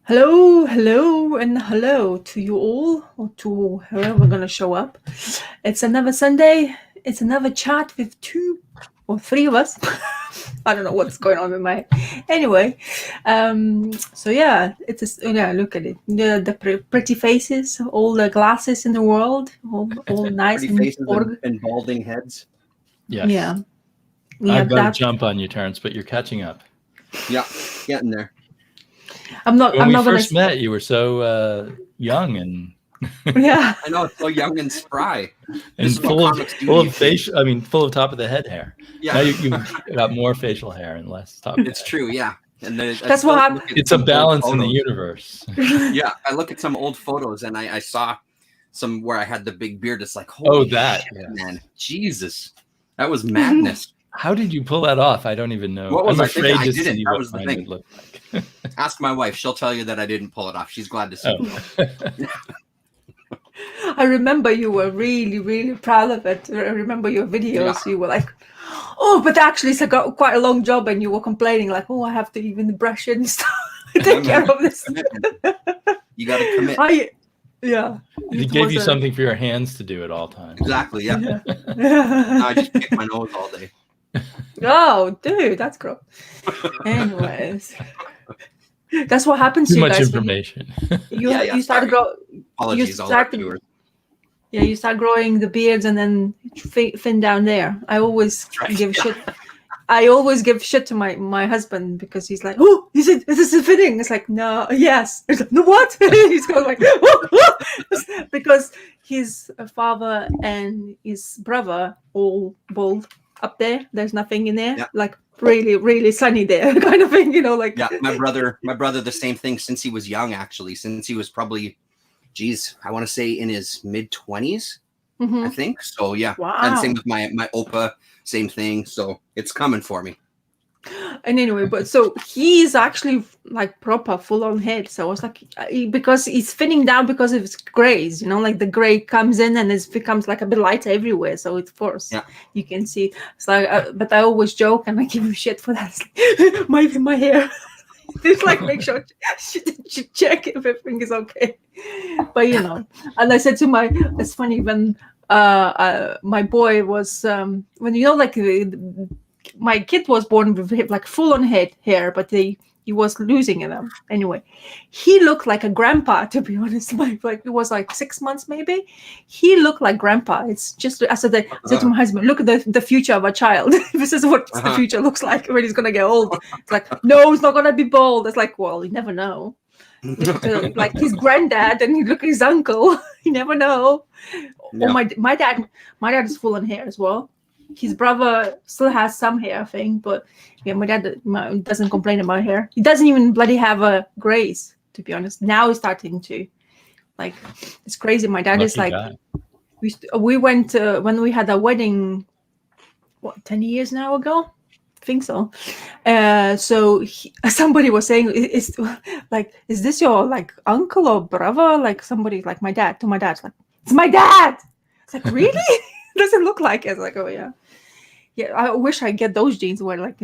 And hello to you all, or to whoever gonna show up. It's another Sunday. It's another chat with two or three of us. I don't know what's going on in my. Anyway, so yeah, Look at it. The pretty faces, all the glasses in the world, all nice Pretty and faces and balding heads. Yes. Yeah. I've got to jump on you, Terrence, but you're catching up. Yeah, getting there. I'm not. When I'm we not first gonna. met, you were so young and Yeah. I know, it's so young and spry. and full of facial. I mean, full of top of the head hair. Yeah, now you've got more facial hair and less top. It's true. Yeah, and that's what happened. It's a balance in the universe. Yeah, I look at some old photos and I saw some where I had the big beard. It's like, holy shit, man, Jesus, that was madness. How did you pull that off? I don't even know. What was I'm I afraid thinking? to I didn't. see That what was the mine thing. would look like. Ask my wife; she'll tell you that I didn't pull it off. She's glad to see it. I remember you were really, really proud of it. I remember your videos. Yeah. You were like, "Oh, but actually, it's quite a long job," and you were complaining like, "Oh, I have to even brush it and stuff, take care of this." You got to commit. Yeah. It gave you something for your hands to do at all times. Exactly. Yeah. No, I just pick my nose all day. Oh, dude, that's gross. Anyways, that's what happens to you much guys. information. You started growing. Apologies, all our viewers. Yeah, you start growing the beards and then thin down there. I always give shit. I always give shit to my husband because he's like, "Oh, is this fitting?" It's like, "No, yes." It's like, "No, what?" He's going like, "Oh." Because his father and his brother all bald up there. There's nothing in there. Yeah. Like really, really sunny there, kind of thing. Like. Yeah, my brother, the same thing since he was young. Actually, since he was probably, I want to say in his mid-20s, I think. So yeah, wow. And same with my Opa. Same thing, so it's coming for me. And anyway, but so he's actually like proper full-on head. So I was like, because he's thinning down because of his grays, like the gray comes in and it becomes like a bit lighter everywhere. So it's forced. Yeah. You can see. It's like, but I always joke and I give him shit for that. Like, my hair. It's like, make sure she check if everything is okay. But and I said to it's funny when my boy was when my kid was born with like full on head hair, but he was losing them anyway. He looked like a grandpa, to be honest. Like it was like 6 months maybe. He looked like grandpa. It's just I said to my husband, look at the future of a child. This is what the future looks like when he's gonna get old. It's like, no, it's not gonna be bald. It's like, well, you never know. Like his granddad and you look at his uncle. You never know. Yeah. Or my dad is full on hair as well. His brother still has some hair, I think, but yeah, my dad doesn't complain about hair. He doesn't even bloody have a grays, to be honest. Now he's starting to, like, it's crazy. My dad is like, we went when we had a wedding, 10 years now ago? I think so. So somebody was saying, is this your like uncle or brother? Like somebody like my dad to my dad, like, it's my dad. It's like, really? Doesn't look like it. It's like, oh yeah. Yeah, I wish I get those genes where like,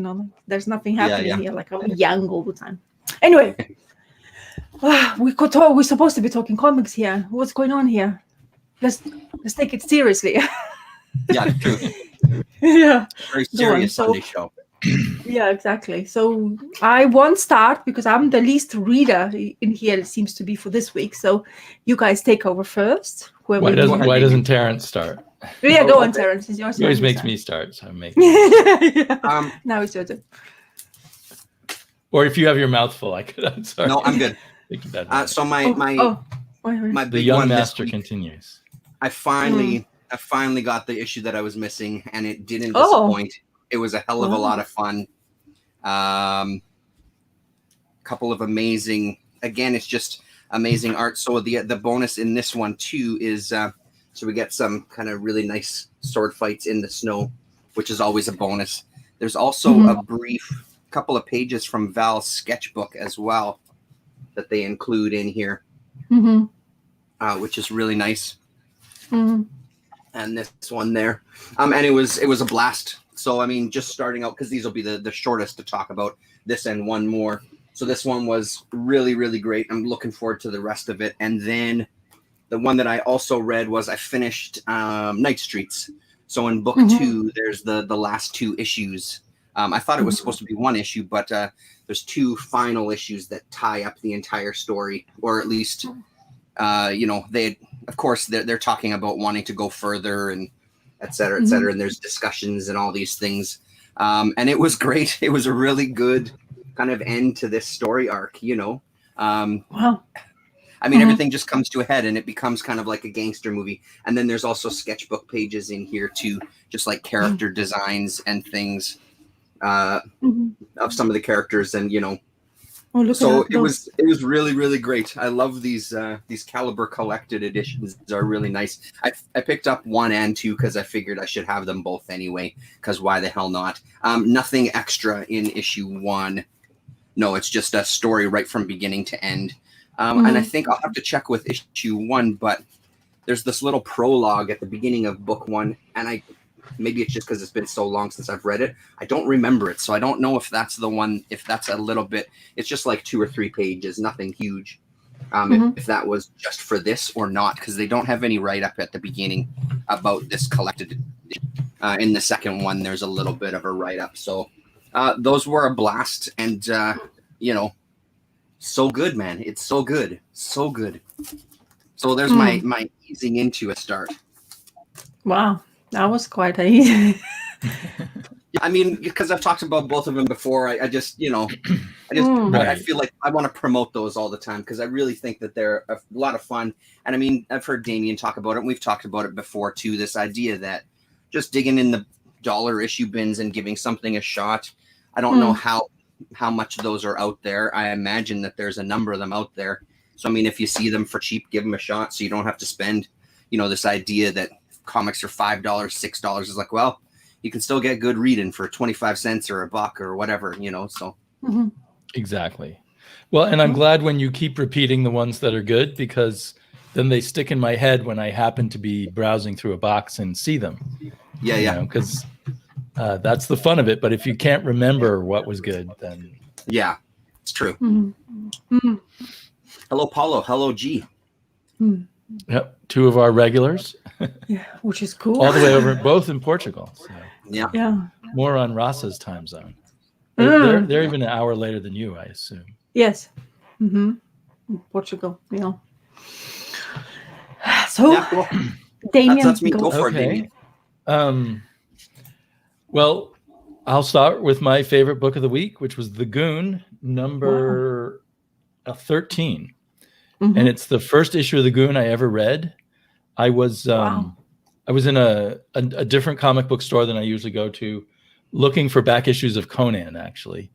there's nothing happening here. Like I'm young all the time. Anyway, we're supposed to be talking comics here. What's going on here? Let's take it seriously. Yeah, true. Yeah. Very serious Sunday show. Yeah, exactly. So I won't start because I'm the least reader in here, it seems to be, for this week. So you guys take over first. Why doesn't Terrence start? Yeah, go on, Terrence. It's yours. He always makes me start, so I'm making yeah. Now it's your turn. Or if you have your mouth full, I could. I'm sorry. No, I'm good. So my the young master continues. I finally got the issue that I was missing, and it didn't disappoint. It was a hell of a lot of fun. Couple of amazing. Again, it's just amazing art. So the bonus in this one too is so we get some kind of really nice sword fights in the snow, which is always a bonus. There's also a brief couple of pages from Val's sketchbook as well that they include in here, which is really nice. And this one there, and it was a blast. So I mean, just starting out, because these will be the shortest to talk about. This and one more. So this one was really, really great. I'm looking forward to the rest of it. And then the one that I also read was I finished Night Streets. So in book 2, there's the last 2 issues. I thought it was supposed to be 1 issue, but there's 2 final issues that tie up the entire story, or at least, they, of course, they're talking about wanting to go further and et cetera, et cetera. And there's discussions and all these things. And it was great. It was a really good kind of end to this story arc, Wow. I mean, everything just comes to a head and it becomes kind of like a gangster movie. And then there's also sketchbook pages in here too, just like character designs and things of some of the characters. And, so it was really, really great. I love these Caliber collected editions. Are really nice. I picked up 1 and 2 because I figured I should have them both anyway, because why the hell not? Nothing extra in issue 1. No, it's just a story right from beginning to end. And I think I'll have to check with issue 1, but there's this little prologue at the beginning of book 1, and maybe it's just because it's been so long since I've read it. I don't remember it, so I don't know if that's the one, if that's a little bit, it's just like 2 or 3 pages, nothing huge. If that was just for this or not, because they don't have any write-up at the beginning about this collected edition. In the second one, there's a little bit of a write-up. So those were a blast, and, so good, man. It's so good. So good. So there's my easing into a start. Wow. That was quite easy. I mean, because I've talked about both of them before, I just, I feel like I want to promote those all the time because I really think that they're a lot of fun. And I mean, I've heard Damien talk about it, and we've talked about it before too, this idea that just digging in the dollar issue bins and giving something a shot. I don't know how much those are out there. I imagine that there's a number of them out there. So, I mean, if you see them for cheap, give them a shot so you don't have to spend, this idea that comics are $5, $6 is like, well, you can still get good reading for 25 cents or $1 or whatever, so. Exactly. Well, and I'm glad when you keep repeating the ones that are good, because then they stick in my head when I happen to be browsing through a box and see them. Yeah. Because that's the fun of it. But if you can't remember what was good, then. Yeah, it's true. Hello, Paulo. Hello, G. Yep. 2 of our regulars. Yeah, which is cool. All the way over, both in Portugal. So. Yeah. More on Rasa's time zone. They're even an hour later than you, I assume. Yes. Portugal, So, yeah, cool. Damien, that's me. Go for it, Damien. Well, I'll start with my favorite book of the week, which was The Goon, number 13. And it's the first issue of The Goon I ever read. I was in a different comic book store than I usually go to, looking for back issues of Conan, actually,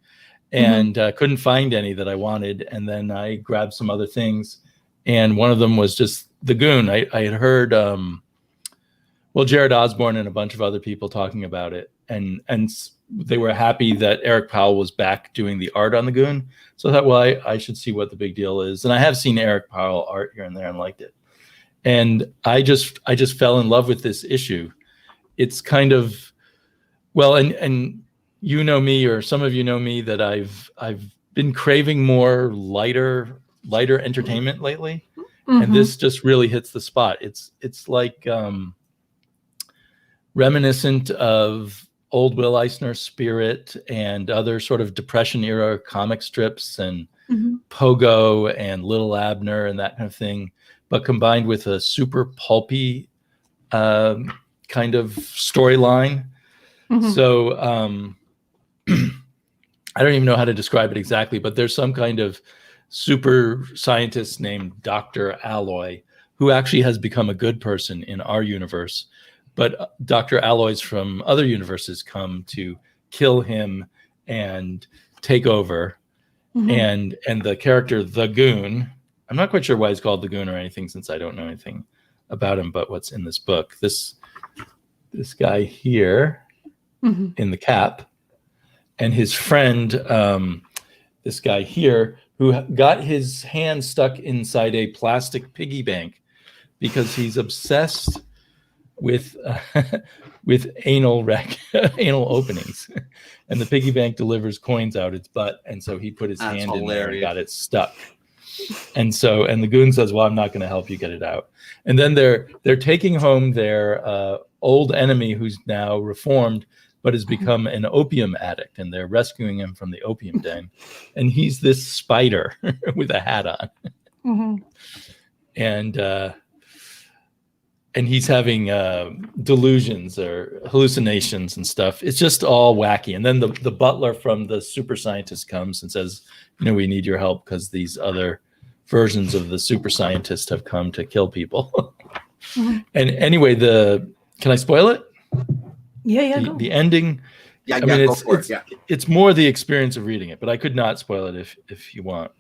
and couldn't find any that I wanted. And then I grabbed some other things, and one of them was just The Goon. I had heard, Jared Osborne and a bunch of other people talking about it, and they were happy that Eric Powell was back doing the art on The Goon. So I thought, well, I should see what the big deal is. And I have seen Eric Powell art here and there and liked it. And I just fell in love with this issue. It's kind of, and you know me, or some of you know me, that I've been craving more lighter entertainment lately. And this just really hits the spot. It's like reminiscent of old Will Eisner Spirit and other sort of Depression era comic strips and Pogo and Little Abner and that kind of thing, but combined with a super pulpy kind of storyline. So I don't even know how to describe it exactly, but there's some kind of super scientist named Dr. Alloy who actually has become a good person in our universe. But Dr. Alloys from other universes come to kill him and take over. And the character, the Goon, I'm not quite sure why he's called the Goon or anything, since I don't know anything about him but what's in this book. This guy here in the cap, and his friend, this guy here, who got his hand stuck inside a plastic piggy bank because he's obsessed with with anal openings, and the piggy bank delivers coins out its butt, and so he put his That's hand in there and hilarious. got it stuck. And the goon says, "Well, I'm not going to help you get it out." And then they're taking home their old enemy, who's now reformed, but has become an opium addict, and they're rescuing him from the opium den. And he's this spider with a hat on, and he's having delusions or hallucinations and stuff. It's just all wacky. And then the butler from the super scientist comes and says, "We need your help because these other versions of the super scientist have come to kill people." And anyway, can I spoil it? Yeah. The ending. Yeah, I mean, go for it. Yeah. it's more the experience of reading it, but I could not spoil it if you want.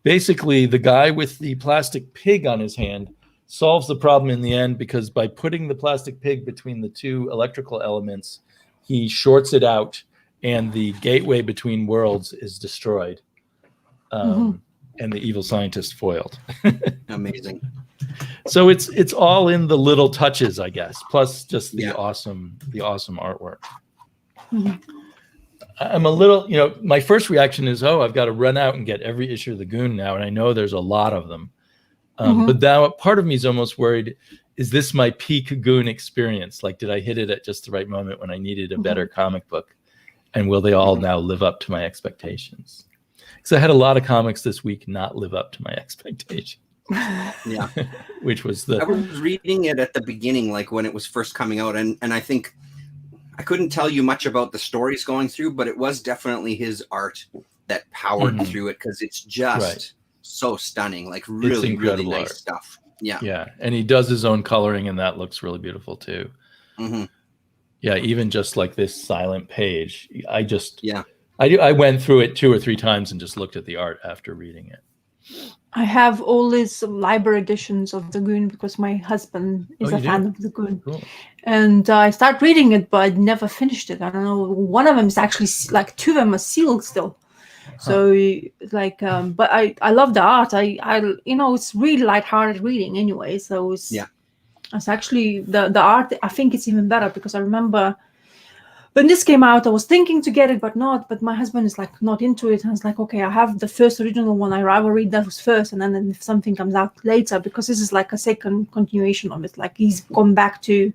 Basically, the guy with the plastic pig on his hand solves the problem in the end, because by putting the plastic pig between the two electrical elements, he shorts it out, and the gateway between worlds is destroyed, and the evil scientist foiled. Amazing. So it's all in the little touches, I guess, plus just the awesome artwork. I'm a little, my first reaction is, I've got to run out and get every issue of the Goon now, and I know there's a lot of them. But now part of me is almost worried, is this my peak Goon experience? Like, did I hit it at just the right moment when I needed a better comic book? And will they all now live up to my expectations? Because I had a lot of comics this week not live up to my expectations. Yeah. Which was I was reading it at the beginning, like when it was first coming out, and I think I couldn't tell you much about the stories going through, but it was definitely his art that powered through it, because it's just so stunning, like really nice art. stuff. Yeah, and he does his own coloring, and that looks really beautiful too. Yeah, even just like this silent page, I went through it 2 or 3 times and just looked at the art after reading it. I have all these library editions of the Goon because my husband is a fan of the Goon. Cool. And I started reading it, but I never finished it. I don't know. One of them is actually, like 2 of them are sealed still. So but I love the art. It's really lighthearted reading anyway. So it's actually the art. I think it's even better, because I remember when this came out, I was thinking to get it, but my husband is like not into it. And I was like, okay, I have the first original one. I rather read those first, and then if something comes out later, because this is like a second continuation of it. Like he's gone back to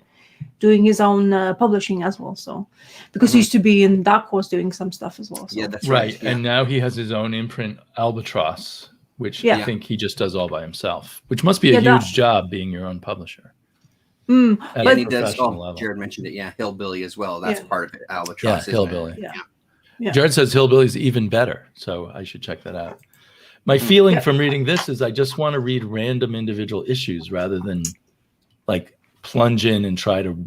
doing his own publishing as well. So because he used to be in Dark Horse doing some stuff as well. So. Yeah, that's right. And now he has his own imprint, Albatross, which I think he just does all by himself, which must be a huge job being your own publisher. But he does. Jared mentioned it. Yeah, Hillbilly as well. That's part of it. Albatross. Yeah, Hillbilly. Yeah. Jared says Hillbilly is even better, so I should check that out. My feeling from reading this is I just want to read random individual issues rather than like plunge in and try to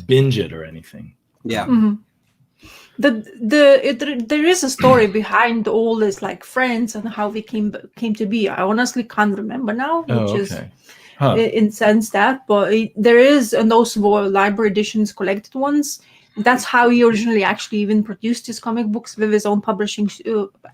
binge it or anything. Yeah. There is a story behind all this, like friends and how they came to be. I honestly can't remember now, which is. In sense that, but there is, and those were library editions, collected ones. That's how he originally actually even produced his comic books with his own publishing.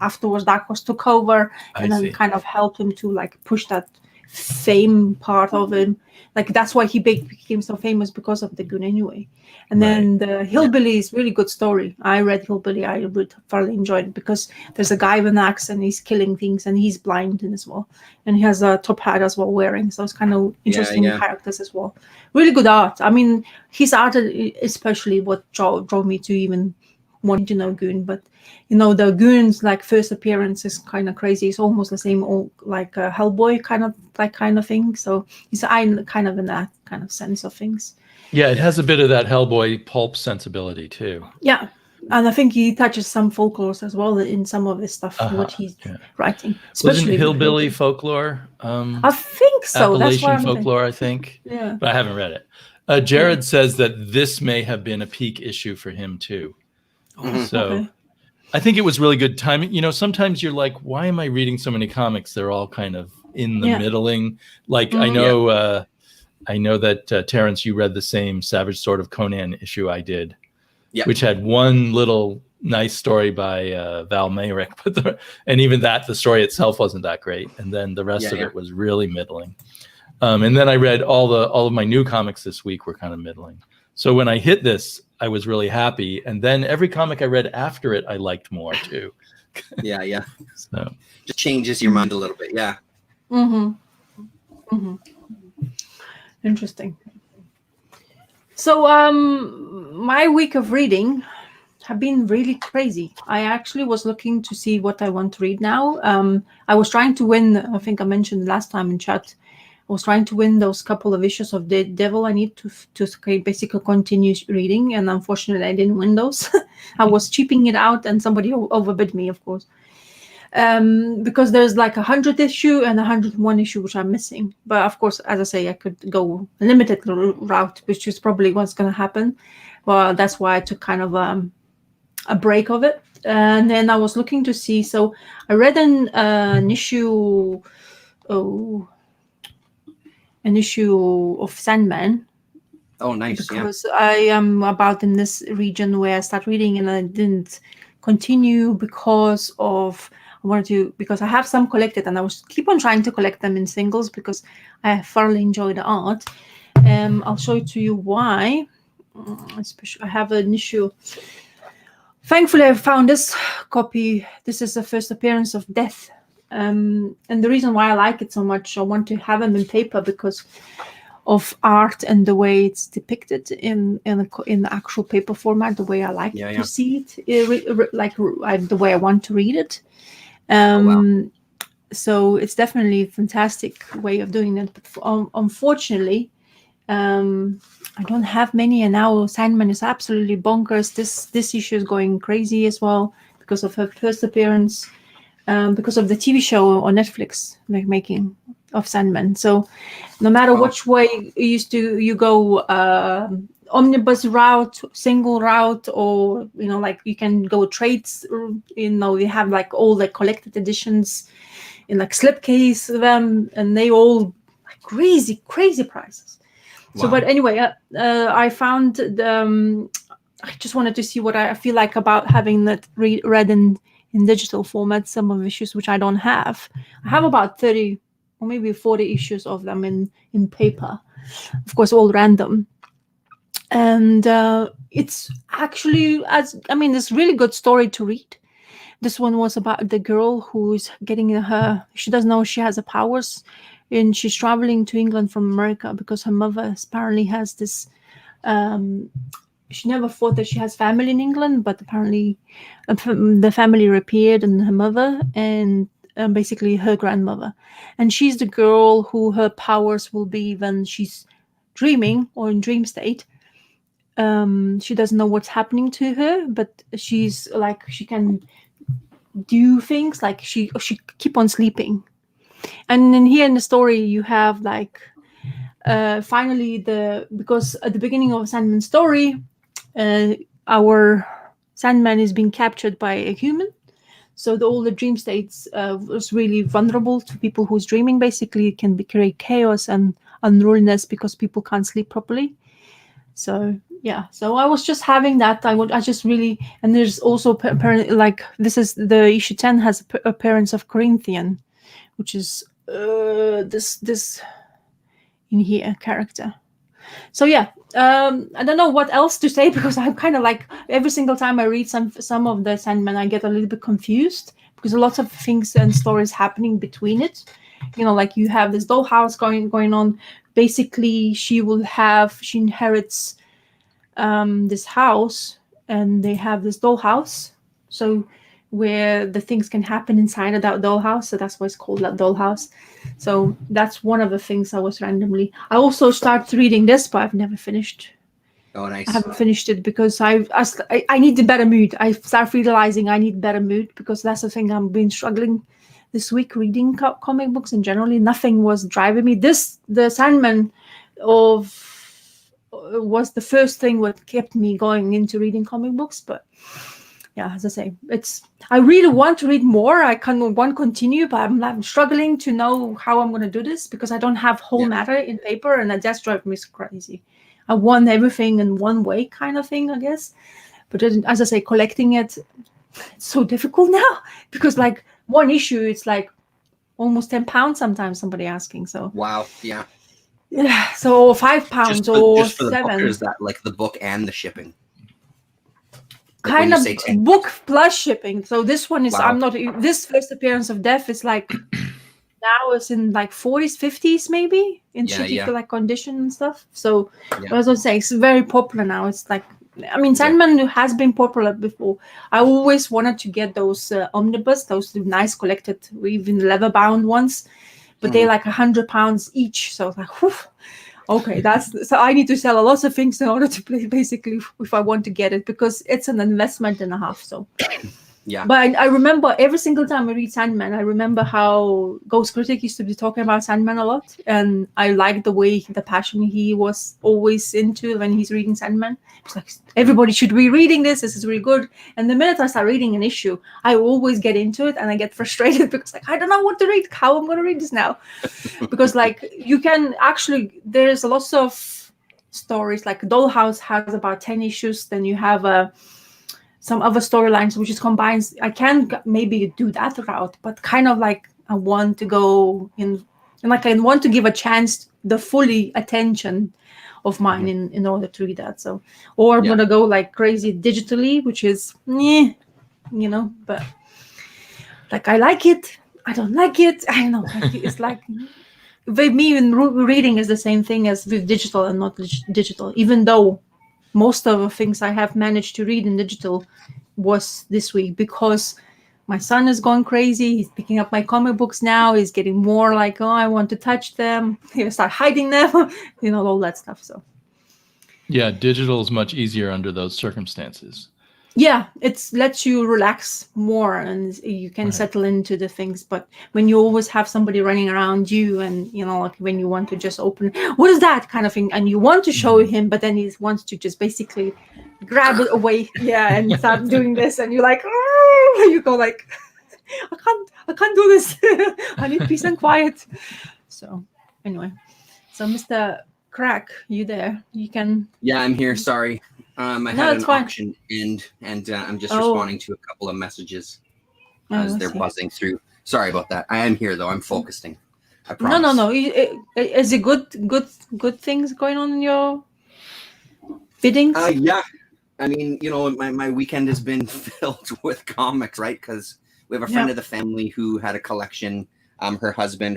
Afterwards, Dark Horse took over and then kind of helped him to like push that fame part of him. Like that's why he became so famous, because of the Goon anyway. And then the Hillbilly is really good story. I read Hillbilly. I thoroughly enjoyed it, because there's a guy with an axe and he's killing things, and he's blind as well, and he has a top hat as well wearing. So it's kind of interesting characters as well. Really good art. I mean, his art especially what drove me to even wanting to know Goon. But the Goon's like first appearance is kind of crazy. It's almost the same old like Hellboy kind of thing. So he's kind of in that kind of sense of things. Yeah, it has a bit of that Hellboy pulp sensibility too. Yeah, and I think he touches some folklore as well in some of his stuff, what he's writing. Wasn't Hillbilly folklore? I think so. Appalachian folklore, I think. Yeah, but I haven't read it. Jared says that this may have been a peak issue for him too. So I think it was really good timing. Sometimes you're like, why am I reading so many comics? They're all kind of in the middling. Like I know that Terrence, you read the same Savage Sword of Conan issue I did, which had one little nice story by Val Mayrick, and even that, the story itself wasn't that great, and then the rest of it was really middling. And then I read all of my new comics this week were kind of middling. So when I hit this, I was really happy. And then every comic I read after it, I liked more too. Yeah. So Just changes your mind a little bit. Yeah. Interesting. So my week of reading have been really crazy. I actually was looking to see what I want to read now. I was trying to win, I think I mentioned last time in chat, I was trying to win those couple of issues of The Devil I need to basically continue reading, and unfortunately I didn't win those. I was cheaping it out and somebody overbid me, of course. Because there's like 100 issue and 101 issue which I'm missing. But of course, as I say, I could go a limited route, which is probably what's going to happen. Well, that's why I took kind of a break of it. And then I was looking to see. So I read an issue of Sandman. Oh, nice. Because I am about in this region where I start reading and I didn't continue because I have some collected and I was keep on trying to collect them in singles because I thoroughly enjoy the art. I'll show it to you why. I have an issue. Thankfully, I found this copy. This is the first appearance of Death. And the reason why I like it so much, I want to have them in paper because of art and the way it's depicted in the actual paper format, the way I like to see it, like the way I want to read it. So it's definitely a fantastic way of doing it. But unfortunately, I don't have many, and now Sandman is absolutely bonkers. This issue is going crazy as well because of her first appearance, because of the TV show on Netflix they're making of Sandman. So no matter which way you go, omnibus route, single route, or like you can go trades, they have like all the collected editions in like slipcase of them, and they all like crazy prices. Wow. So but anyway, I found I just wanted to see what I feel like about having that read in digital format, some of issues which I don't have. I have about 30 or maybe 40 issues of them in paper, of course, all random. And it's actually, it's really good story to read. This one was about the girl who's getting she doesn't know she has powers, and she's traveling to England from America because her mother apparently has this, she never thought that she has family in England, but apparently the family reappeared in her mother and basically her grandmother. And she's the girl who her powers will be when she's dreaming or in dream state. She doesn't know what's happening to her, but she's like, she can do things like she keep on sleeping. And then here in the story you have like finally because at the beginning of Sandman's story, our Sandman is being captured by a human. So all the dream states was really vulnerable to people who's dreaming. Basically, it can create chaos and unruliness because people can't sleep properly. So yeah, so I was just having that. I just really, and there's also apparently like this is the issue 10 has appearance of Corinthian, which is this in here character. So yeah, I don't know what else to say because I'm kind of like every single time I read some of the Sandman, I get a little bit confused because a lot of things and stories happening between it. Like you have this dollhouse going on. Basically, she inherits this house, and they have this dollhouse. So where the things can happen inside of that dollhouse. So that's why it's called that dollhouse. So that's one of the things I was randomly. I also started reading this, but I've never finished. Oh, nice. I haven't finished it because I need a better mood. I start realizing I need better mood because that's the thing I've been struggling this week reading comic books, and generally nothing was driving me. The Sandman was the first thing what kept me going into reading comic books, but yeah, as I say, I really want to read more. I want to continue, but I'm struggling to know how I'm going to do this because I don't have whole matter in paper, and that just drives me crazy. I want everything in one way kind of thing, I guess. But as I say, collecting it's so difficult now because like one issue, it's like almost £10 sometimes somebody asking. So wow, yeah. Yeah, so £5 or just for the book, or 7. is that like the book and the shipping? Like when Kind you of say 10. book plus shipping. So this one is Wow. I'm not this first appearance of Death is like now it's in like 40s, 50s maybe in Yeah, shitty yeah. like condition and stuff. So Yeah. as I was saying, it's very popular now. It's like I mean, Yeah. Sandman has been popular before. I always wanted to get those omnibus, those nice collected, even leather bound ones, but they're like £100 each. So I was like, whew, okay, so I need to sell a lot of things in order to play, basically, if I want to get it, because it's an investment and a half. So Yeah. but I remember every single time I read Sandman, I remember how Ghost Critic used to be talking about Sandman a lot. And I liked the way, the passion he was always into when he's reading Sandman. It's like, everybody should be reading this. This is really good. And the minute I start reading an issue, I always get into it and I get frustrated because like, I don't know what to read, how I'm going to read this now. Because like you can actually, there's lots of stories, like Dollhouse has about 10 issues. Then you have some other storylines which is combines. I can maybe do that route, but kind of like I want to go in, and like I want to give a chance the fully attention of mine in order to read that. So, or I'm gonna go like crazy digitally, which is but like I like it, I don't like it. I don't know. Like, it's like with me in reading is the same thing as with digital and not digital, even though most of the things I have managed to read in digital was this week because my son is going crazy. He's picking up my comic books now. He's getting more like, oh, I want to touch them. He'll start hiding them, all that stuff. So Yeah, digital is much easier under those circumstances. yeah, it lets you relax more and you can settle into the things. But when you always have somebody running around you and, like when you want to just open, what is that kind of thing? And you want to show him, but then he wants to just basically grab it away. Yeah. And start doing this. And you're like, oh, you go like, I can't do this. I need peace and quiet. So anyway, so Mr. Crack, you there? You can. Yeah, I'm here. Sorry. I had an auction end, and I'm just responding to a couple of messages as they're buzzing through. Sorry about that. I am here though. I'm focusing. I promise. No. Is it good things going on in your biddings? Yeah. I mean, my weekend has been filled with comics, right? Because we have a friend of the family who had a collection. Her husband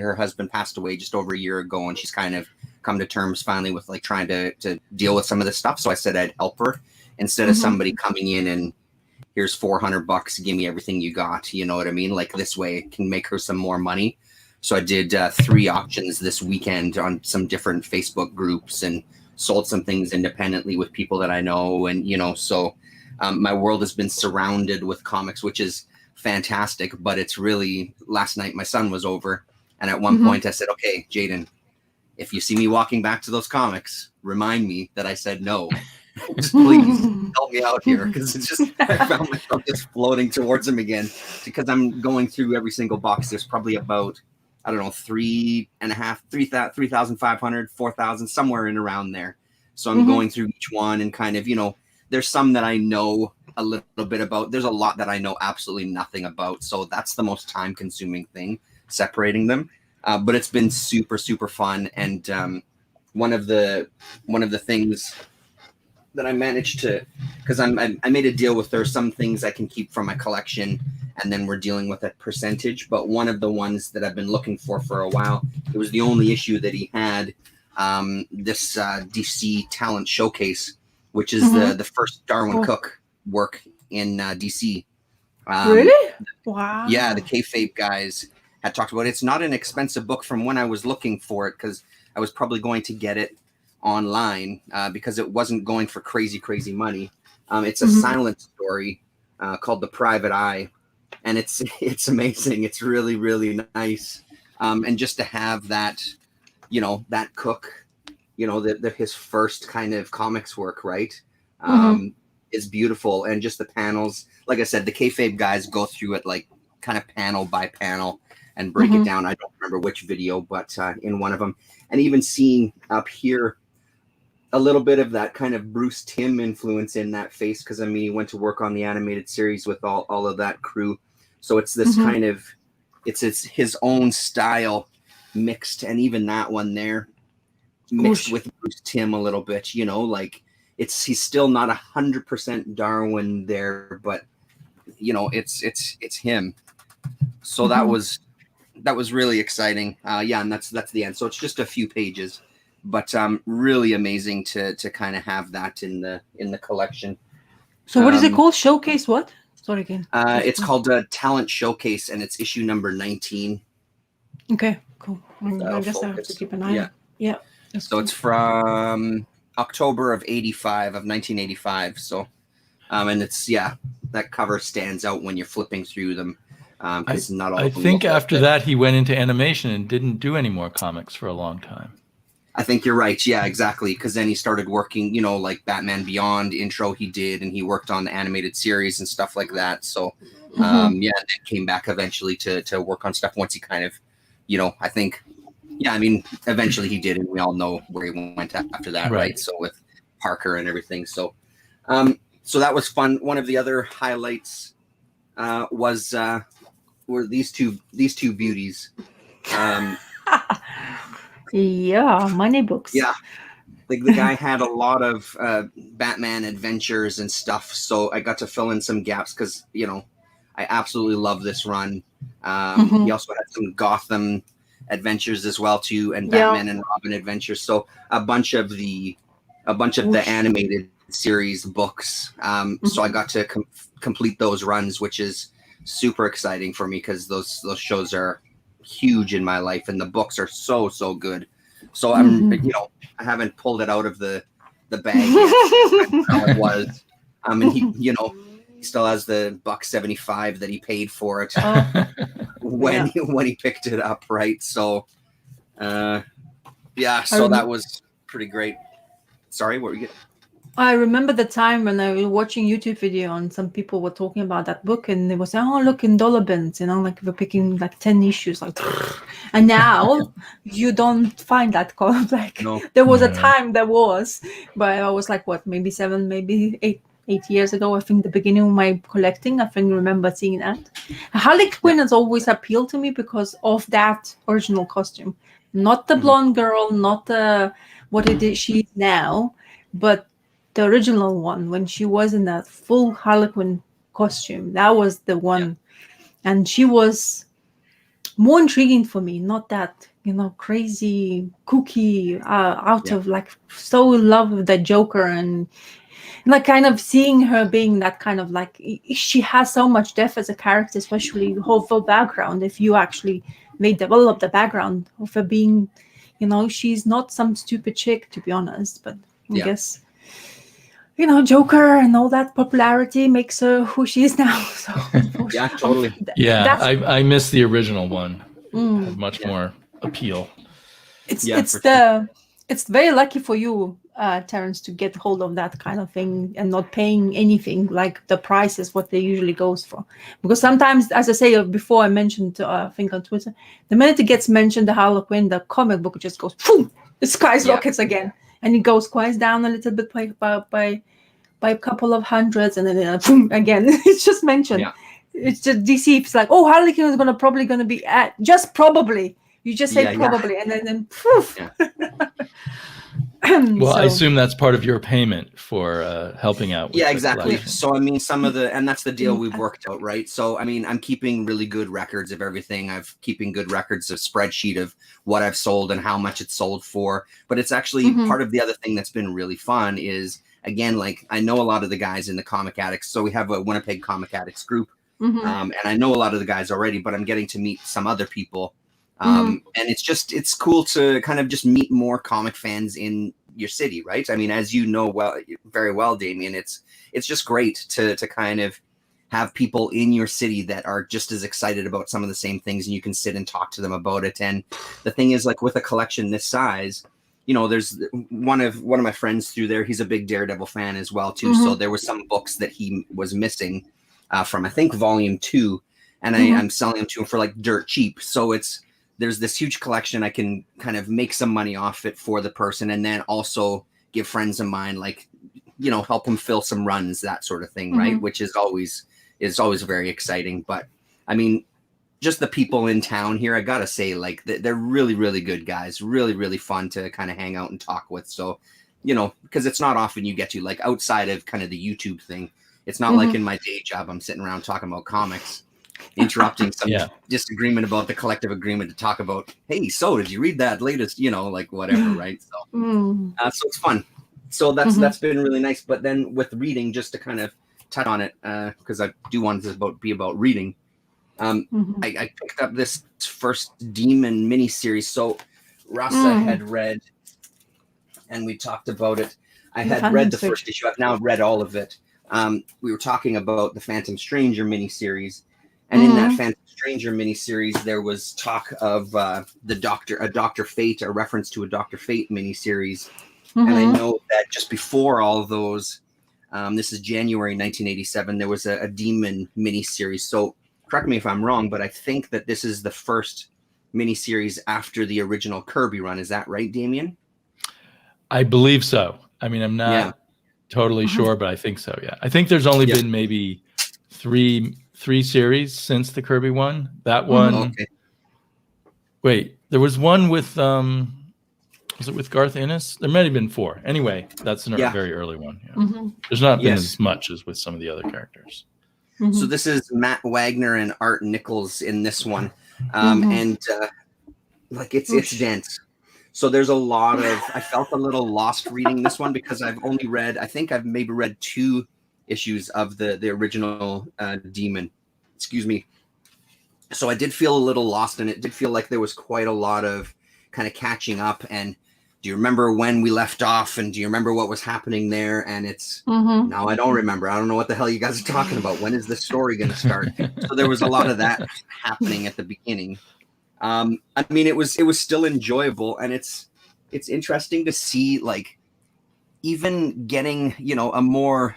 passed away just over a year ago, and she's kind of come to terms finally with like trying to deal with some of this stuff. So I said I'd help her instead of somebody coming in and here's $400, give me everything you got. You know what I mean? Like this way it can make her some more money. So I did 3 auctions this weekend on some different Facebook groups and sold some things independently with people that I know. And, so my world has been surrounded with comics, which is fantastic. But it's really, last night my son was over. And at one point I said, okay, Jaden, if you see me walking back to those comics, remind me that I said no. Just please help me out here, because it's just I found myself just floating towards him again because I'm going through every single box. There's probably about 3,500, 4,000, somewhere in around there. So I'm going through each one and kind of there's some that I know a little bit about. There's a lot that I know absolutely nothing about. So that's the most time consuming thing, separating them. But it's been super, super fun. And one of the things that I managed to, because I made a deal with her, some things I can keep from my collection, and then we're dealing with a percentage. But one of the ones that I've been looking for a while, it was the only issue that he had, this DC Talent Showcase, which is the first Darwin Cook work in DC. Really? Wow. Yeah, the Kayfabe guys had talked about it. It's not an expensive book from when I was looking for it, because I was probably going to get it online because it wasn't going for crazy money. It's a silent story called The Private Eye, and it's amazing. It's really, really nice. And just to have that, that Cook, his first kind of comics work, right? Is beautiful. And just the panels, like I said, the Kayfabe guys go through it like kind of panel by panel and break it down. I don't remember which video, but in one of them, and even seeing up here a little bit of that kind of Bruce Timm influence in that face, because he went to work on the animated series with all of that crew. So it's this kind of it's his own style mixed, and even that one there, mixed with Bruce Timm a little bit, you know, like he's still not 100% Darwin there, but you know, it's him. So that was really exciting. Yeah, and that's the end. So it's just a few pages, but really amazing to kind of have that in the collection. So what is it called? Showcase what? Sorry again. It's called Talent Showcase, and it's issue number 19. Okay, cool. I guess I have to keep an eye on. Yeah. So cool. It's from October of 1985. So, and it's that cover stands out when you're flipping through them. Because not all. I think after that he went into animation and didn't do any more comics for a long time. I think you're right. Yeah, exactly. Because then he started working, you know, like Batman Beyond intro he did, and he worked on the animated series and stuff like that. So, then came back eventually to work on stuff once he kind of, you know, I think, I mean, eventually he did, and we all know where he went after that, right? So with Parker and everything. So, so that was fun. One of the other highlights were these two beauties. Yeah, money books. Yeah, like the guy had a lot of Batman adventures and stuff, so I got to fill in some gaps because, you know, I absolutely love this run. He also had some Gotham adventures as well too, and Batman and Robin adventures. So a bunch of the animated series books. So I got to complete those runs, which is super exciting for me because those shows are huge in my life, and the books are so good. So I'm you know, I haven't pulled it out of the bag yet. How it was. And he, you know, he still has the $1.75 that he paid for it when he picked it up, right? So so that was pretty great. Sorry, what were you getting? I remember the time when I was watching YouTube video and some people were talking about that book, and they were saying, "Oh, look in dollar bins," you know, like we're picking like 10 issues, like. And now you don't find that column. Like there was a time there was, but I was like, what, maybe 7, maybe 8 years ago. I think the beginning of my collecting. I think I remember seeing that. Harley Quinn has always appealed to me because of that original costume, not the blonde girl, not the what it is she is now, but the original one when she was in that full Harlequin costume. That was the one, and she was more intriguing for me. Not that, you know, crazy kooky of like so in love with the Joker, and like kind of seeing her being that kind of like she has so much depth as a character, especially the whole full background. If you actually develop the background of her being, you know, she's not some stupid chick, to be honest, but I guess, you know, Joker and all that popularity makes her who she is now. So yeah, totally. I miss the original one. It had much more appeal. It's very lucky for you, Terrence, to get hold of that kind of thing and not paying anything like the price is what they usually goes for. Because sometimes, as I say before, I mentioned I think on Twitter, the minute it gets mentioned, the Harlequin, the comic book just goes boom, the skyrockets again, and it goes quite down a little bit by a couple of hundreds, and then boom again. It's just mentioned. It's just DC. It's like, oh, Harley Quinn is probably gonna be at just probably. You just say probably, and then poof. Well, I assume that's part of your payment for helping out. With exactly. So I mean, and that's the deal we've worked out, right? So I mean, I'm keeping really good records of everything. I'm keeping good records of spreadsheet of what I've sold and how much it's sold for. But it's actually part of the other thing that's been really fun is, again, like I know a lot of the guys in the Comic Addicts. So we have a Winnipeg Comic Addicts group, and I know a lot of the guys already, but I'm getting to meet some other people. And it's cool to kind of just meet more comic fans in your city, right? I mean, as you know very well, Damien, it's just great to kind of have people in your city that are just as excited about some of the same things, and you can sit and talk to them about it. And the thing is, like with a collection this size, you know, there's one of my friends through there. He's a big Daredevil fan as well too. So there were some books that he was missing from I think volume 2, and I'm selling them to him for like dirt cheap. So there's this huge collection. I can kind of make some money off it for the person, and then also give friends of mine, like, you know, help them fill some runs, that sort of thing, right? Which is always very exciting. But I mean, just the people in town here, I gotta say, like they're really, really good guys, really, really fun to kind of hang out and talk with. So, you know, because it's not often you get to, like, outside of kind of the YouTube thing. It's not like in my day job, I'm sitting around talking about comics, interrupting some disagreement about the collective agreement to talk about, hey, so did you read that latest, you know, like whatever, right? So, so it's fun. So that's been really nice. But then with reading, just to kind of touch on it, because I do want this be about reading. I picked up this first Demon miniseries. So Rasa had read, and we talked about it. I had read the first issue. I've now read all of it. We were talking about the Phantom Stranger miniseries, and in that Phantom Stranger miniseries, there was talk of a Dr. Fate, a reference to a Dr. Fate miniseries. And I know that just before all of those, this is January 1987, there was a Demon miniseries. So correct me if I'm wrong, but I think that this is the first miniseries after the original Kirby run. Is that right, Damien? I believe so. I mean, I'm not totally sure, but I think so. Yeah, I think there's only been maybe three series since the Kirby one. That one. Okay. Wait, there was one with was it with Garth Ennis? There might have been 4. Anyway, that's a very early one. Yeah. There's not been as much as with some of the other characters. So this is Matt Wagner and Art Nichols in this one, and like it's dense. So there's a lot of, I felt a little lost reading this one because I've only read, I think I've maybe read 2 issues of the original Demon. Excuse me. So I did feel a little lost, and it did feel like there was quite a lot of kind of catching up. And do you remember when we left off? And do you remember what was happening there? And it's, no, I don't remember. I don't know what the hell you guys are talking about. When is this story going to start? So there was a lot of that happening at the beginning. I mean, it was still enjoyable, and it's interesting to see, like, even getting, you know, a more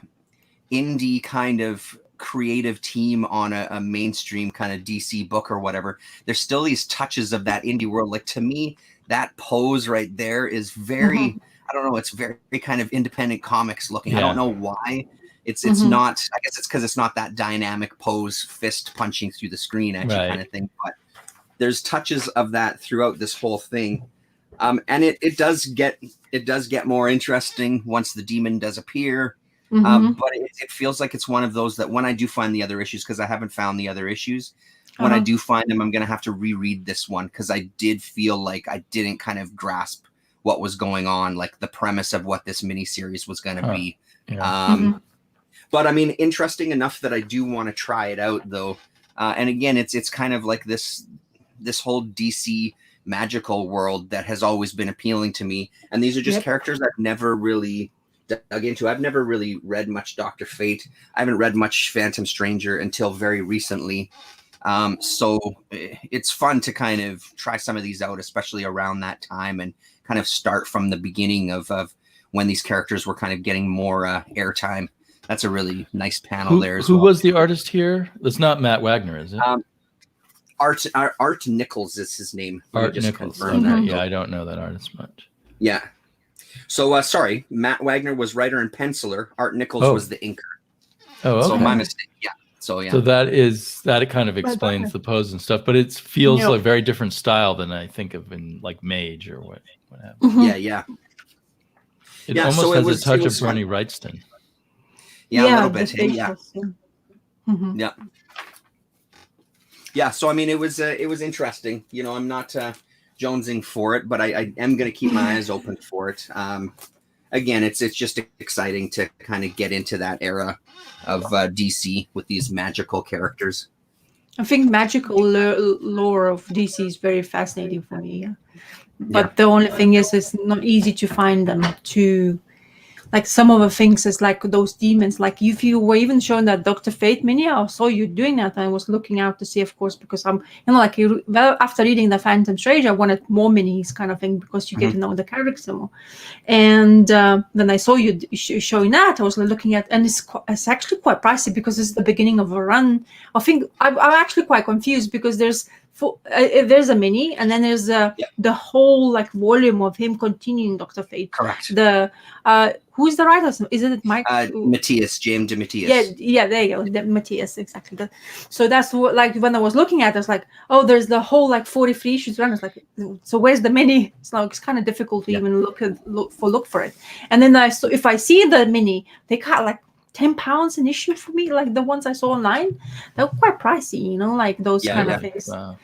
indie kind of creative team on a mainstream kind of DC book or whatever. There's still these touches of that indie world. Like, to me, that pose right there is very, I don't know, it's very kind of independent comics looking. I don't know why. It's not, I guess it's because it's not that dynamic pose, fist punching through the screen action kind of thing. But there's touches of that throughout this whole thing. And it does get more interesting once the demon does appear. But it feels like it's one of those that when I do find the other issues, because I haven't found the other issues, when I do find them, I'm going to have to reread this one, because I did feel like I didn't kind of grasp what was going on, like the premise of what this miniseries was going to be. But I mean, interesting enough that I do want to try it out, though. And again, it's kind of like this whole DC magical world that has always been appealing to me. And these are just characters I've never really dug into. I've never really read much Dr. Fate. I haven't read much Phantom Stranger until very recently. So it's fun to kind of try some of these out, especially around that time, and kind of start from the beginning of when these characters were kind of getting more airtime. That's a really nice panel there as well. Who was the artist here? That's not Matt Wagner, is it? Art Nichols is his name. Art Nichols. Okay. Yeah, I don't know that artist much. Yeah. So, sorry, Matt Wagner was writer and penciler. Art Nichols was the inker. Oh, okay. So my mistake. Yeah. So yeah. So that kind of explains the pose and stuff, but it feels like a very different style than I think of in like Mage or what have you. Yeah. It almost has a touch of Bernie Wrightston. Yeah, a little bit. Hey, yeah. Yeah. So I mean, it was interesting. You know, I'm not jonesing for it, but I am going to keep my eyes open for it. Again, it's just exciting to kind of get into that era of DC with these magical characters. I think magical lore of DC is very fascinating for me. But the only thing is, it's not easy to find them. Like some of the things is like those demons. Like if you were even showing that Dr. Fate mini, I saw you doing that. And I was looking out to see, of course, because I'm, like after reading the Phantom Stranger, I wanted more minis kind of thing, because you get to know the characters more. And then I saw you showing that. I was looking at, and it's actually quite pricey because it's the beginning of a run. I think I'm actually quite confused because there's there's a mini, and then there's the whole like volume of him continuing Dr. Fate. Correct. The who's the writer? Is it Mike? Matthias, James de Matthias. Yeah, there you go, Matthias, exactly. So that's what, like, when I was looking at it, I was like, oh, there's the whole like 43 issues run. It's like, so where's the mini? It's like, it's kind of difficult to even look for it. And then if I see the mini, they cut like £10 an issue for me, like the ones I saw online. They're quite pricey, you know, like those kind of things. Wow.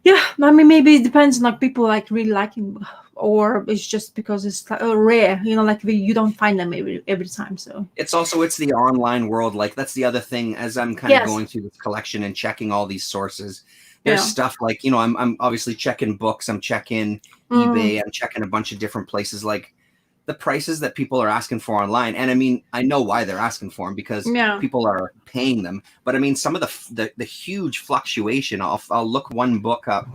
Yeah, I mean, maybe it depends on like people like really liking, or it's just because it's rare, you know, like you don't find them every time. So it's the online world. Like that's the other thing. As I'm kind of going through this collection and checking all these sources, there's stuff like, you know, I'm obviously checking books, I'm checking eBay, I'm checking a bunch of different places, like the prices that people are asking for online. And I mean, I know why they're asking for them, because people are paying them. But I mean, some of the huge fluctuation, I'll look one book up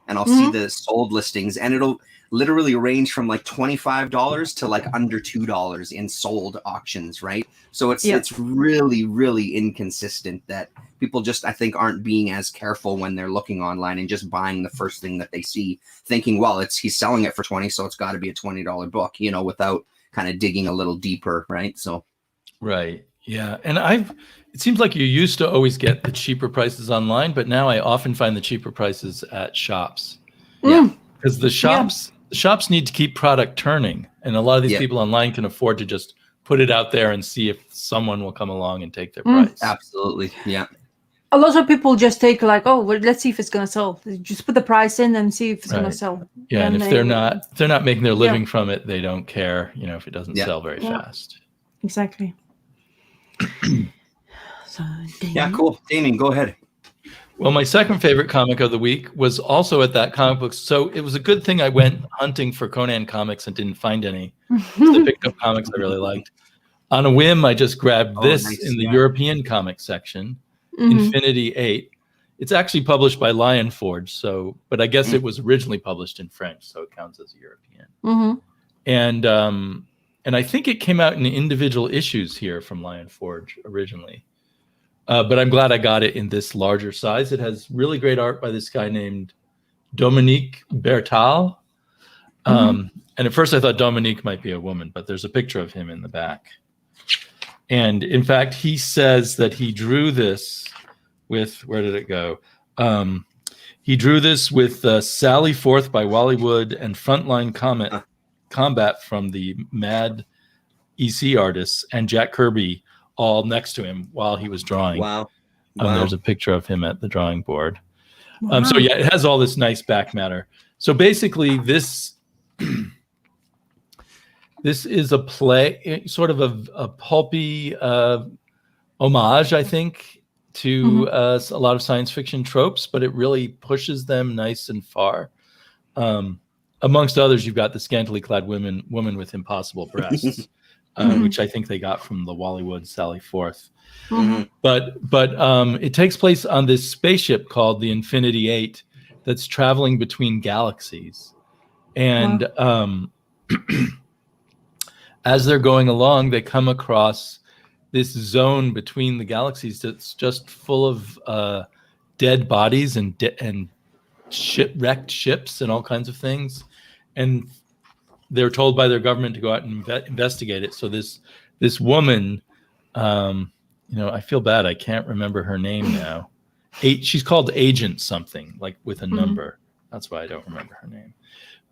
and I'll see the sold listings, and it'll literally range from like $25 to like under $2 in sold auctions, right? So it's really, really inconsistent that people just, I think, aren't being as careful when they're looking online and just buying the first thing that they see, thinking, well, he's selling it for 20, so it's got to be a $20 book, you know, without kind of digging a little deeper, right? So, right, yeah, and it seems like you used to always get the cheaper prices online, but now I often find the cheaper prices at shops. Yeah, because the shops need to keep product turning, and a lot of these people online can afford to just put it out there and see if someone will come along and take their price. Absolutely, yeah. A lot of people just take like, oh, well, let's see if it's gonna sell. Just put the price in and see if it's gonna sell. Yeah, and if they're not making their living from it, they don't care, you know, if it doesn't sell very fast. Exactly. So, yeah, cool. Damien, go ahead. Well, my second favorite comic of the week was also at that comic book. So it was a good thing I went hunting for Conan comics and didn't find any. So I picked up comics I really liked. On a whim, I just grabbed this in the European comic section, Infinity 8. It's actually published by Lion Forge, but I guess it was originally published in French, so it counts as European. And I think it came out in individual issues here from Lion Forge originally. But I'm glad I got it in this larger size. It has really great art by this guy named Dominique Bertal. And at first I thought Dominique might be a woman, but there's a picture of him in the back. And in fact, he says that he drew this with, where did it go? He drew this with Sally Forth by Wally Wood and Frontline Combat from the Mad EC artists and Jack Kirby all next to him while he was drawing. Wow. There's a picture of him at the drawing board. So yeah, it has all this nice back matter. So basically this is a play, sort of a pulpy homage, I think, to a lot of science fiction tropes, but it really pushes them nice and far. Amongst others, you've got the scantily clad woman with impossible breasts. Which I think they got from the Wally Wood Sally Forth. But it takes place on this spaceship called the Infinity 8 that's traveling between galaxies. And as they're going along, they come across this zone between the galaxies that's just full of dead bodies and shipwrecked ships and all kinds of things. And they're told by their government to go out and investigate it. So this woman, you know, I feel bad. I can't remember her name now. She's called Agent something, like with a number. That's why I don't remember her name.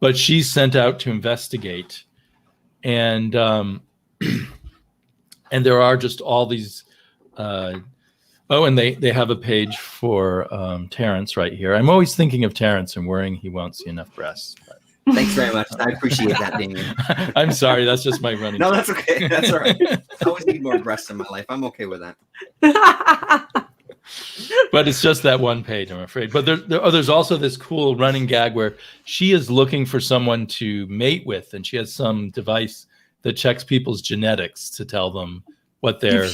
But she's sent out to investigate. And and there are just all these. And they have a page for Terrence right here. I'm always thinking of Terrence and worrying he won't see enough breasts. But. Thanks very much. I appreciate that, Damien. I'm sorry. That's just my running. No, that's okay. That's all right. I always need more breasts in my life. I'm okay with that. But it's just that one page, I'm afraid. But there's also this cool running gag where she is looking for someone to mate with, and she has some device that checks people's genetics to tell them what their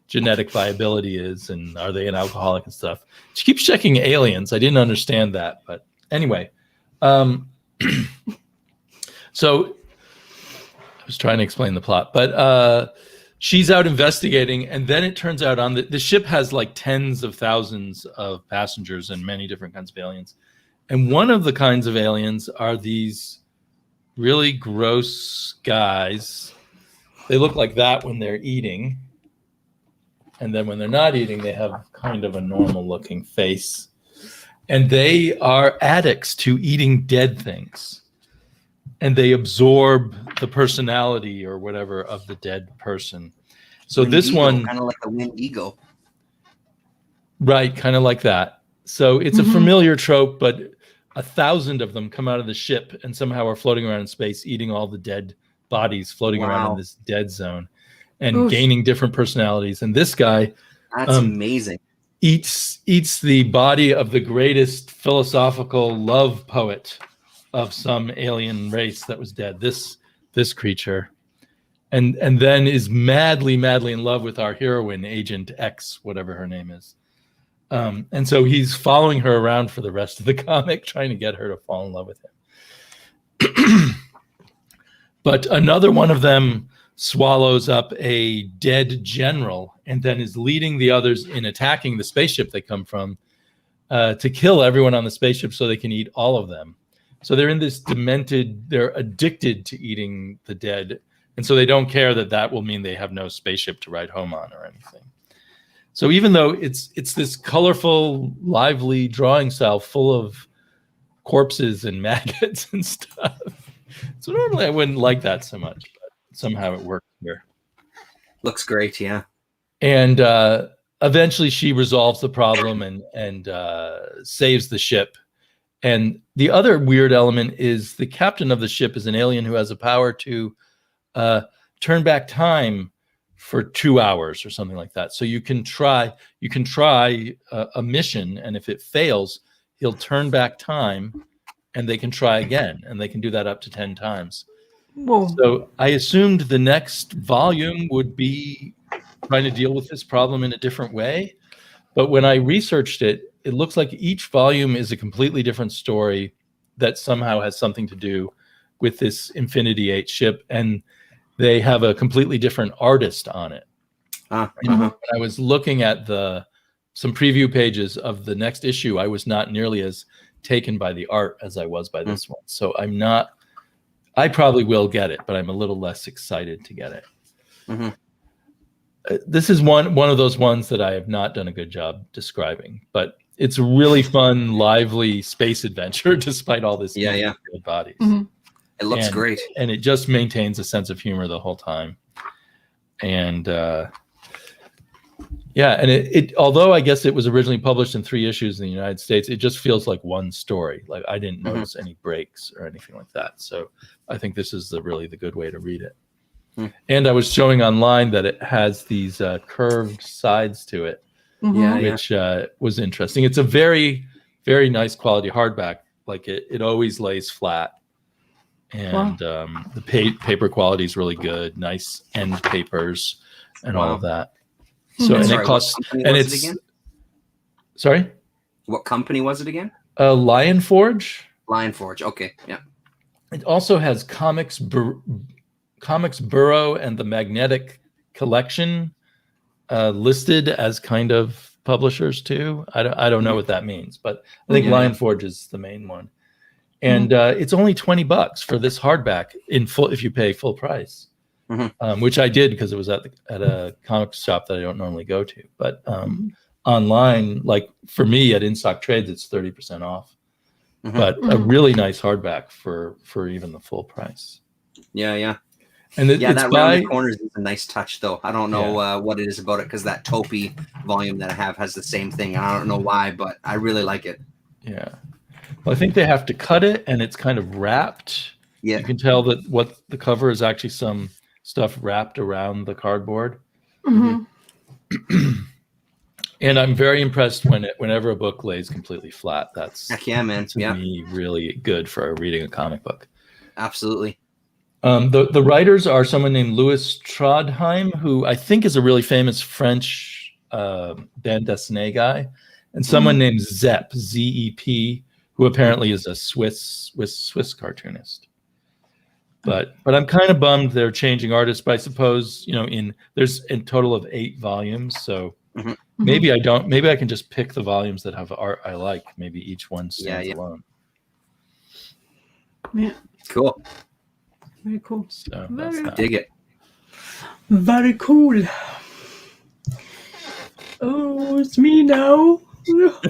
genetic viability is and are they an alcoholic and stuff. She keeps checking aliens. I didn't understand that, but anyway. So I was trying to explain the plot, but she's out investigating, and then it turns out on the ship has like tens of thousands of passengers and many different kinds of aliens. And one of the kinds of aliens are these really gross guys. They look like that when they're eating. And then when they're not eating, they have kind of a normal looking face. And they are addicts to eating dead things. And they absorb the personality or whatever of the dead person. So Wendigo, this one, kind of like a Wendigo. right, kind of like that. So it's a familiar trope, but 1,000 of them come out of the ship and somehow are floating around in space, eating all the dead bodies floating around in this dead zone and gaining different personalities. And this guy, that's amazing, eats the body of the greatest philosophical love poet of some alien race that was dead, this creature, and then is madly in love with our heroine, Agent X, whatever her name is. And so he's following her around for the rest of the comic, trying to get her to fall in love with him. But another one of them swallows up a dead general and then is leading the others in attacking the spaceship they come from to kill everyone on the spaceship so they can eat all of them. So they're in this they're addicted to eating the dead. And so they don't care that will mean they have no spaceship to ride home on or anything. So even though it's this colorful, lively drawing style full of corpses and maggots and stuff. So normally I wouldn't like that so much, but somehow it worked here. Looks great, yeah. And eventually she resolves the problem and saves the ship. And the other weird element is the captain of the ship is an alien who has a power to turn back time for 2 hours or something like that. So you can try a mission, and if it fails, he'll turn back time and they can try again, and they can do that up to 10 times. Whoa. So I assumed the next volume would be trying to deal with this problem in a different way. But when I researched it, it looks like each volume is a completely different story that somehow has something to do with this Infinity 8 ship, and they have a completely different artist on it. When I was looking at some preview pages of the next issue, I was not nearly as taken by the art as I was by this one. So I probably will get it, but I'm a little less excited to get it. This is one of those ones that I have not done a good job describing, but it's a really fun, lively space adventure despite all this dead bodies. It looks great. And it just maintains a sense of humor the whole time. And and it although I guess it was originally published in 3 issues in the United States, it just feels like one story. Like I didn't notice any breaks or anything like that. So I think this is really the good way to read it. And I was showing online that it has these curved sides to it, which was interesting. It's a very, very nice quality hardback. Like it always lays flat. And the paper quality is really good. Nice end papers and all of that. So and it costs. And it's again? Sorry. What company was it again? Lion Forge. Lion Forge. Okay, yeah. It also has Comics Burrow and the Magnetic Collection listed as kind of publishers too. I don't know what that means, but I think Lion Forge is the main one. And it's only $20 for this hardback in full if you pay full price, which I did because it was at a comic shop that I don't normally go to. But online, like for me at In Stock Trades, it's 30% off. But a really nice hardback for even the full price. Yeah. And it's that round the corners is a nice touch, though. I don't know what it is about it because that Topi volume that I have has the same thing. I don't know why, but I really like it. Yeah. Well, I think they have to cut it, and it's kind of wrapped. Yeah. You can tell that what the cover is actually some stuff wrapped around the cardboard. And I'm very impressed whenever a book lays completely flat. That's man. To me really good for reading a comic book. Absolutely. The writers are someone named Louis Trondheim, who I think is a really famous French bande dessinée guy, and someone named Zepp, Z-E-P, who apparently is a Swiss cartoonist. But I'm kind of bummed they're changing artists. But I suppose there's a total of 8 volumes, so maybe I don't. Maybe I can just pick the volumes that have art I like. Maybe each one stands alone. Yeah. Cool. Very cool. So Dig it. Very cool. Oh, it's me now.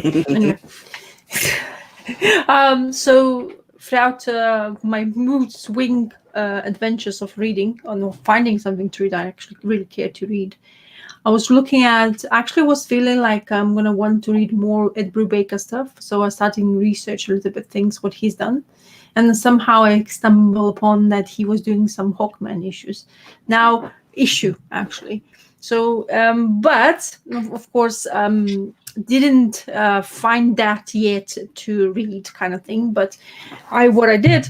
Anyway. So throughout my mood swing adventures of reading or finding something to read, I actually really care to read. I was was feeling like I'm going to want to read more Ed Brubaker stuff. So I started research a little bit things, what he's done. And somehow I stumbled upon that he was doing some Hawkman issue, actually. So, but of course, didn't find that yet to read kind of thing. But what I did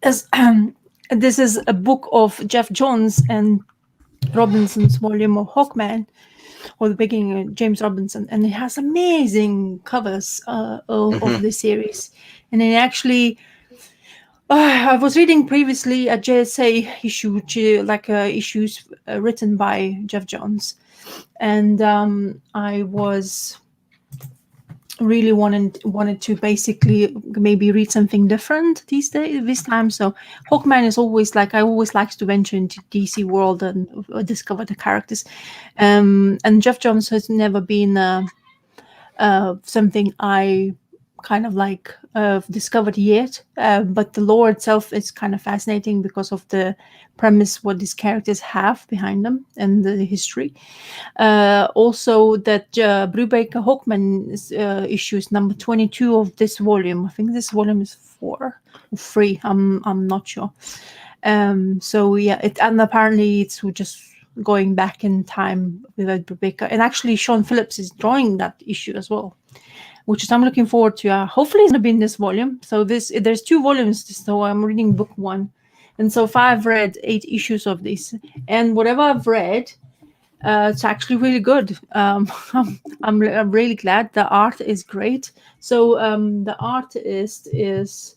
is, this is a book of Jeff Johns and Robinson's volume of Hawkman, or the beginning of James Robinson, and it has amazing covers of the series. And it actually, I was reading previously a JSA issue, issues written by Jeff Johns, and I was really wanted to basically maybe read something different this time. So Hawkman is always I always like to venture into DC world and discover the characters, and Jeff Johns has never been something I kind of discovered yet, but the lore itself is kind of fascinating because of the premise what these characters have behind them and the history. Also that Brubaker Hawkman issues number 22 of this volume. I think this volume is 4 or 3. I'm not sure. So yeah, and apparently it's just going back in time with Brubaker, and actually Sean Phillips is drawing that issue as well, which is I'm looking forward to. Hopefully it's going to be in this volume. So there's 2 volumes, so I'm reading book 1. And so far I've read 8 issues of this. And whatever I've read, it's actually really good. I'm really glad. The art is great. So the artist is...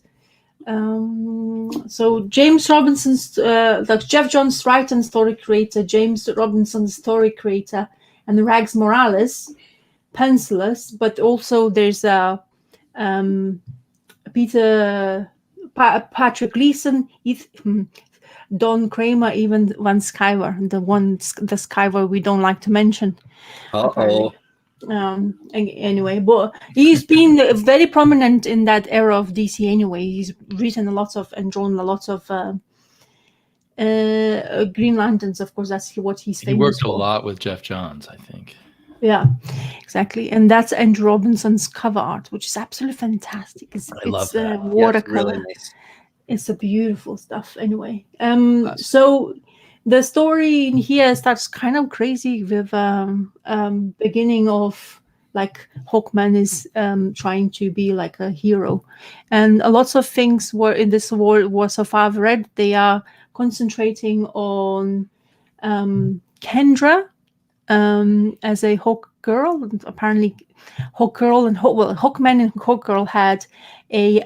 so James Robinson's... Jeff Johns, writer and story creator, James Robinson's story creator, and Rags Morales... pencilers, but also there's Patrick Gleason, Don Kramer, even Van Sciver, the Sciver we don't like to mention. Anyway, but he's been very prominent in that era of DC anyway. He's written a lot of and drawn a lot of Green Lanterns, of course. That's what he's famous for. He worked a lot with Jeff Johns, I think. Yeah, exactly. And that's Andrew Robinson's cover art, which is absolutely fantastic. I love that. Watercolor. Really nice. It's a beautiful stuff anyway. So the story in here starts kind of crazy with beginning of Hawkman is trying to be like a hero. And a lot of things were in this world was so far I've read, they are concentrating on Kendra, as a Hawk girl. Apparently Hawk Girl and Hawkman and Hawk Girl had a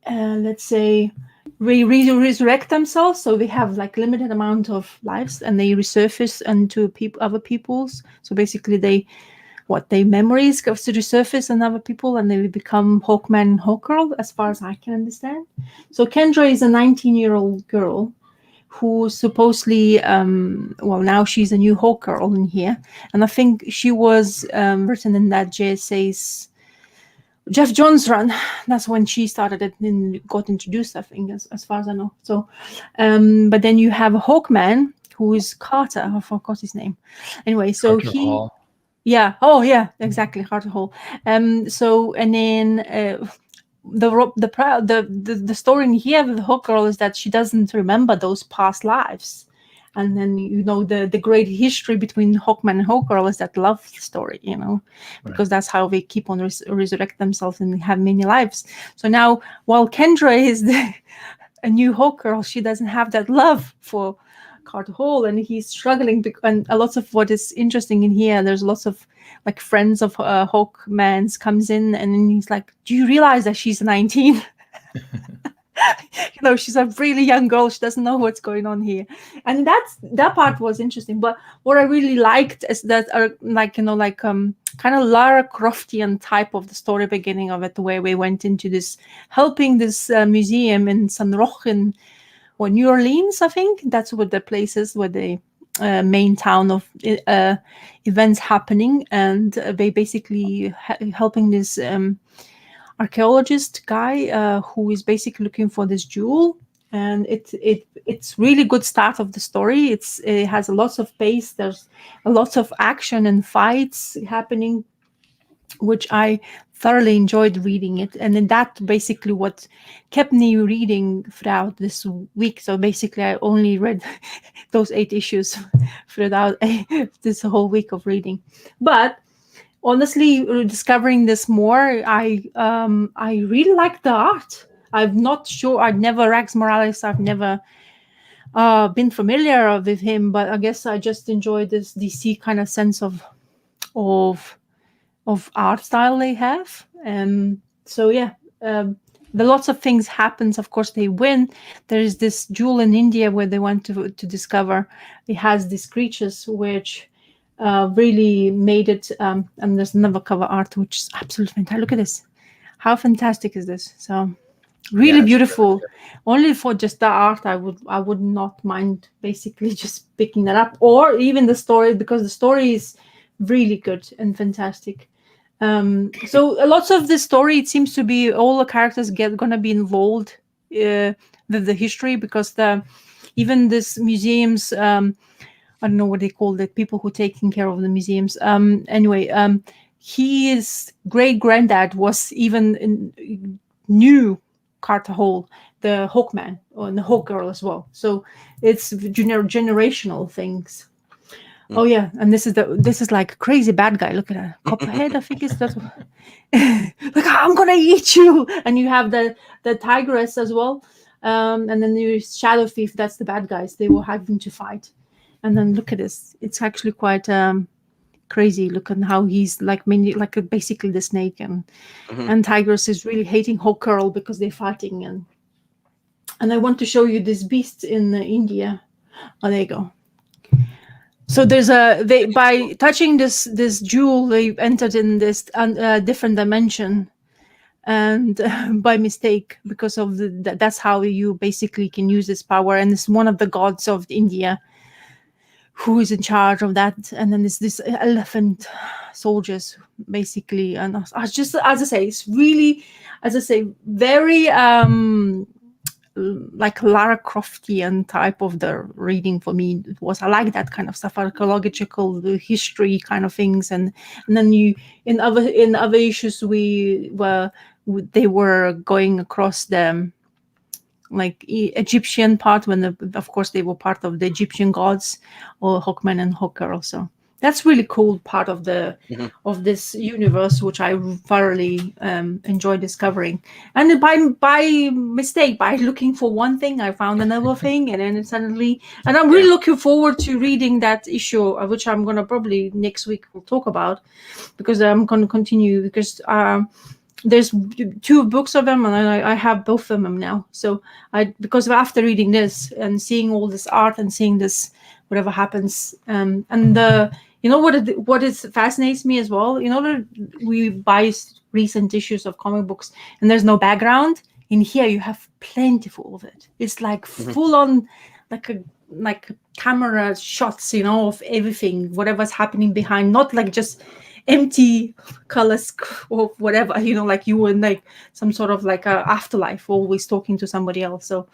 let's say resurrect themselves, so they have limited amount of lives and they resurface into other people's. So basically their memories goes to resurface in other people and they become Hawkman and Hawk Girl, as far as I can understand. So Kendra is a 19-year-old girl who supposedly, now she's a new Hawk Girl in here. And I think she was written in that JSA's Jeff Johns run. That's when she started it and got introduced, I think, as far as I know. So, but then you have a Hawkman, who is Carter. I forgot his name. Anyway, so Carter Hall. Yeah. Oh, yeah, exactly. Carter Hall. So, and then... The story in here with the Hawk Girl is that she doesn't remember those past lives, and then the great history between Hawkman and Hawk Girl is that love story, because that's how they keep on resurrect themselves and have many lives. So now, while Kendra is a new Hawk Girl, she doesn't have that love for Carter Hall, and he's struggling. And a lot of what is interesting in here, there's lots of friends of Hawkman's comes in, and he's like, "Do you realize that she's 19?" She's a really young girl. She doesn't know what's going on here, and that part was interesting. But what I really liked is that kind of Lara Croftian type of the story beginning of it, where we went into this helping this museum in San Roque in New Orleans. I think that's what the place is, where the main town of events happening, and they basically helping this archaeologist guy who is basically looking for this jewel. And it's really good start of the story. It has a lot of pace. There's a lot of action and fights happening, which I thoroughly enjoyed reading it. And then that basically what kept me reading throughout this week. So basically I only read those 8 issues throughout this whole week of reading. But honestly, discovering this more, I really like the art. I've never Rags Morales, I've never been familiar with him, but I guess I just enjoy this DC kind of sense of art style they have. So yeah, the lots of things happens. Of course, they win. There is this jewel in India where they want to discover. It has these creatures which really made it. And there's another cover art which is absolutely fantastic. Look at this. How fantastic is this? So really beautiful. Only for just the art, I would not mind basically just picking that up, or even the story, because the story is really good and fantastic. So lots of the story, it seems to be all the characters gonna be involved with the history, because even this museums, I don't know what they call it, people who taking care of the museums. Anyway, his great granddad was even knew Carter Hall, the Hawkman, and the Hawk Girl as well. So it's generational things. Oh yeah, and this is like a crazy bad guy. Look at that Copperhead. I think it's that. Like, I'm gonna eat you. And you have the tigress as well, and then there's Shadow Thief. That's the bad guys. They were having to fight. And then look at this. It's actually quite crazy. Look at how he's basically the snake, and Tigress is really hating Hawk Girl because they're fighting. And I want to show you this beast in India. Oh, there you go. So there's by touching this jewel, they entered in this different dimension, and by mistake, because of that's how you basically can use this power. And it's one of the gods of India who is in charge of that. And then there's this elephant soldiers basically, and I just, as I say, it's really, as I say, very like Lara Croftian type of the reading for me. It was, I like that kind of stuff, archaeological history kind of things, and then you in other issues they were going across the Egyptian part, when of course they were part of the Egyptian gods, or Hawkman and Hawk Girl. So that's really cool part of the of this universe, which I thoroughly enjoy discovering. And by mistake, by looking for one thing, I found another thing, and then suddenly, and I'm really looking forward to reading that issue, which I'm gonna probably next week we'll talk about, because I'm gonna continue, because there's 2 books of them, and I have both of them now. So because after reading this and seeing all this art and seeing this whatever happens, and what fascinates me as well, we buy recent issues of comic books and there's no background. In here you have plentiful of it. It's like full on, like camera shots, of everything, whatever's happening behind, not like just empty colors or whatever, like you were in like some sort of like a afterlife, always talking to somebody else. So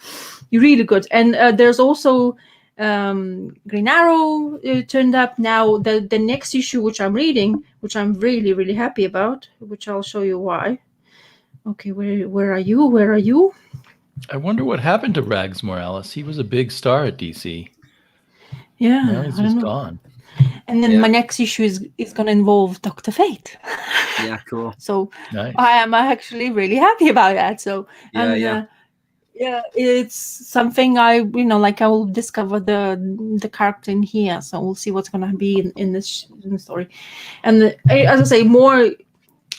you're really good. And there's also Green Arrow turned up now. The next issue which I'm reading, which I'm really, really happy about, which I'll show you why. Okay, where are you? I wonder what happened to Rags Morales. He was a big star at DC. Yeah, now he's just gone. And then my next issue is going to involve Dr. Fate. Yeah, cool. So nice. I am actually really happy about that. So it's something I will discover the character in here. So we'll see what's going to be in the story. And as I say, more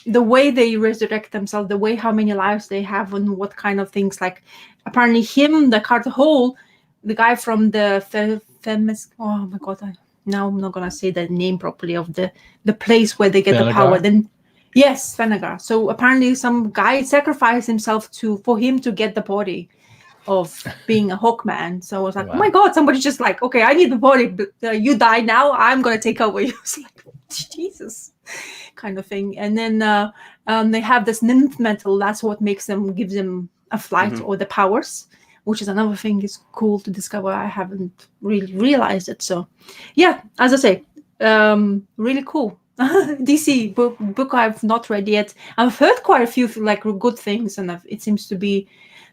the way they resurrect themselves, the way how many lives they have, and what kind of things. Like apparently him, the Carter Hall, the guy from the famous. Oh my god! Now I'm not gonna say the name properly of the place where they get the power. Thanagar? Then yes, Thanagar. So apparently some guy sacrificed himself for him to get the body of being a Hawkman. So I was like, oh my god, somebody just like, okay, I need the body, but you die now, I'm gonna take over you. It's like, Jesus, kind of thing. And then they have this nymph metal. That's what gives them a flight or the powers, which is another thing. Is cool to discover. I haven't really realized it. So yeah, as I say, really cool. DC book I've not read yet. I've heard quite a few like good things, and it seems to be.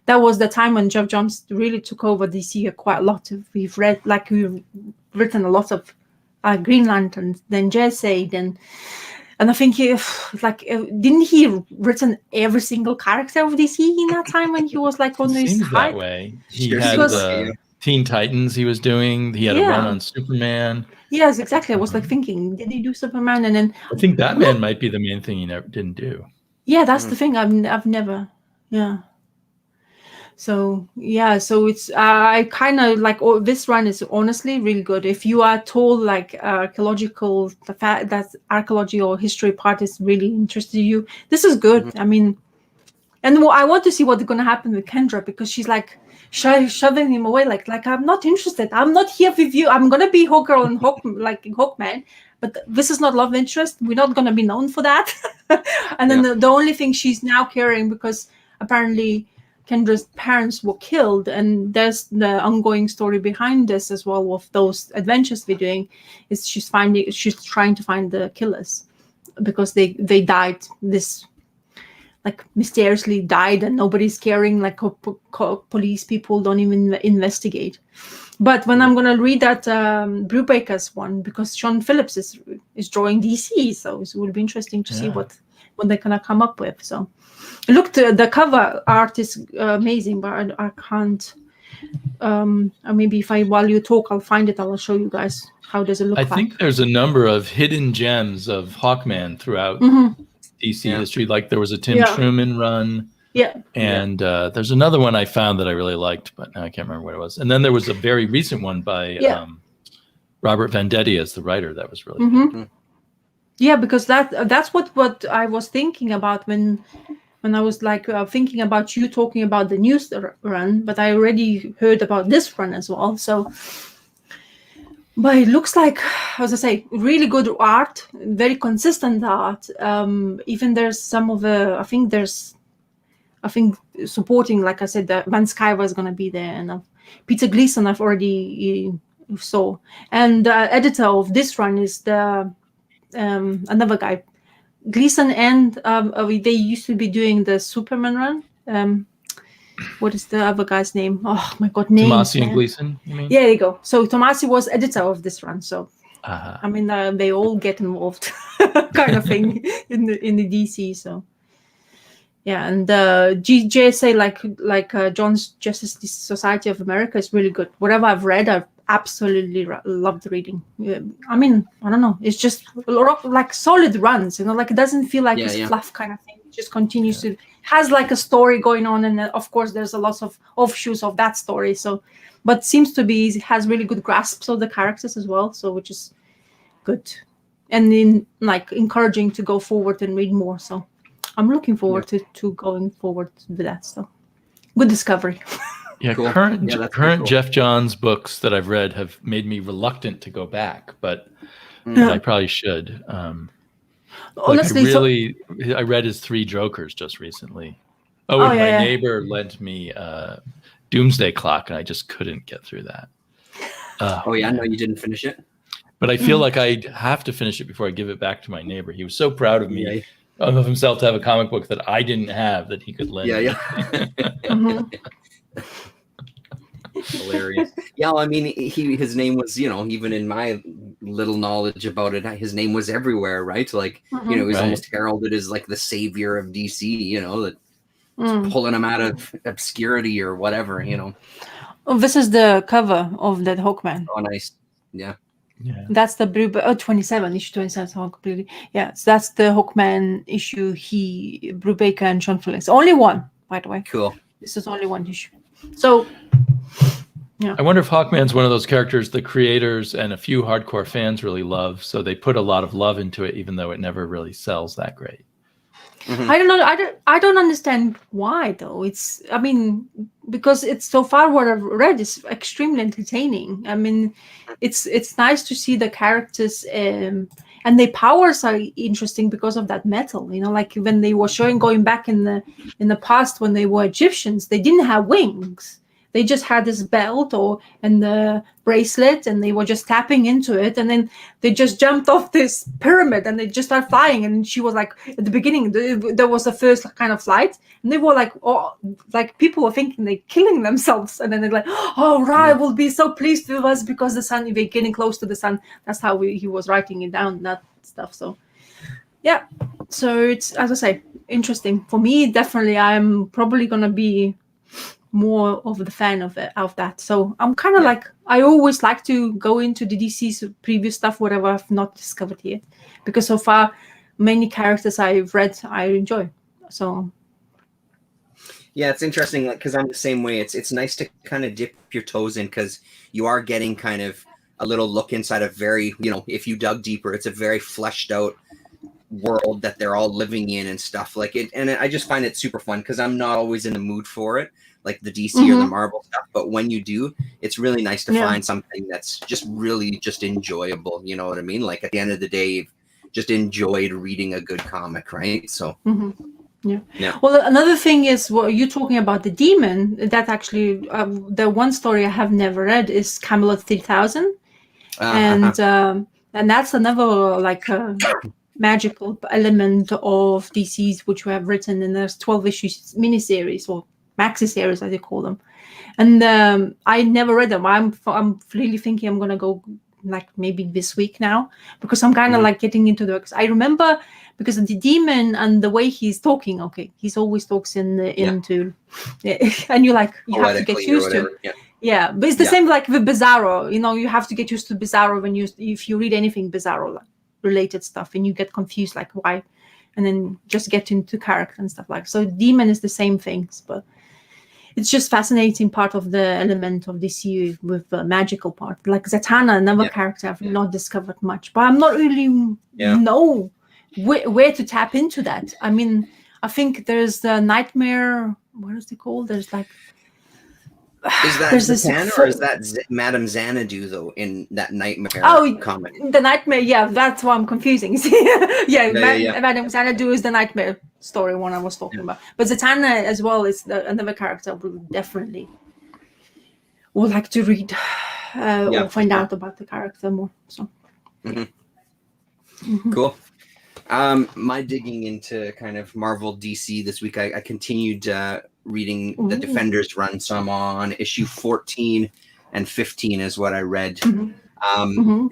That was the time when Jeff Johns really took over DC quite a lot. We've written a lot of Green Lantern, then Jesse, and I think didn't he written every single character of DC in that time when he was like on his Seems hype? that way. He had the Teen Titans he was doing. He had a run on Superman. Yes, exactly. I was like thinking, did he do Superman? And then I think Batman might be the main thing he never didn't do. Yeah, that's the thing. I've never. Yeah. So yeah, so it's I kind of like this run is honestly really good. If you are told like archaeological, the fact that archaeology or history part is really interested you, this is good. I mean, and I want to see what's going to happen with Kendra, because she's like shoving him away, like I'm not interested. I'm not here with you. I'm gonna be Hawkgirl and Hawkman, but this is not love interest. We're not gonna be known for that. And then the only thing she's now caring, because apparently Kendra's parents were killed, and there's the ongoing story behind this as well of those adventures we're doing, is she's trying to find the killers, because they died, this like mysteriously died, and nobody's caring, like police people don't even investigate. But when I'm gonna read that Brubaker's one, because Sean Phillips is drawing DC, so it will be interesting to see what they're gonna come up with. So look, the cover art is amazing, but I can't. Maybe while you talk, I'll find it. I'll show you guys how does it look. I think there's a number of hidden gems of Hawkman throughout DC history. Like there was a Tim Truman run. And there's another one I found that I really liked, but now I can't remember what it was. And then there was a very recent one by Robert Venditti as the writer that was really good. Yeah, because that's what I was thinking about when I was like thinking about you talking about the news run, but I already heard about this run as well. So, but it looks like, as I say, really good art, very consistent art. Even there's some of the, I think supporting, like I said, that Van Sciver is going to be there, and Peter Gleason I've already saw, and editor of this run is the another guy, Gleason, and they used to be doing the Superman run. What is the other guy's name? Oh my god, name. Tomasi and Gleason, you mean? Yeah, there you go. So Tomasi was editor of this run, so I mean they all get involved, kind of thing in the DC. So. Yeah, and GJSA, like John's Justice Society of America, is really good. Whatever I've read, I've absolutely loved reading. I mean, I don't know. It's just like solid runs, like it doesn't feel like this fluff kind of thing. It just continues to has like a story going on, and of course there's a lot of offshoots of that story. So, but seems to be has really good grasps of the characters as well. So, which is good, and encouraging to go forward and read more. So. I'm looking forward to going forward with that. So, good discovery. Yeah, cool. Current Jeff Johns books that I've read have made me reluctant to go back, but I probably should. Honestly, I read his 3 Jokers just recently. And my neighbor lent me Doomsday Clock, and I just couldn't get through that. No, you didn't finish it. But I feel like I have to finish it before I give it back to my neighbor. He was so proud of me. Of himself to have a comic book that I didn't have that he could lend. Hilarious. Yeah, I mean, his name was, even in my little knowledge about it, his name was everywhere, right? Like, he was almost heralded as like the savior of DC, that pulling him out of obscurity or whatever, Oh, this is the cover of that Hawkman. Oh, nice. Yeah. Yeah. That's the blue. 27 issue 27. So completely. Yeah. So that's the Hawkman issue. Brubaker and Sean Phillips. Only one, by the way. Cool. This is only one issue. So. Yeah. I wonder if Hawkman's one of those characters the creators and a few hardcore fans really love, so they put a lot of love into it, even though it never really sells that great. I don't know. I don't understand why though. I mean, because it's so far what I've read is extremely entertaining. I mean, it's nice to see the characters and their powers are interesting because of that metal. You know, like when they were showing going back in the past when they were Egyptians, they didn't have wings. They just had this belt and the bracelet, and they were just tapping into it, and then they just jumped off this pyramid and they just started flying. And she was like, at the beginning, there was the first kind of flight, and they were like, oh, like people were thinking they're killing themselves, and then they're like, oh, Ra will be so pleased with us because the sun, we're getting close to the sun. That's how he was writing it down, that stuff. So, yeah. So it's, as I say, interesting for me. Definitely, I'm probably gonna be more of the fan of that. So I'm kind of like, I always like to go into the DC's previous stuff, whatever I've not discovered yet, because so far many characters I've read I enjoy. So yeah, it's interesting, like, because I'm the same way. It's nice to kind of dip your toes in, because you are getting kind of a little look inside a very, if you dug deeper, it's a very fleshed out world that they're all living in and stuff like it. And I just find it super fun, because I'm not always in the mood for it, like the DC or the Marvel stuff. But when you do, it's really nice to find something that's just really just enjoyable. You know what I mean? Like at the end of the day, you've just enjoyed reading a good comic, right? So yeah. Well, another thing is what you're talking about, the demon. That actually, the one story I have never read is Camelot 3000, and that's another like magical element of DC's, which we have written, and there's 12 issues miniseries or maxi series as they call them, and I never read them. I'm really thinking I'm gonna go like maybe this week now, because I'm kind of like getting into the. I remember because of the demon and the way he's talking. Okay, he's always talks into, and you have to get used to. Yeah, but it's the same like with Bizarro. You have to get used to Bizarro if you read anything Bizarro related stuff, and you get confused like why, and then just get into character and stuff like. So demon is the same things, but it's just fascinating part of the element of DC with the magical part. Like Zatanna, another character I've not discovered much, but I'm not really know where to tap into that. I mean, I think there's the Nightmare. What is it called? There's like. Is that Zatanna or is that Madame Xanadu though in that Nightmare comic? The Nightmare, that's why I'm confusing. Madame Xanadu is the Nightmare story one I was talking about. But Zatanna as well is another character we definitely would like to read or find out about the character more. So cool. My digging into kind of Marvel DC this week, I continued reading the Defenders run. So I'm on issue 14 and 15 is what I read. And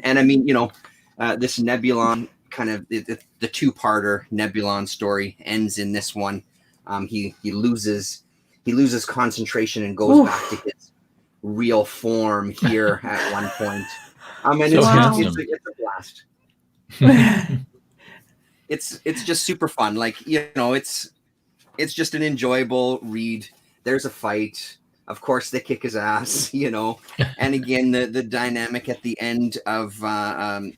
I mean, this Nebulon kind of the two-parter Nebulon story ends in this one. He loses concentration and goes back to his real form here at one point. And it's a blast. It's just super fun. Like, it's just an enjoyable read. There's a fight. Of course, they kick his ass, And again, the dynamic at the end of I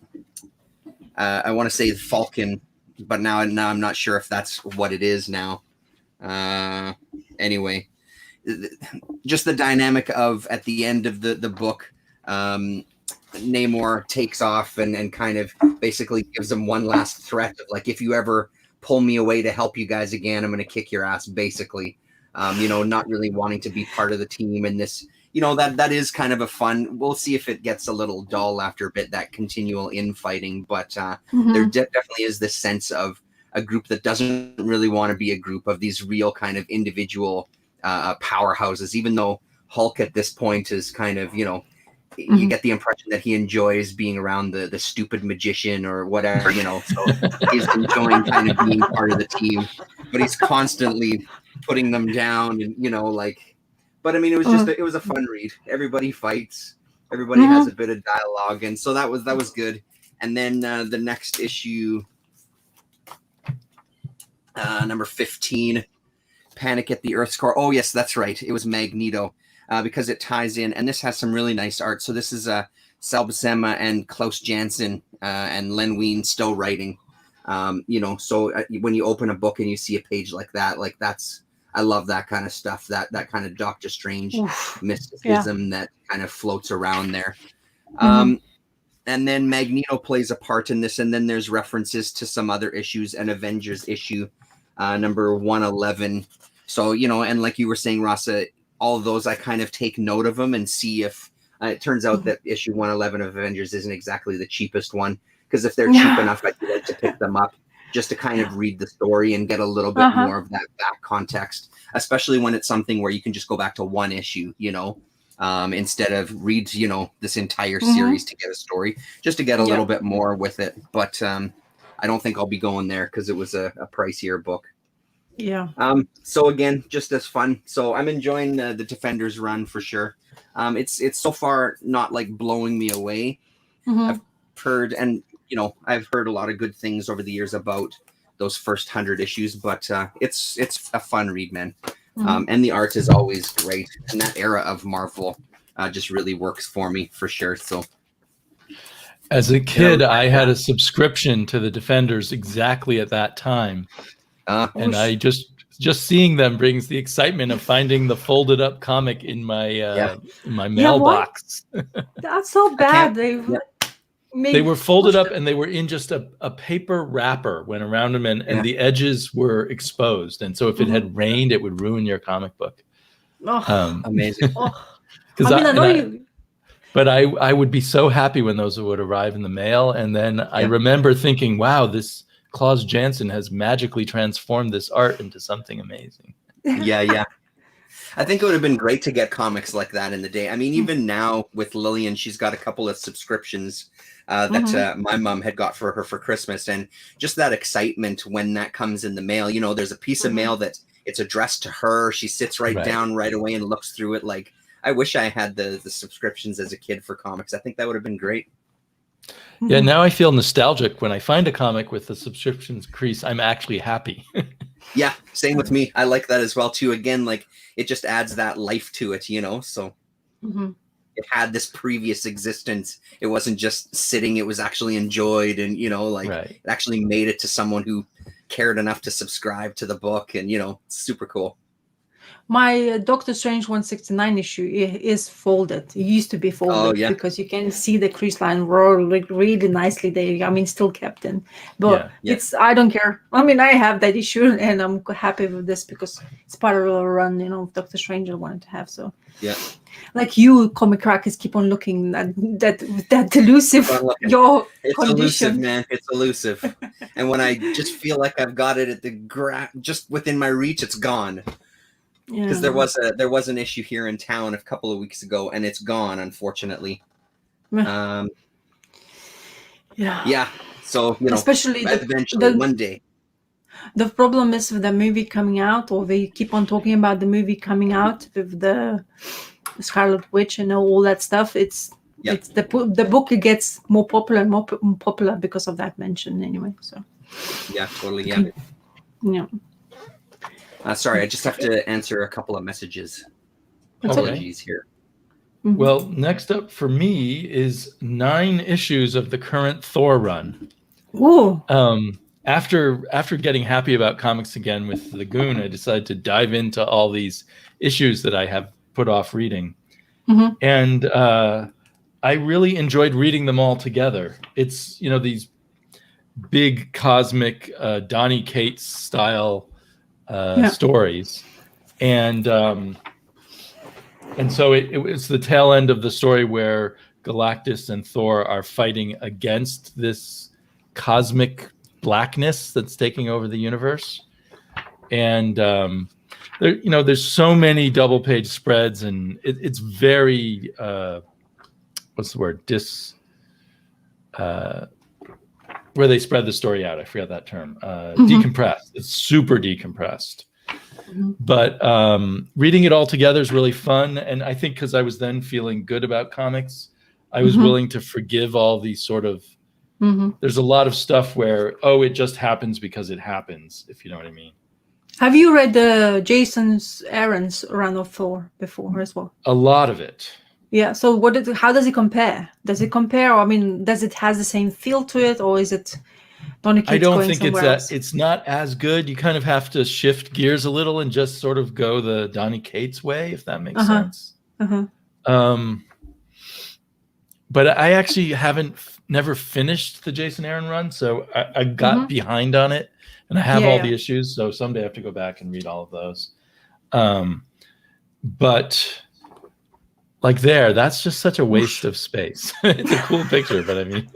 want to say Falcon, but now I'm not sure if that's what it is now. Anyway, just the dynamic of at the end of the book, Namor takes off and kind of basically gives him one last threat of like, if you ever pull me away to help you guys again, I'm going to kick your ass, basically. Not really wanting to be part of the team. And this, that is kind of a fun, we'll see if it gets a little dull after a bit, that continual infighting. But there definitely is this sense of a group that doesn't really want to be a group of these real kind of individual powerhouses, even though Hulk at this point is kind of, you get the impression that he enjoys being around the stupid magician or whatever, so he's enjoying kind of being part of the team, but he's constantly putting them down and, but I mean, it was just, it was a fun read. Everybody fights. Everybody has a bit of dialogue, and so that was good. And then the next issue, number 15, Panic at the Earth's Core. Oh yes, that's right. It was Magneto, because it ties in, and this has some really nice art. So this is Sal Buscema and Klaus Janson and Len Wein still writing. So when you open a book and you see a page like that, I love that kind of stuff. That kind of Doctor Strange mysticism that kind of floats around there. And then Magneto plays a part in this, and then there's references to some other issues, and Avengers issue number 111. So, and like you were saying, Rasa, all of those, I kind of take note of them and see if it turns out that issue 111 of Avengers isn't exactly the cheapest one, because if they're cheap enough, I'd like to pick them up just to kind of read the story and get a little bit more of that back context, especially when it's something where you can just go back to one issue, instead of read, this entire series to get a story, just to get a little bit more with it. But I don't think I'll be going there because it was a pricier book. Yeah. So again, just as fun. So I'm enjoying the Defenders run for sure. It's so far not like blowing me away. I've heard, and I've heard a lot of good things over the years about those first 100 issues, but it's a fun read, man. And the art is always great, and that era of Marvel just really works for me for sure. So as a kid, I had a subscription to the Defenders exactly at that time, and I just seeing them brings the excitement of finding the folded up comic in my mailbox. That's so bad. They were folded up, and they were in just a paper wrapper went around them, and the edges were exposed. And so if it had rained, it would ruin your comic book. Amazing. But I would be so happy when those would arrive in the mail. And then I remember thinking, wow, this Klaus Janson has magically transformed this art into something amazing. Yeah. I think it would have been great to get comics like that in the day. I mean, even now with Lillian, she's got a couple of subscriptions that my mom had got for her for Christmas. And just that excitement when that comes in the mail, there's a piece of mail that it's addressed to her. She sits right down right away and looks through it. Like, I wish I had the subscriptions as a kid for comics. I think that would have been great. Yeah, now I feel nostalgic when I find a comic with the subscriptions crease. I'm actually happy. Yeah, same with me. I like that as well too. Again, like it just adds that life to it, so it had this previous existence. It wasn't just sitting, it was actually enjoyed, and it actually made it to someone who cared enough to subscribe to the book, and it's super cool. My Doctor Strange 169 issue is folded. It used to be folded because you can see the crease line roll like really nicely there. I mean, still kept in, but I don't care. I mean, I have that issue, and I'm happy with this because it's part of a run, Doctor Strange I wanted to have. So like you, Comickkrakk, keep on looking at that elusive your it's condition. Elusive, man. It's elusive, and when I just feel like I've got it at the just within my reach, it's gone. Because there was an issue here in town a couple of weeks ago, and it's gone, unfortunately. So especially eventually one day. The problem is with the movie coming out, or they keep on talking about the movie coming out with the Scarlet Witch and all that stuff. It's the book gets more popular and more popular because of that mention anyway. So totally. Yeah. Sorry, I just have to answer a couple of messages. Apologies here. Well, next up for me is 9 issues of the current Thor run. Ooh. After getting happy about comics again with the Goon, I decided to dive into all these issues that I have put off reading. And I really enjoyed reading them all together. It's, these big cosmic Donny Cates style stories, and so it was the tail end of the story where Galactus and Thor are fighting against this cosmic blackness that's taking over the universe, and there's so many double page spreads, and it's very what's the word, where they spread the story out. I forgot that term. Decompressed. It's super decompressed. But reading it all together is really fun. And I think because I was then feeling good about comics, I was willing to forgive all these sort of. There's a lot of stuff where it just happens because it happens, if you know what I mean. Have you read Jason Aaron's run of Thor before as well? A lot of it. Yeah. So how does it compare? Does it compare? Or, I mean, does it has the same feel to it, or is it Donny Cates I don't going think somewhere else? it's not as good. You kind of have to shift gears a little and just sort of go the Donny Cates way, if that makes sense. But I actually never finished the Jason Aaron run, so I got behind on it, and I have all the issues. So someday I have to go back and read all of those. But like that's just such a waste of space. It's a cool picture, but I mean,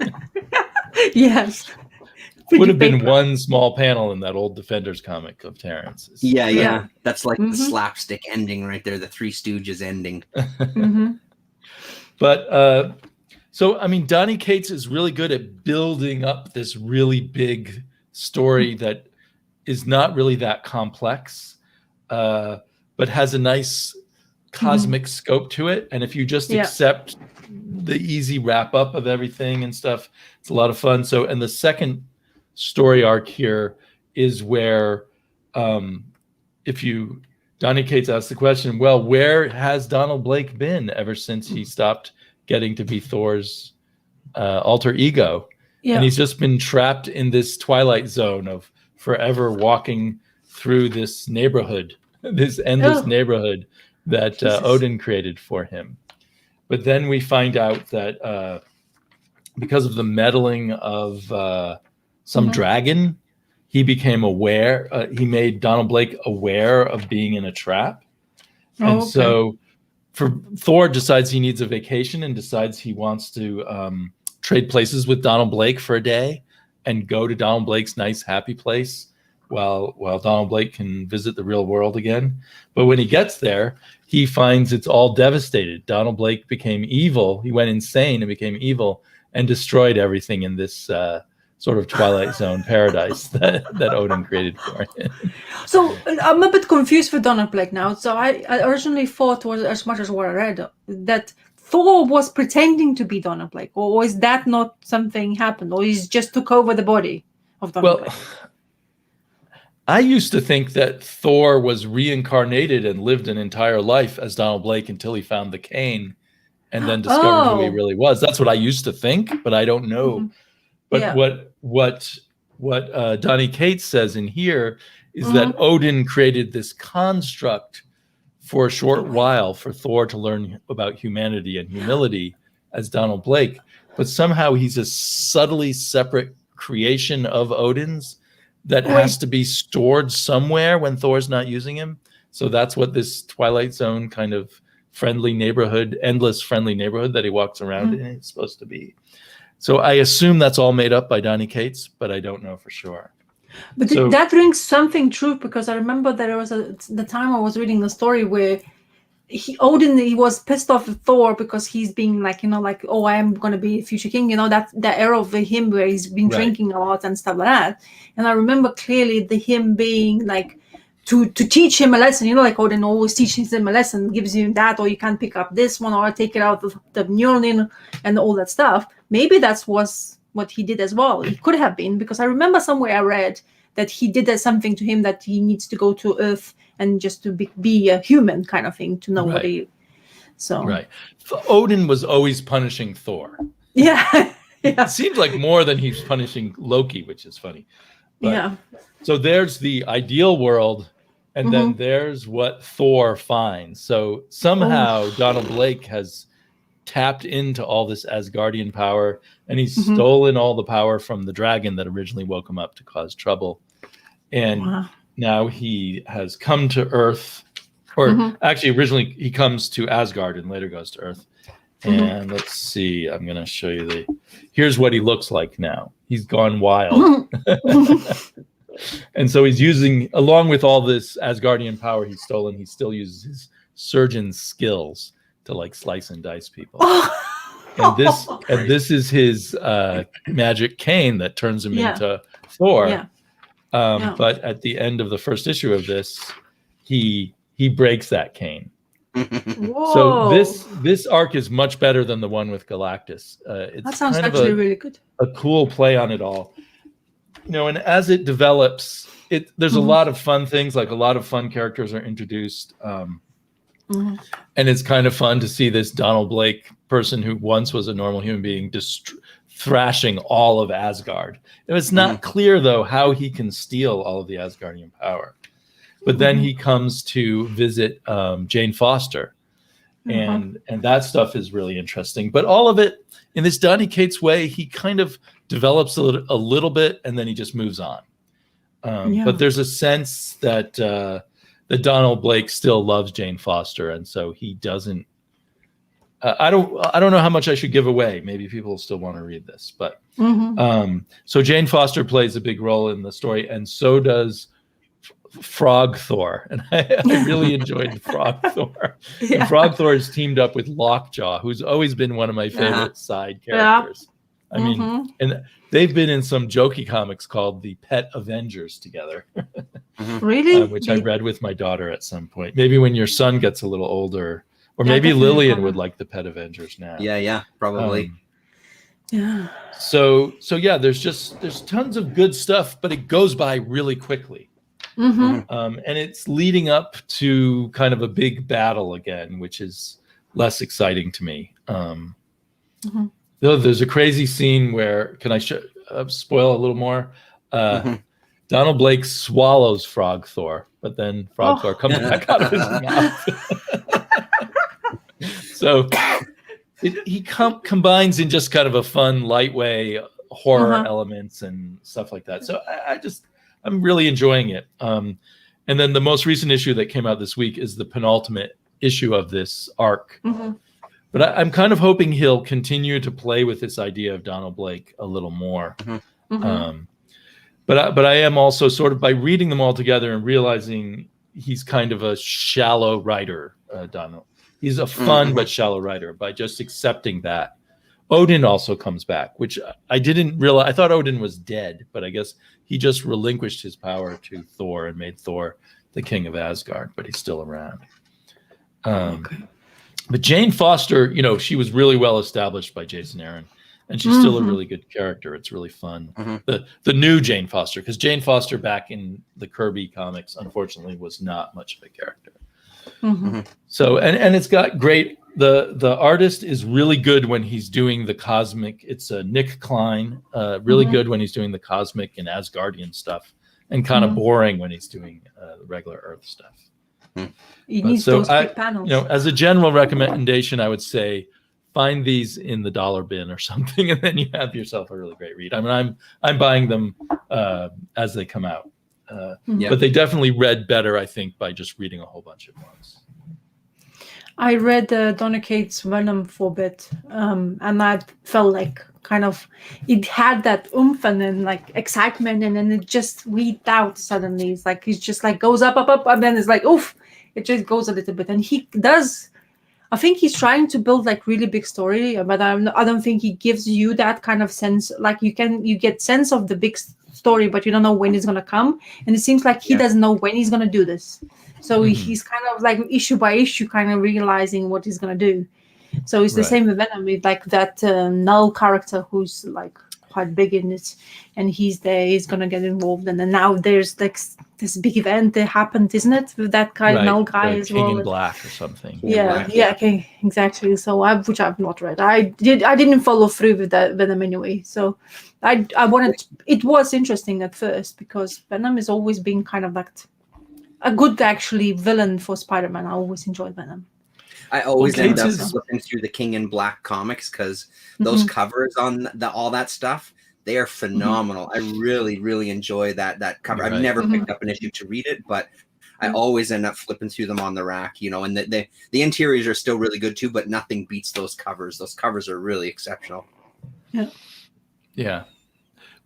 yes, would have been one small panel in that old Defenders comic of Terrence. Yeah. That's like the slapstick ending right there, the Three Stooges ending. But so, I mean, Donny Cates is really good at building up this really big story that is not really that complex, but has a nice cosmic scope to it. And if you just accept the easy wrap up of everything and stuff, it's a lot of fun. So, and the second story arc here is where Donny Cates asks the question, well, where has Donald Blake been ever since he stopped getting to be Thor's alter ego? And he's just been trapped in this twilight zone of forever walking through this neighborhood, this endless neighborhood that Odin created for him. But then we find out that because of the meddling of some dragon, he became aware. He made Donald Blake aware of being in a trap. So Thor decides he needs a vacation and decides he wants to trade places with Donald Blake for a day and go to Donald Blake's nice, happy place while Donald Blake can visit the real world again. But when he gets there, he finds it's all devastated. Donald Blake became evil. He went insane and became evil and destroyed everything in this sort of Twilight Zone paradise that Odin created for him. So I'm a bit confused with Donald Blake now. So I originally thought, was as much as what I read, that Thor was pretending to be Donald Blake, or is that not something happened, or he just took over the body of Donald Blake? I used to think that Thor was reincarnated and lived an entire life as Donald Blake until he found the cane and then discovered who he really was. That's what I used to think, but I don't know. But what Donny Cates says in here is that Odin created this construct for a short while for Thor to learn about humanity and humility as Donald Blake, but somehow he's a subtly separate creation of Odin's that has to be stored somewhere when Thor's not using him. So that's what this Twilight Zone kind of friendly neighborhood, endless friendly neighborhood that he walks around in is supposed to be. So I assume that's all made up by Donny Cates, but I don't know for sure. But that rings something true, because I remember there was the time I was reading a story where Odin was pissed off at Thor because he's being like, oh, I am going to be a future king, that era of him where he's been drinking a lot and stuff like that. And I remember clearly him being like, to teach him a lesson, like Odin always teaches him a lesson, gives you that, or you can't pick up this one, or take it out of the Mjolnir and all that stuff. Maybe that was what he did as well. It could have been, because I remember somewhere I read that he did something to him that he needs to go to Earth and just to be a human kind of thing, to know what he. So Odin was always punishing Thor. It seems like more than he's punishing Loki, which is funny. But, so there's the ideal world, and then there's what Thor finds. So somehow Donald Blake has tapped into all this Asgardian power, and he's stolen all the power from the dragon that originally woke him up to cause trouble. And now he has come to Earth, or actually originally he comes to Asgard and later goes to Earth. And let's see, I'm going to show you here's what he looks like now. He's gone wild. And so he's using, along with all this Asgardian power he's stolen, he still uses his surgeon's skills to slice and dice people. And this is his magic cane that turns him into Thor. But at the end of the first issue of this, he breaks that cane. Whoa. So this arc is much better than the one with Galactus. It's that sounds kind actually of really good. a cool play on it all. And as it develops, there's a lot of fun things, like a lot of fun characters are introduced. And it's kind of fun to see this Donald Blake person who once was a normal human being thrashing all of Asgard. It's not clear, though, how he can steal all of the Asgardian power. But then he comes to visit Jane Foster. And that stuff is really interesting. But all of it, in this Donny Cates way, he kind of develops a little bit, and then he just moves on. But there's a sense that Donald Blake still loves Jane Foster, and so he doesn't. I don't know how much I should give away. Maybe people will still want to read this, but so Jane Foster plays a big role in the story, and so does Frog Thor, and I really enjoyed Frog Thor. Yeah. And Frog Thor is teamed up with Lockjaw, who's always been one of my favorite side characters. I mean, and they've been in some jokey comics called the Pet Avengers together. Really? Which I read with my daughter at some point. Maybe when your son gets a little older, or Yeah, maybe definitely. Lillian would like the Pet Avengers now. Yeah, probably. Yeah. So yeah, there's tons of good stuff, but it goes by really quickly. And it's leading up to kind of a big battle again, which is less exciting to me. Though there's a crazy scene where, can I spoil a little more? Donald Blake swallows Frog Thor, but then Frog Thor comes back out of his mouth. So he combines in just kind of a fun, light way horror elements and stuff like that. So I'm really enjoying it. And then the most recent issue that came out this week is the penultimate issue of this arc. But I'm kind of hoping he'll continue to play with this idea of Donald Blake a little more. But I am also sort of, by reading them all together and realizing he's kind of a shallow writer, Donald. He's a fun but shallow writer. By just accepting that. Odin also comes back, which I didn't realize. I thought Odin was dead, but I guess he just relinquished his power to Thor and made Thor the king of Asgard, but he's still around. But Jane Foster, she was really well established by Jason Aaron, and she's still a really good character. It's really fun. The new Jane Foster, because Jane Foster back in the Kirby comics, unfortunately, was not much of a character. So, and it's got great. The artist is really good when he's doing the cosmic. It's Nick Klein, really good when he's doing the cosmic and Asgardian stuff, and kind of boring when he's doing the regular Earth stuff. He needs those big panels. As a general recommendation, I would say find these in the dollar bin or something, and then you have yourself a really great read. I mean, I'm buying them as they come out, but they definitely read better, I think, by just reading a whole bunch at once. I read Donny Cates' Venom for a bit, and I felt like kind of it had that oomph and then like excitement, and then it just weeded out suddenly. It's like it just like goes up, and then it's like oof, it just goes a little bit. And he does. I think he's trying to build like really big story, but I don't think he gives you that kind of sense. Like you get sense of the big story, but you don't know when it's gonna come. And it seems like he doesn't know when he's gonna do this. So he's kind of like issue by issue, kind of realizing what he's gonna do. So it's the same with Venom, with like that Null character who's like quite big in it, and he's there, he's gonna get involved, and then now there's like this big event that happened, isn't it, with that guy, Null guy as well. King in Black or something. Okay, exactly. So which I've not read. I didn't follow through with that Venom anyway. So I wanted. It was interesting at first because Venom has always been kind of like a good actually villain for Spider-Man. I always enjoyed Venom. I always end up flipping through the King in Black comics because those covers on all that stuff, they are phenomenal. I really, really enjoy that cover. I've never picked up an issue to read it, but I always end up flipping through them on the rack, and the interiors are still really good too, but nothing beats those covers. Those covers are really exceptional. Yeah.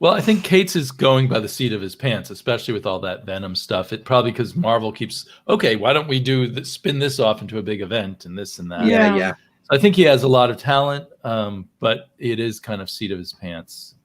Well, I think Cates is going by the seat of his pants, especially with all that Venom stuff. It probably because Marvel keeps, why don't we spin this off into a big event and this and that. Yeah. So I think he has a lot of talent, but it is kind of seat of his pants.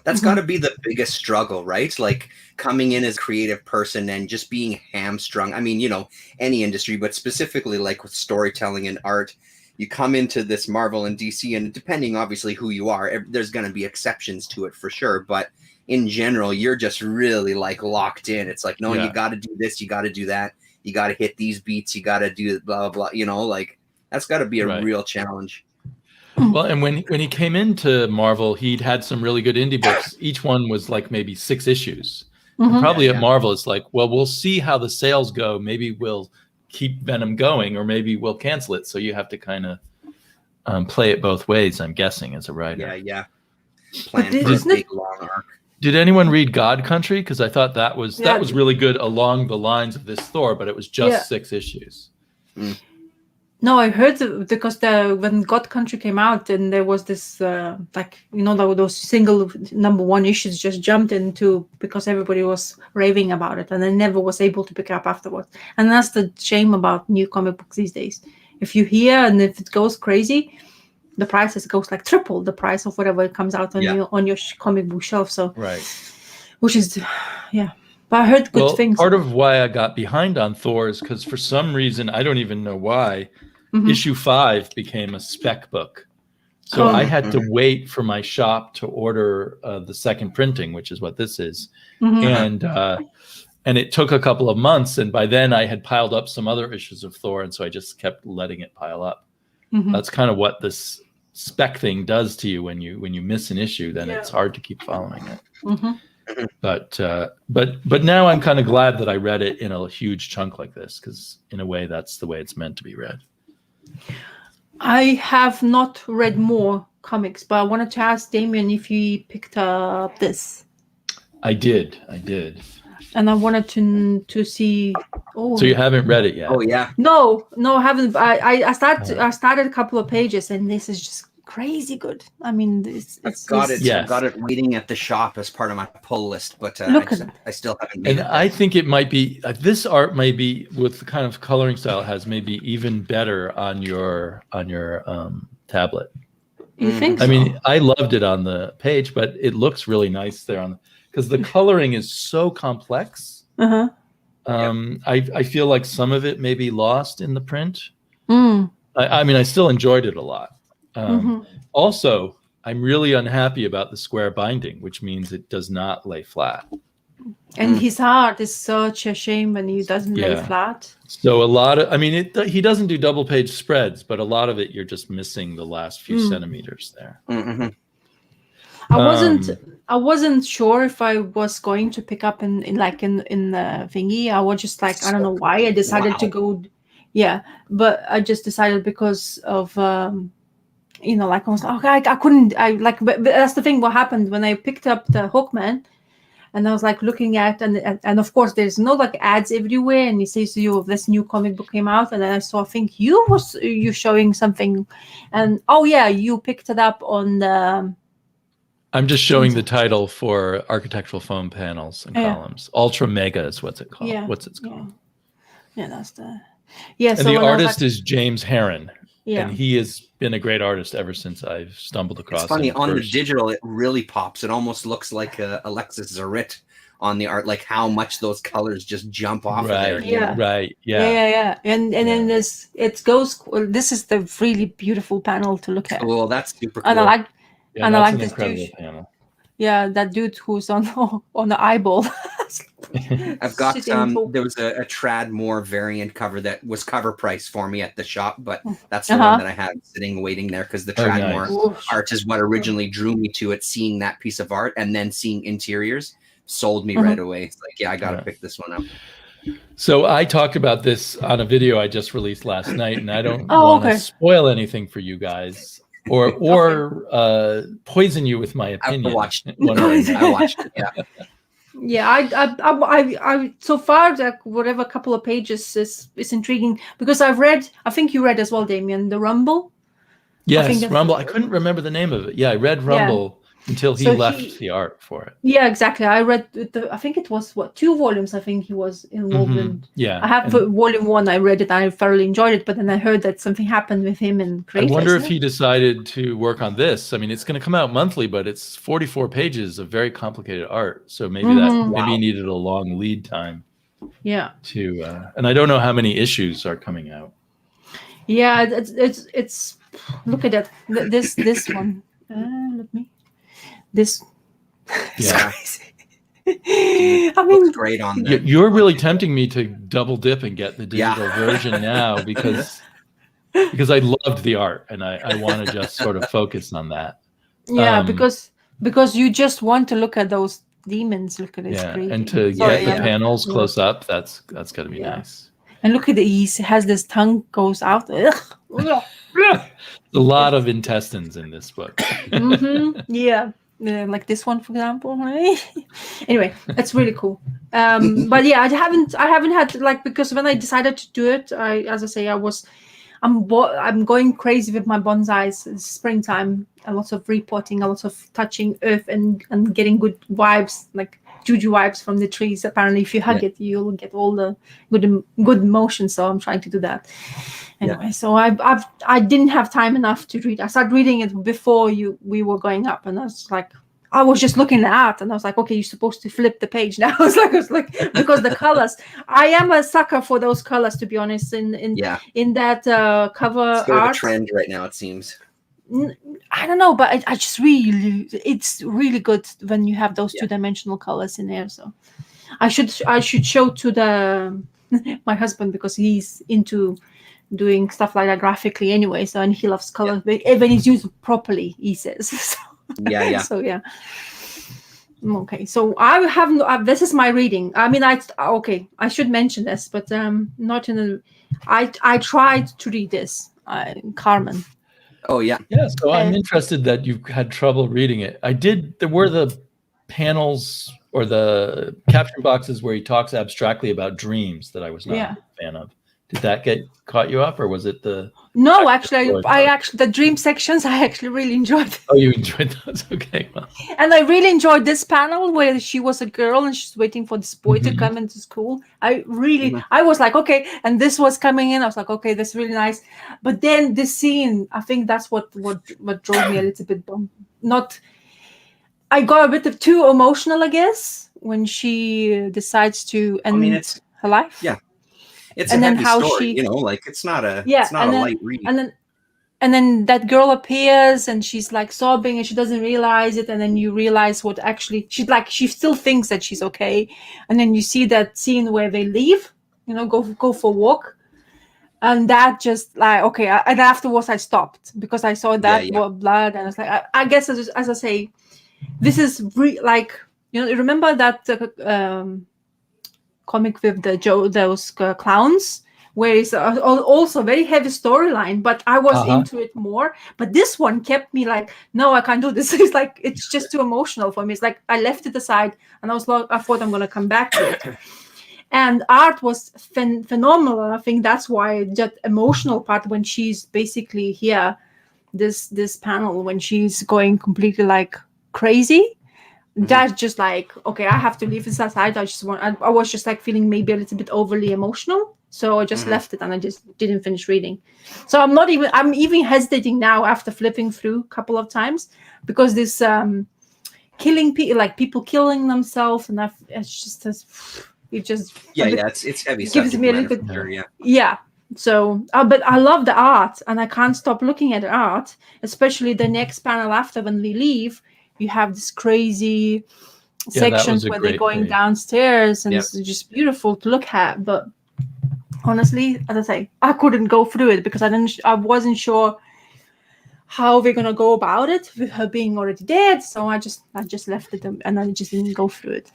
That's got to be the biggest struggle, right? Like coming in as a creative person and just being hamstrung. I mean, you know, any industry, but specifically like with storytelling and art, you come into this Marvel and DC, and depending obviously who you are, there's going to be exceptions to it for sure. But in general, you're just really like locked in. It's like, no, you got to do this, you got to do that, you got to hit these beats, you got to do blah, blah, blah. You know, like that's got to be a real challenge. Well, and when he came into Marvel, he'd had some really good indie books. Each one was like maybe 6 issues. And probably at Marvel, it's like, well, we'll see how the sales go. Maybe we'll keep Venom going, or maybe we'll cancel it. So you have to kind of play it both ways, I'm guessing, as a writer. Yeah. Plan for a big long arc. Did anyone read God Country? Because I thought that was really good along the lines of this Thor, but it was just 6 issues. No, I heard because when God Country came out, and there was this like, you know, those single #1 issues just jumped into because everybody was raving about it, and I never was able to pick it up afterwards. And that's the shame about new comic books these days. If you hear and if it goes crazy, the prices goes like triple the price of whatever it comes out on your comic book shelf. So which is but I heard good things. Part of why I got behind on Thor is because for some reason, I don't even know why, issue 5 became a spec book. So I had to wait for my shop to order the second printing, which is what this is. And it took a couple of months. And by then I had piled up some other issues of Thor. And so I just kept letting it pile up. That's kind of what this spec thing does to you when you miss an issue. Then it's hard to keep following it. But now I'm kind of glad that I read it in a huge chunk like this, because in a way that's the way it's meant to be read. I have not read more comics, but I wanted to ask Damien if he picked up this. I did. And I wanted to see. So you haven't read it yet? Oh yeah. No, I haven't. I started a couple of pages, and this is just crazy good. I mean, I've got it waiting at the shop as part of my pull list, but I still haven't made it. I think it might be this art may be, with the kind of coloring style it has, maybe even better on your tablet. You think so? I mean, I loved it on the page, but it looks really nice there because the coloring is so complex. I feel like some of it may be lost in the print. I mean, I still enjoyed it a lot. Also, I'm really unhappy about the square binding, which means it does not lay flat. And his art is such a shame when he doesn't lay flat. So a lot of, I mean, he doesn't do double page spreads, but a lot of it you're just missing the last few centimeters there. I wasn't sure if I was going to pick up in the thingy. I was just like, I don't know why I decided to go. Yeah, but I just decided because of like I was like, okay, I couldn't. But that's the thing. What happened when I picked up the Hawkman, and I was like looking at and of course there's no like ads everywhere, and it says to you this new comic book came out, and then I saw, I think you showing something, and you picked it up on the. I'm just showing the title for architectural foam panels and columns. Ultra Mega is what's it called? What's it called? Yeah, that's the. Yeah, and the artist is James Heron. Yeah. And he has been a great artist ever since I've stumbled across him. It's funny, on the digital, it really pops. It almost looks like Alexis Zarit on the art, like how much those colors just jump off of there. Yeah. And then this is the really beautiful panel to look at. Oh, that's super cool. And I like this incredible panel. Yeah, that dude who's on the eyeball. I've got there was a Trad Moore variant cover that was cover price for me at the shop, but that's the one that I had sitting waiting there, because the Trad Moore art is what originally drew me to it. Seeing that piece of art and then seeing interiors sold me right away. It's like, I gotta pick this one up. So I talked about this on a video I just released last night, and I don't want to spoil anything for you guys. Or poison you with my opinion. I watched it. I watched it. Yeah. Yeah, I so far whatever couple of pages is intriguing, because I think you read as well, Damien, the Rumble. Yes, Rumble. I couldn't remember the name of it. Yeah, I read Rumble. until he So left the art for it. Yeah, exactly. I read I think it was 2 volumes. I think he was involved in. Yeah, I have volume 1. I read it. I thoroughly enjoyed it. But then I heard that something happened with him and I creative. wonder if he decided to work on this. I mean, it's going to come out monthly, but it's 44 pages of very complicated art. So maybe maybe he needed a long lead time. Yeah. To and I don't know how many issues are coming out. Yeah, it's look at that. This one. Let me. This. Yeah. I mean, looks great on there. You're really tempting me to double dip and get the digital version now because I loved the art and I want to just sort of focus on that. Yeah, because you just want to look at those demons. Look at his creating. And to get the panels close up, that's got to be nice. And look at he has this tongue goes out. A lot of intestines in this book. Yeah. Like this one, for example. Anyway, it's really cool. But yeah, I haven't had like, because when I decided to do it, as I say, I'm going crazy with my bonsais. It's springtime, a lot of repotting, a lot of touching earth and getting good vibes, like juju vibes from the trees. Apparently, if you hug it, you'll get all the good emotions. So I'm trying to do that. Anyway, so I didn't have time enough to read. I started reading it before we were going up, and I was just looking at, and I was like, okay, you're supposed to flip the page now. I was like, because the colors. I am a sucker for those colors, to be honest. In that cover it's sort of art a trend right now, it seems. I don't know, but I just really, it's really good when you have those 2-dimensional colors in there. So I should show to my husband, because he's into doing stuff like that graphically anyway. So, and he loves colors, but when it's used properly, he says. So, So yeah. Okay, so I have this is my reading. I mean, I should mention this, but not in a. I tried to read this, Carmen. Oh yeah. Yeah. So I'm interested that you had trouble reading it. There were the panels or the caption boxes where he talks abstractly about dreams that I was not a fan of. Did that caught you up, or was it the? No, actually, the dream sections I actually really enjoyed. Oh, you enjoyed those? Okay. Well. And I really enjoyed this panel where she was a girl and she's waiting for this boy to come into school. I was like, okay, and this was coming in. I was like, okay, that's really nice. But then this scene, I think that's what drove me a little bit. I got a bit of too emotional, I guess, when she decides to end her life. Yeah. It's a heavy story, it's not a light read. And then that girl appears and she's like sobbing and she doesn't realize it. And then you realize what actually she still thinks that she's okay. And then you see that scene where they leave, go for a walk. And that just like, okay. And afterwards I stopped because I saw that blood. And I was like, I guess as I say, this is remember that comic with those clowns, where it's also very heavy storyline, but I was into it more. But this one kept me like, no, I can't do this. It's like, it's just too emotional for me. It's like I left it aside and I thought I'm going to come back to it. And art was phenomenal. I think that's why that emotional part, when she's basically here, this panel, when she's going completely like crazy, that's just like, okay, I have to leave this aside. I was just like feeling maybe a little bit overly emotional. So I just left it and I just didn't finish reading. So I'm even hesitating now after flipping through a couple of times, because this killing people, like people killing themselves, and it's heavy. It gives me a little bit. Yeah. So, but I love the art and I can't stop looking at the art, especially the next panel after when we leave. You have this crazy sections where they're going downstairs, and it's just beautiful to look at. But honestly, as I say, I couldn't go through it because I wasn't sure how we're gonna go about it with her being already dead. So I just left it and I just didn't go through it.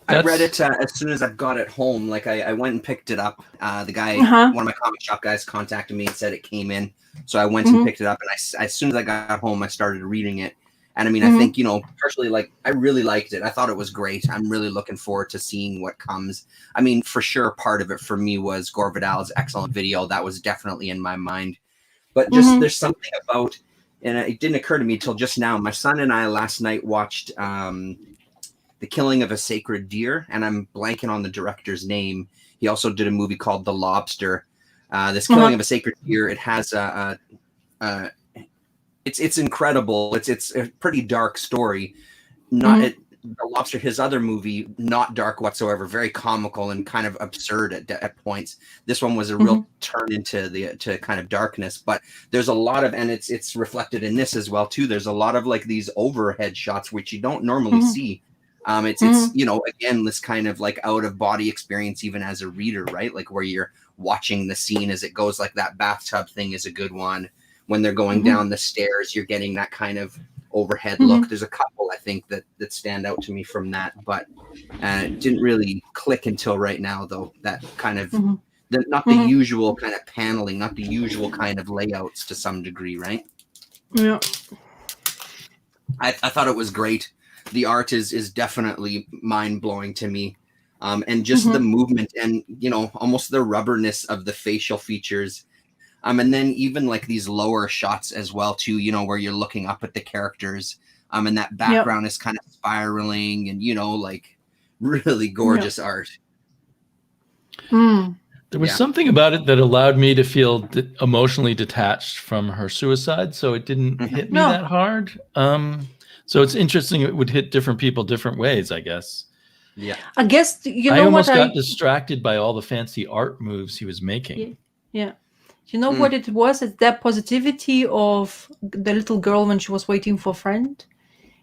I read it as soon as I got it home. Like I went and picked it up. The guy, one of my comic shop guys, contacted me and said it came in. So I went and picked it up, and as soon as I got home, I started reading it. And I mean, I think, partially, like, I really liked it. I thought it was great. I'm really looking forward to seeing what comes. I mean, for sure, part of it for me was Gore Vidal's excellent video. That was definitely in my mind. But just there's something about and it didn't occur to me till just now. My son and I last night watched The Killing of a Sacred Deer, and I'm blanking on the director's name. He also did a movie called The Lobster. This Killing of a Sacred Deer, it has it's incredible. It's a pretty dark story. The Lobster, his other movie, not dark whatsoever, very comical and kind of absurd at points. This one was a real turn to kind of darkness, but there's a lot of, and it's reflected in this as well too. There's a lot of like these overhead shots which you don't normally see. It's again, this kind of like out of body experience even as a reader, right? Like where you're watching the scene as it goes. Like that bathtub thing is a good one. When they're going down the stairs, you're getting that kind of overhead look. There's a couple I think that stand out to me from that, but it didn't really click until right now though. That kind of not the usual kind of paneling, not the usual kind of layouts to some degree, right? Yeah. I thought it was great. The art is definitely mind-blowing to me. And just the movement and, almost the rubberness of the facial features. And then even like these lower shots as well too, where you're looking up at the characters. And that background is kind of spiraling and, like really gorgeous art. There was something about it that allowed me to feel emotionally detached from her suicide. So it didn't hit me that hard. So it's interesting. It would hit different people different ways, I guess. Yeah. I guess, I almost got distracted by all the fancy art moves he was making. Yeah. You know what it was? It's that positivity of the little girl when she was waiting for a friend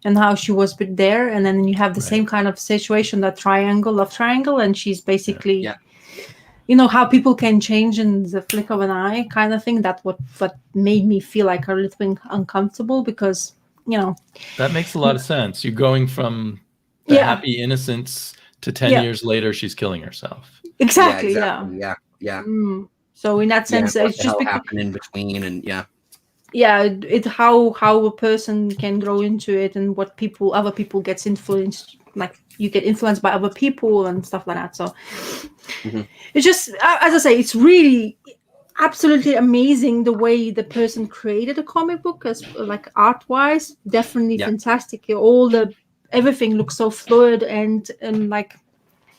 and how she was there. And then you have the same kind of situation, that love triangle. And she's basically, how people can change in the flick of an eye kind of thing. That's what made me feel like a little bit uncomfortable because, That makes a lot of sense. You're going from the happy innocence to 10 years later, she's killing herself. Exactly. Yeah. So in that sense, it's just happened in between, and it's how a person can grow into it, and what other people gets influenced. Like you get influenced by other people and stuff like that. So it's just, as I say, it's really absolutely amazing the way the person created a comic book, as like art wise, definitely fantastic. Everything looks so fluid and like.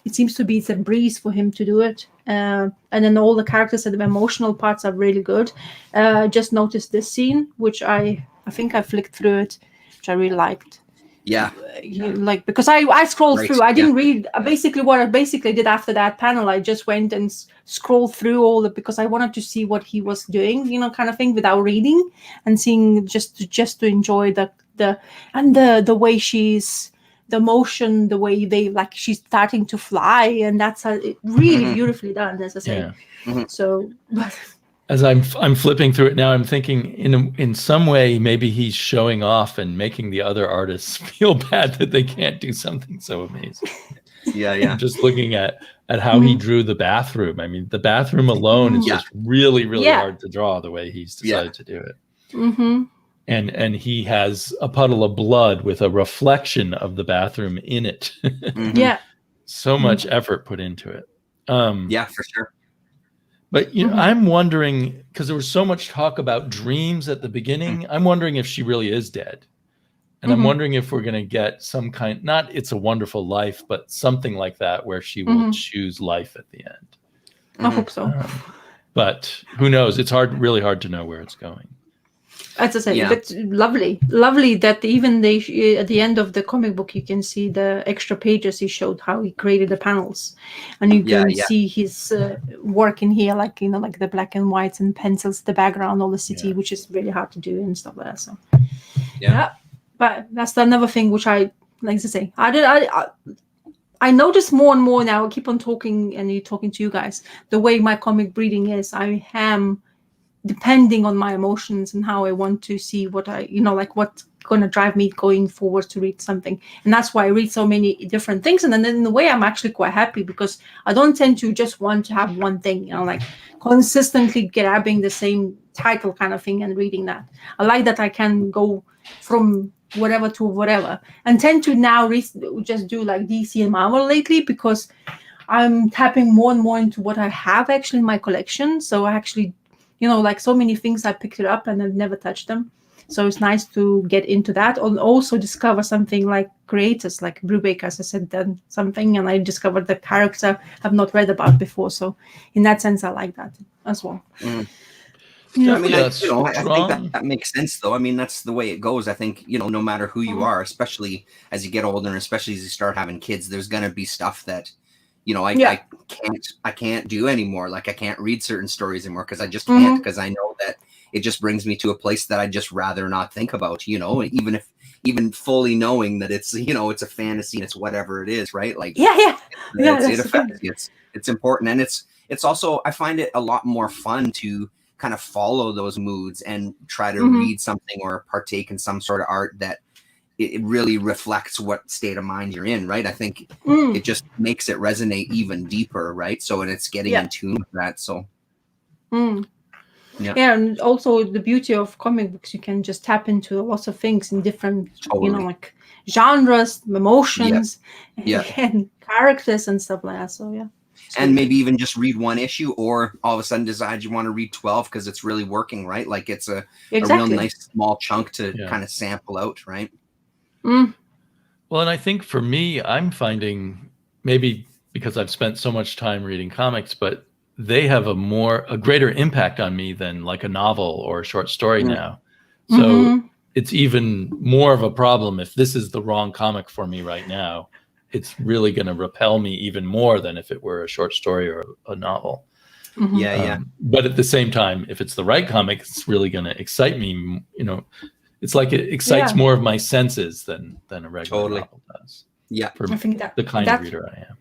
It seems to be it's a breeze for him to do it. And then all the characters and the emotional parts are really good. Just noticed this scene, which I think I flicked through it, which I really liked. Yeah. Because I scrolled through. I didn't read. Basically, what I did after that panel, I just went and scrolled through because I wanted to see what he was doing, kind of thing, without reading and seeing just to enjoy the way she's. The motion, the way she's starting to fly, and that's really beautifully done, as I say. So, as I'm flipping through it now, I'm thinking in some way maybe he's showing off and making the other artists feel bad that they can't do something so amazing. Yeah. Just looking at how he drew the bathroom. I mean, the bathroom alone is just really, really hard to draw the way he's decided to do it. And he has a puddle of blood with a reflection of the bathroom in it. So much effort put into it. For sure. But I'm wondering, because there was so much talk about dreams at the beginning, I'm wondering if she really is dead. And I'm wondering if we're going to get some kind, not It's a Wonderful Life, but something like that where she will choose life at the end. I hope so. But who knows? It's really hard to know where it's going. As I say, but lovely that even at the end of the comic book, you can see the extra pages he showed how he created the panels, and you can see his work in here, like like the black and whites and pencils, the background, all the city, which is really hard to do and stuff like that. So but that's another thing which I like to say. I notice more and more now. I keep on talking and talking to you guys. The way my comic reading is, I am. Depending on my emotions and how I want to see what what's going to drive me going forward to read something. And that's why I read so many different things. And then in a way, I'm actually quite happy because I don't tend to just want to have one thing, like consistently grabbing the same title kind of thing and reading that. I like that I can go from whatever to whatever, and tend to now just do like DC and Marvel lately because I'm tapping more and more into what I have actually in my collection. So I actually like so many things, I picked it up and I've never touched them. So it's nice to get into that and also discover something like creators like Brubaker, as I said, done something, and I discovered the character I've not read about before. So in that sense, I like that as well. Yeah, I mean, I think strong. that makes sense, though. I mean, that's the way it goes. I think, no matter who you are, especially as you get older, and especially as you start having kids, there's going to be stuff that, I can't do anymore. Like, I can't read certain stories anymore because I just can't, because I know that it just brings me to a place that I'd just rather not think about, even fully knowing that it's, it's a fantasy and it's whatever it is, right? Like, it affects you. It's important. And it's also, I find it a lot more fun to kind of follow those moods and try to read something or partake in some sort of art that it really reflects what state of mind you're in, right? I think it just makes it resonate even deeper, right? So, and it's getting in tune with that. So, yeah, and also the beauty of comic books, you can just tap into lots of things in different, like genres, emotions, and characters and stuff like that. So, yeah. And maybe even just read one issue, or all of a sudden decide you want to read 12 because it's really working, right? Like it's a real nice small chunk to kind of sample out, right? Well, and I think for me, I'm finding, maybe because I've spent so much time reading comics, but they have a greater impact on me than like a novel or a short story now. So it's even more of a problem if this is the wrong comic for me right now. It's really going to repel me even more than if it were a short story or a novel. But at the same time, if it's the right comic, it's really going to excite me. It's like it excites more of my senses than a regular novel does. Yeah, for I think that the kind of reader I am.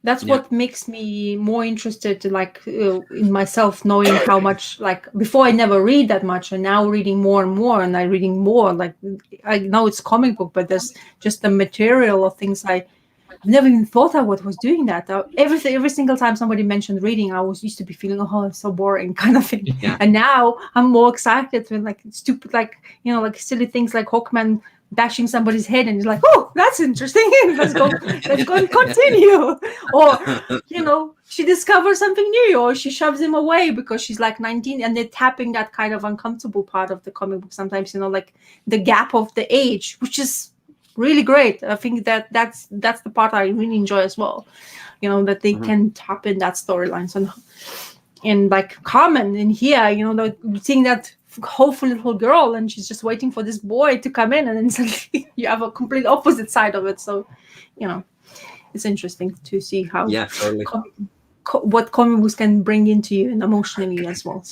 That's what makes me more interested, like in myself, knowing how much. Like before, I never read that much, and now reading more and more, and I'm reading more. Like I know it's comic book, but there's just the material of things I've never even thought I was doing that. Every single time somebody mentioned reading, I was used to be feeling, oh, it's so boring kind of thing. And now I'm more excited with like stupid, like silly things like Hawkman bashing somebody's head, and he's like, oh, that's interesting. let's go and continue. Or she discovers something new, or she shoves him away because she's like 19, and they're tapping that kind of uncomfortable part of the comic book sometimes, like the gap of the age, which is really great. I think that's the part I really enjoy as well. That they can tap in that storylines and like Carmen in here, seeing that hopeful little girl, and she's just waiting for this boy to come in, and then suddenly you have a complete opposite side of it. So, it's interesting to see how what comic books can bring into you and emotionally as well.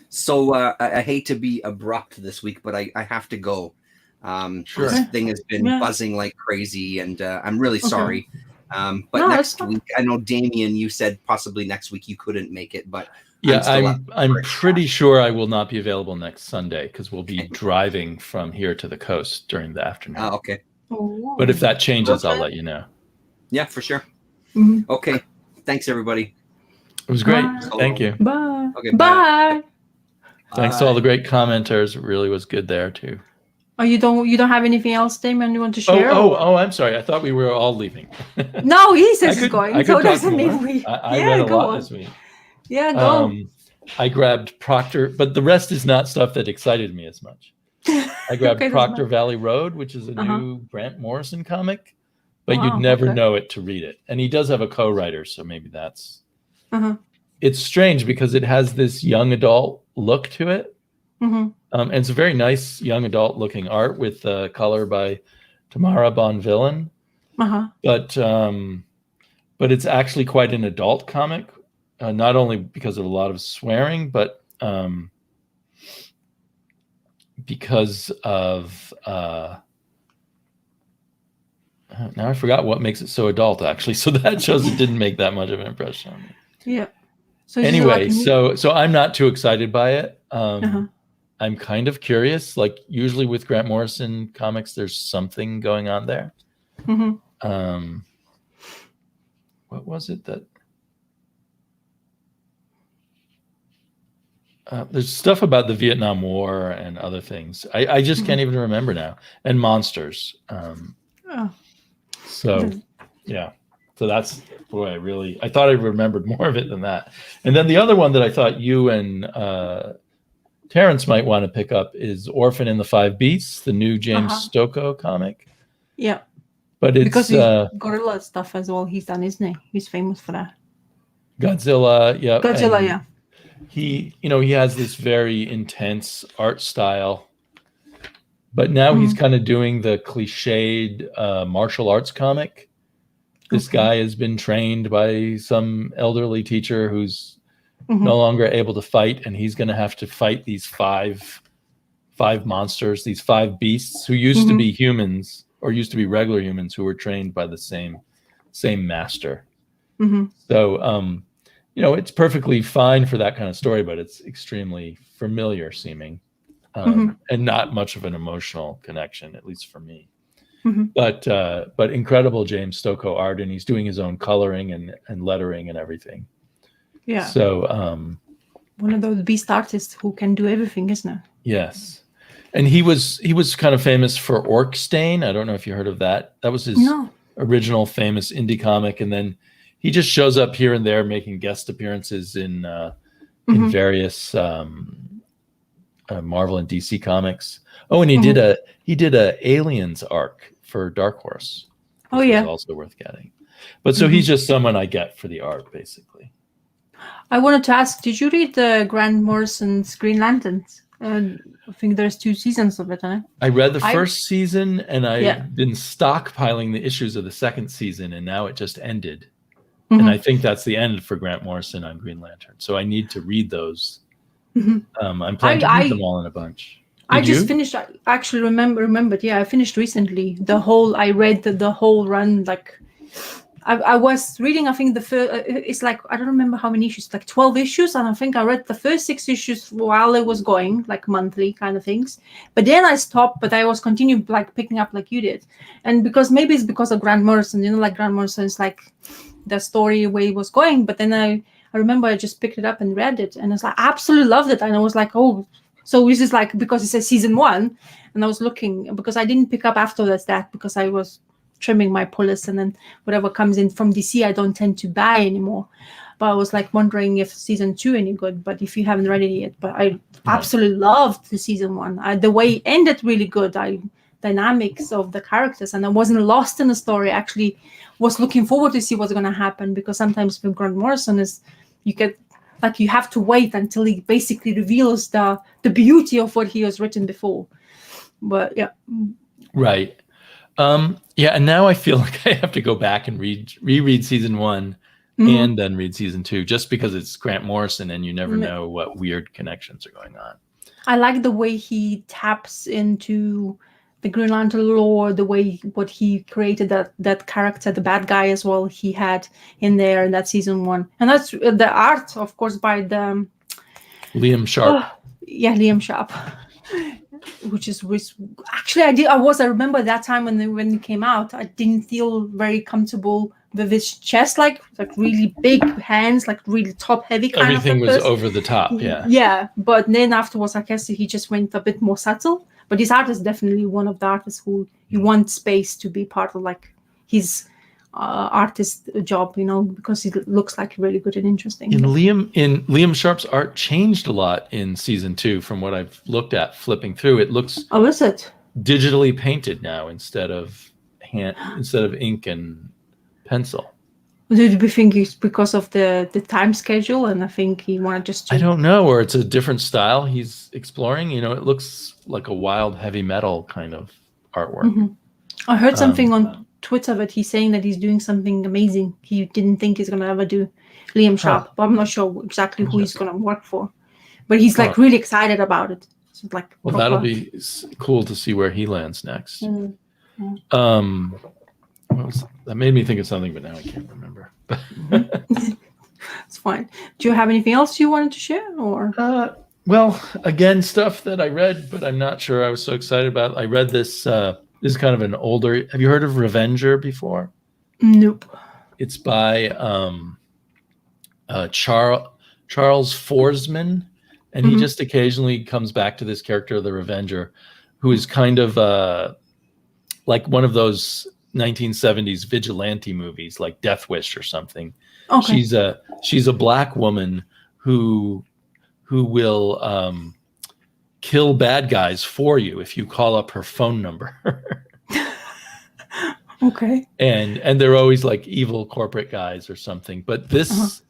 So I hate to be abrupt this week, but I have to go. This thing has been buzzing like crazy, and I'm really sorry. But next week, I know Damien, you said possibly next week you couldn't make it, but I'm pretty sure I will not be available next Sunday because we'll be driving from here to the coast during the afternoon. Okay. But if that changes, I'll let you know. Yeah, for sure. Okay. Thanks, everybody. It was great. Thank you. Bye. Okay. Bye. Thanks to all the great commenters. It really was good there too. Oh, you don't have anything else, Damon, you want to share? Oh, I'm sorry. I thought we were all leaving. No, he says he's going. So doesn't mean we. I read a lot this week. Yeah, go. I grabbed Proctor, but the rest is not stuff that excited me as much. I grabbed Proctor Valley Road, which is a new Grant Morrison comic, but you'd never know it to read it. And he does have a co-writer, so maybe that's... It's strange because it has this young adult look to it. And it's a very nice young adult looking art with color by Tamara Bonvillain. But it's actually quite an adult comic, not only because of a lot of swearing, but because of now I forgot what makes it so adult actually. So that shows it didn't make that much of an impression on me. Yeah. So anyway, so I'm not too excited by it. I'm kind of curious. Like usually with Grant Morrison comics, there's something going on there. What was it that? There's stuff about the Vietnam War and other things. I just can't even remember now. And monsters. So that's I thought I remembered more of it than that. And then the other one that I thought you and Terrence might want to pick up is Orphan and the Five Beasts, the new James Stokoe comic. Yeah. But it's because he's gorilla stuff as well. He's done, isn't he? He's famous for that. Godzilla, yeah. Godzilla, yeah. He has this very intense art style, but now he's kind of doing the cliched martial arts comic. This guy has been trained by some elderly teacher who's no longer able to fight, and he's going to have to fight these five monsters, these five beasts who used to be humans or used to be regular humans who were trained by the same master. So, it's perfectly fine for that kind of story, but it's extremely familiar seeming and not much of an emotional connection, at least for me. But incredible James Stokoe art, and he's doing his own coloring and lettering and everything. Yeah. So one of those beast artists who can do everything, isn't it? Yes. And he was kind of famous for Orkstain. I don't know if you heard of that. That was his original famous indie comic, and then he just shows up here and there making guest appearances in various Marvel and DC comics. Oh, and he did a Aliens arc for Dark Horse. Which was also worth getting. But so he's just someone I get for the art, basically. I wanted to ask, did you read Grant Morrison's Green Lanterns? I think there's 2 seasons of it, huh? I read the first season, and I've been stockpiling the issues of the second season, and now it just ended. And I think that's the end for Grant Morrison on Green Lantern. So I need to read those. I'm planning to read them all in a bunch. I just finished. I actually remembered. Yeah, I finished recently. I read the whole run. Like, I was reading. I think the first. It's like I don't remember how many issues. Like 12 issues, and I think I read the first 6 issues while it was going, like monthly kind of things. But then I stopped. But I was continuing like picking up like you did, and maybe it's because of Grant Morrison. Like Grant Morrison is like the story way it was going. But then I remember I just picked it up and read it, and I was like, I absolutely loved it. And I was like, oh. So this is like, because it says season 1, and I was looking, because I didn't pick up after that because I was trimming my pullets, and then whatever comes in from DC, I don't tend to buy anymore. But I was like wondering if season 2 any good, but if you haven't read it yet. But I absolutely loved the season 1. The way it ended really good. Dynamics of the characters, and I wasn't lost in the story. I actually was looking forward to see what's going to happen, because sometimes with Grant Morrison you have to wait until he basically reveals the beauty of what he has written before. But yeah. Right. And now I feel like I have to go back and reread season 1 and then read season 2, just because it's Grant Morrison and you never know what weird connections are going on. I like the way he taps into the Green Lantern lore, the way what he created that character, the bad guy as well, he had in there in that season 1. And that's the art, of course, by the Liam Sharp. Liam Sharp. Which actually I remember that time when it came out, I didn't feel very comfortable with his chest, like really big hands, like really top heavy kind Everything of was over the top, yeah. Yeah, but then afterwards, I guess he just went a bit more subtle. But his art is definitely one of the artists who you want space to be part of, like his artist job, because he looks like really good and interesting. Liam Sharp's art changed a lot in season 2 from what I've looked at flipping through. It looks is it digitally painted now instead of ink and pencil. Do you think it's because of the time schedule, and I think he wanted just I don't know, or it's a different style he's exploring. It looks like a wild heavy metal kind of artwork. I heard something on Twitter that he's saying that he's doing something amazing. He didn't think he's going to ever do Liam Sharp, but I'm not sure exactly who he's going to work for. But he's like really excited about it. So like, that'll be cool to see where he lands next. That made me think of something, but now I can't remember. It's fine. Do you have anything else you wanted to share, or? Well, again, stuff that I read, but I'm not sure I was so excited about. I read this. This is kind of an older. Have you heard of Revenger before? Nope. It's by Charles Forsman, and he just occasionally comes back to this character of the Revenger, who is kind of like one of those 1970s vigilante movies, like Death Wish or something. Okay. She's a black woman who will kill bad guys for you if you call up her phone number. Okay. And they're always like evil corporate guys or something. But this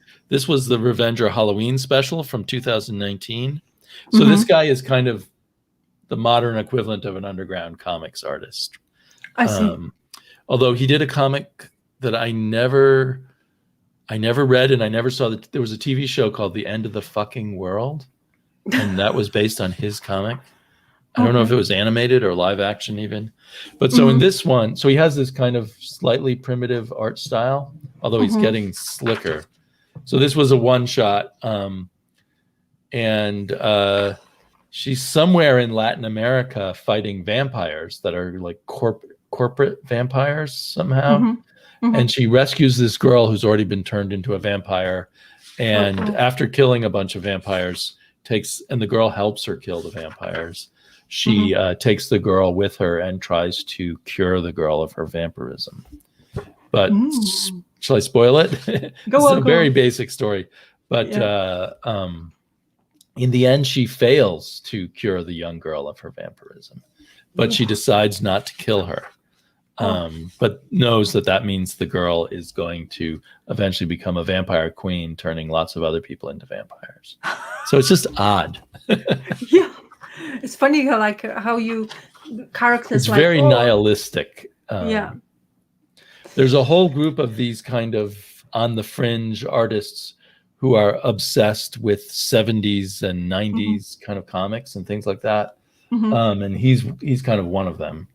was the Revenger Halloween special from 2019. So this guy is kind of the modern equivalent of an underground comics artist. I see. Although he did a comic that I never read, and I never saw that. There was a TV show called The End of the Fucking World, and that was based on his comic. I don't know if it was animated or live action even. But so in this one, so he has this kind of slightly primitive art style, although he's getting slicker. So this was a one shot. And she's somewhere in Latin America fighting vampires that are like corporate vampires somehow. And she rescues this girl who's already been turned into a vampire. And after killing a bunch of vampires, and the girl helps her kill the vampires. She takes the girl with her and tries to cure the girl of her vampirism. But shall I spoil it? It's a very basic story. But in the end, she fails to cure the young girl of her vampirism. But she decides not to kill her. But knows that means the girl is going to eventually become a vampire queen, turning lots of other people into vampires. So it's just odd. Yeah. It's funny how you characters. It's very nihilistic. Yeah. There's a whole group of these kind of on the fringe artists who are obsessed with 70s and 90s kind of comics and things like that. And he's kind of one of them.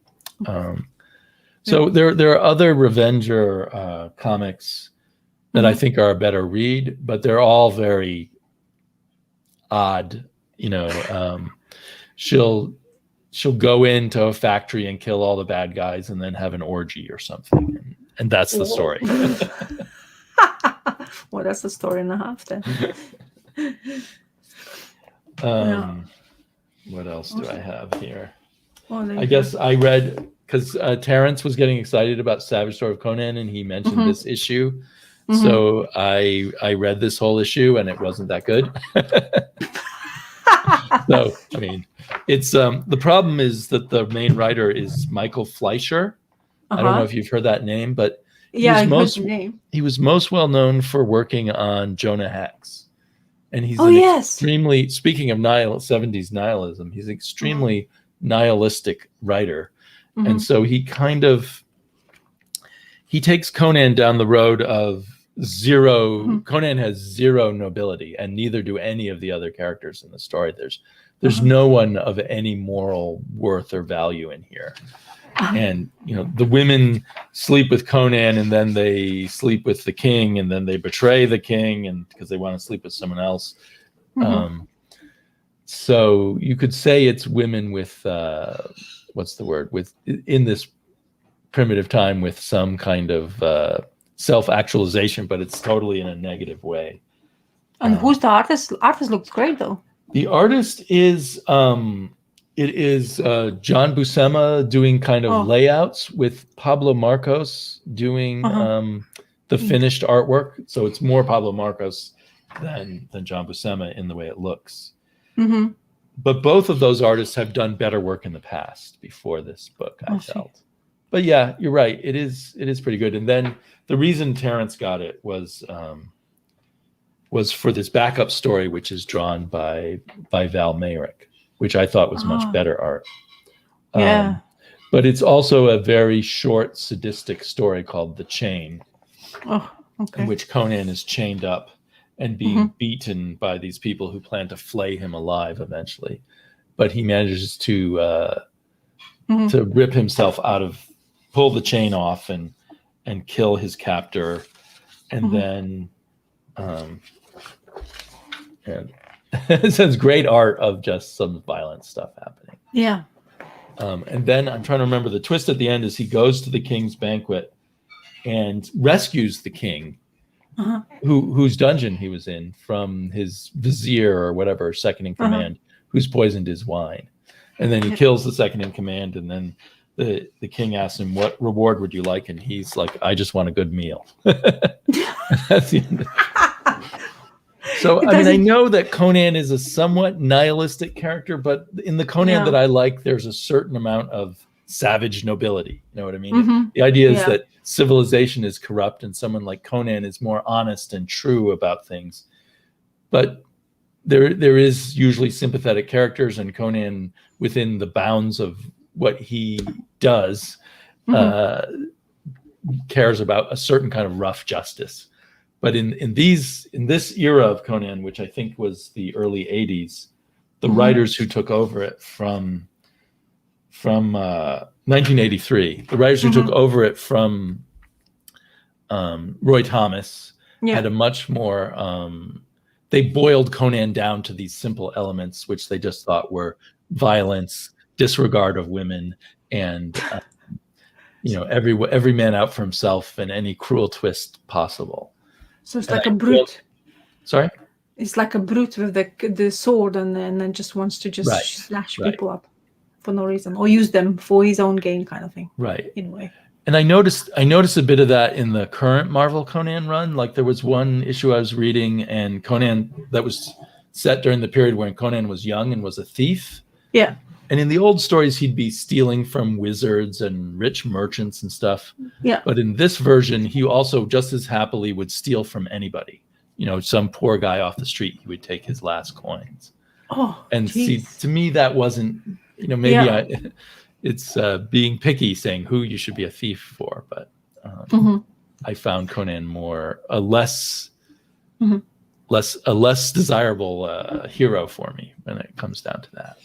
So there are other Revenger comics that I think are a better read, but they're all very odd. She'll go into a factory and kill all the bad guys and then have an orgy or something. And that's the story. Well, that's a story and a half then. What else do I have here? Well, I guess I read, because Terrence was getting excited about Savage Story of Conan, and he mentioned this issue. So I read this whole issue, and it wasn't that good. So, I mean, it's the problem is that the main writer is Michael Fleischer. I don't know if you've heard that name, but he was most well known for working on Jonah Hex. And he's extremely, speaking of 70s nihilism, he's an extremely nihilistic writer. And so he takes Conan down the road of zero. Conan has zero nobility, and neither do any of the other characters in the story. There's no one of any moral worth or value in here. And the women sleep with Conan, and then they sleep with the king, and then they betray the king, and because they want to sleep with someone else. So you could say it's women with in this primitive time with some kind of self-actualization, but it's totally in a negative way. And who's the artist? The artist looks great though. The artist is John Buscema doing kind of layouts, with Pablo Marcos doing the finished artwork. So it's more Pablo Marcos than John Buscema in the way it looks. But both of those artists have done better work in the past before this book, I felt. But yeah, you're right. It is pretty good. And then the reason Terrence got it was for this backup story, which is drawn by Val Mayrick, which I thought was much better art. But it's also a very short, sadistic story called The Chain, in which Conan is chained up and being beaten by these people who plan to flay him alive eventually. But he manages to rip himself pull the chain off and kill his captor. And then it says great art of just some violent stuff happening. Yeah. And then I'm trying to remember the twist at the end is he goes to the king's banquet and rescues the king, whose dungeon he was in, from his vizier or whatever, second in command, who's poisoned his wine. And then he kills the second in command, and then the king asks him, what reward would you like? And he's like, I just want a good meal. That's the end. So, It I mean, I doesn't- know that Conan is a somewhat nihilistic character, but in the Conan that I like, there's a certain amount of savage nobility. You know what I mean? Mhm. The idea is Yeah. that civilization is corrupt and someone like Conan is more honest and true about things. But there is usually sympathetic characters, and Conan, within the bounds of what he does, cares about a certain kind of rough justice. But in this era of Conan, which I think was the early 80s, the writers who took over it from 1983, the writers who took over it from Roy Thomas had a much more they boiled Conan down to these simple elements, which they just thought were violence, disregard of women, and every man out for himself, and any cruel twist possible. So it's like a brute. Sorry? It's like a brute with the sword and then just wants to just slash people up for no reason, or use them for his own gain, kind of thing. Right. In a way. And I noticed a bit of that in the current Marvel Conan run. Like there was one issue I was reading, and Conan that was set during the period when Conan was young and was a thief. Yeah. And in the old stories, he'd be stealing from wizards and rich merchants and stuff. Yeah. But in this version, he also just as happily would steal from anybody. Some poor guy off the street, he would take his last coins. Oh, and geez. see, to me, that wasn't, maybe it's being picky saying who you should be a thief for. But I found Conan a less desirable hero for me when it comes down to that.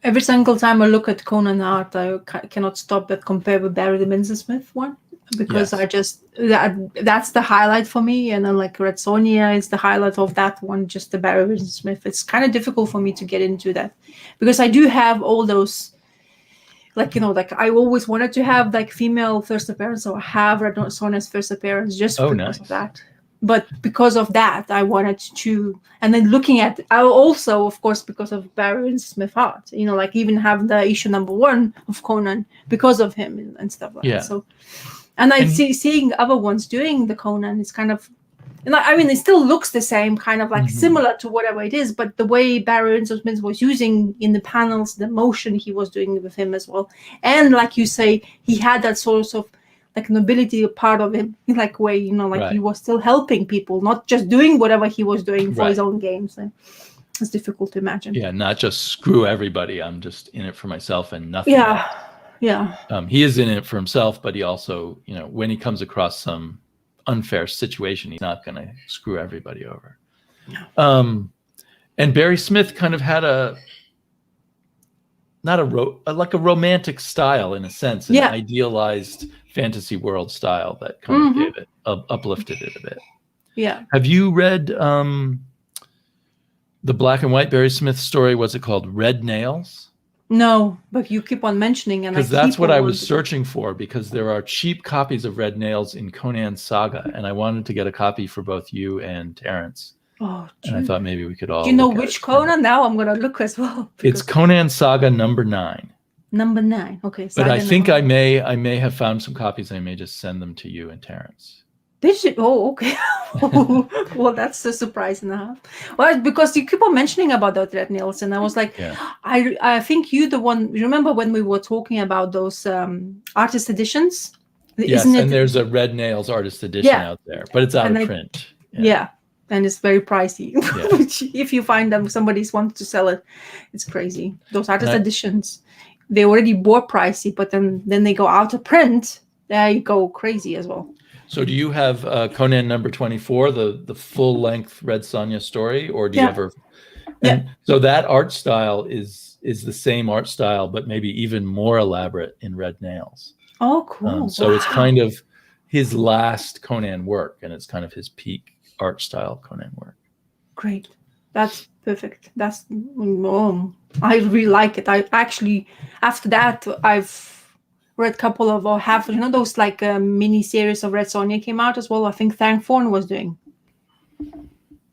Every single time I look at Conan art, I cannot stop but compare with Barry the Winsor-Smith one, because that's the highlight for me. And then like Red Sonja is the highlight of that one, just the Barry Winsor-Smith. It's kind of difficult for me to get into that, because I do have all those, like I always wanted to have like female first appearance, so I have Red Sonja's first appearance just because of that. But because of that, I wanted to, and then looking at, I also, of course, because of Barry Winsor-Smith art, like even have the issue #1 of Conan because of him and stuff like that. So, and seeing other ones doing the Conan is kind of, it still looks the same, kind of like similar to whatever it is, but the way Barry Winsor-Smith was using in the panels, the motion he was doing with him as well. And like you say, he had that sort of like nobility part of him, like way, he was still helping people, not just doing whatever he was doing for his own games. So it's difficult to imagine. Yeah, not just screw everybody. I'm just in it for myself and nothing. Yeah. He is in it for himself, but he also, when he comes across some unfair situation, he's not going to screw everybody over. No. And Barry Smith kind of had like a romantic style in a sense, an idealized fantasy world style that kind of gave it, uplifted it a bit. Yeah. Have you read the black and white Barry Smith story? What's it called? Red Nails? No, but you keep on mentioning, and because that's what I was searching for, because there are cheap copies of Red Nails in Conan Saga, and I wanted to get a copy for both you and Terrence. Oh, and I thought maybe we could all. Do you know which Conan? Now I'm gonna look as well. It's Conan Saga #9. #9. Okay. But I think I may have found some copies. I may just send them to you and Terrence. Did you? Oh, okay. Well, that's a surprise and a half. Well, because you keep on mentioning about the Red Nails, and I was like, I think you the one. Remember when we were talking about those artist editions? Yes, and there's a Red Nails artist edition out there, but it's out of print. Yeah. And it's very pricey. Which, if you find them, somebody's wanted to sell it, it's crazy. Those artist editions, they already bought pricey, but then they go out of print. They go crazy as well. So, do you have Conan #24, the full length Red Sonja story, or do you ever? So that art style is the same art style, but maybe even more elaborate in Red Nails. Oh, cool! So it's kind of his last Conan work, and it's kind of his peak art style Conan work. Great. That's perfect. That's I really like it. I actually, after that, I've read a couple of, or have, those like mini series of Red Sonja came out as well. I think Frank Thorne was doing.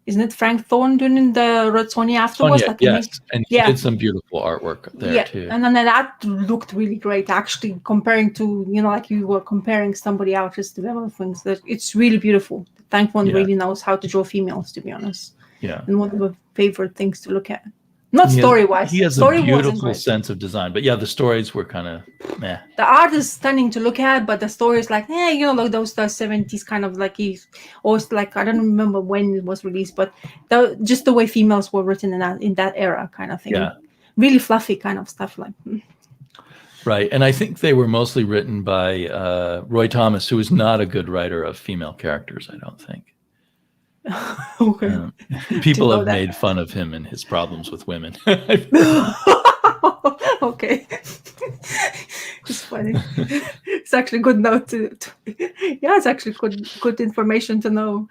Isn't it Frank Thorne doing the Red Sonja afterwards? Sonja, yes, and he did some beautiful artwork there too. And then that looked really great, actually, comparing to, like you were comparing somebody else's development things. That it's really beautiful. Frank Thorne really knows how to draw females, to be honest. Yeah. and one of my favorite things to look at. Not He has- story-wise. He has Story a wasn't beautiful great. sense of design, but yeah, the stories were kind of meh. The art is stunning to look at, but the story is like, like those the 70s kind of like he's always like, I don't remember when it was released, but just the way females were written in that era kind of thing. Yeah. Really fluffy kind of stuff like. Right. And I think they were mostly written by Roy Thomas, who is not a good writer of female characters, I don't think. Okay. People know have that. made fun of him and his problems with women. Okay. It's funny. It's actually good note yeah, it's actually good information to know.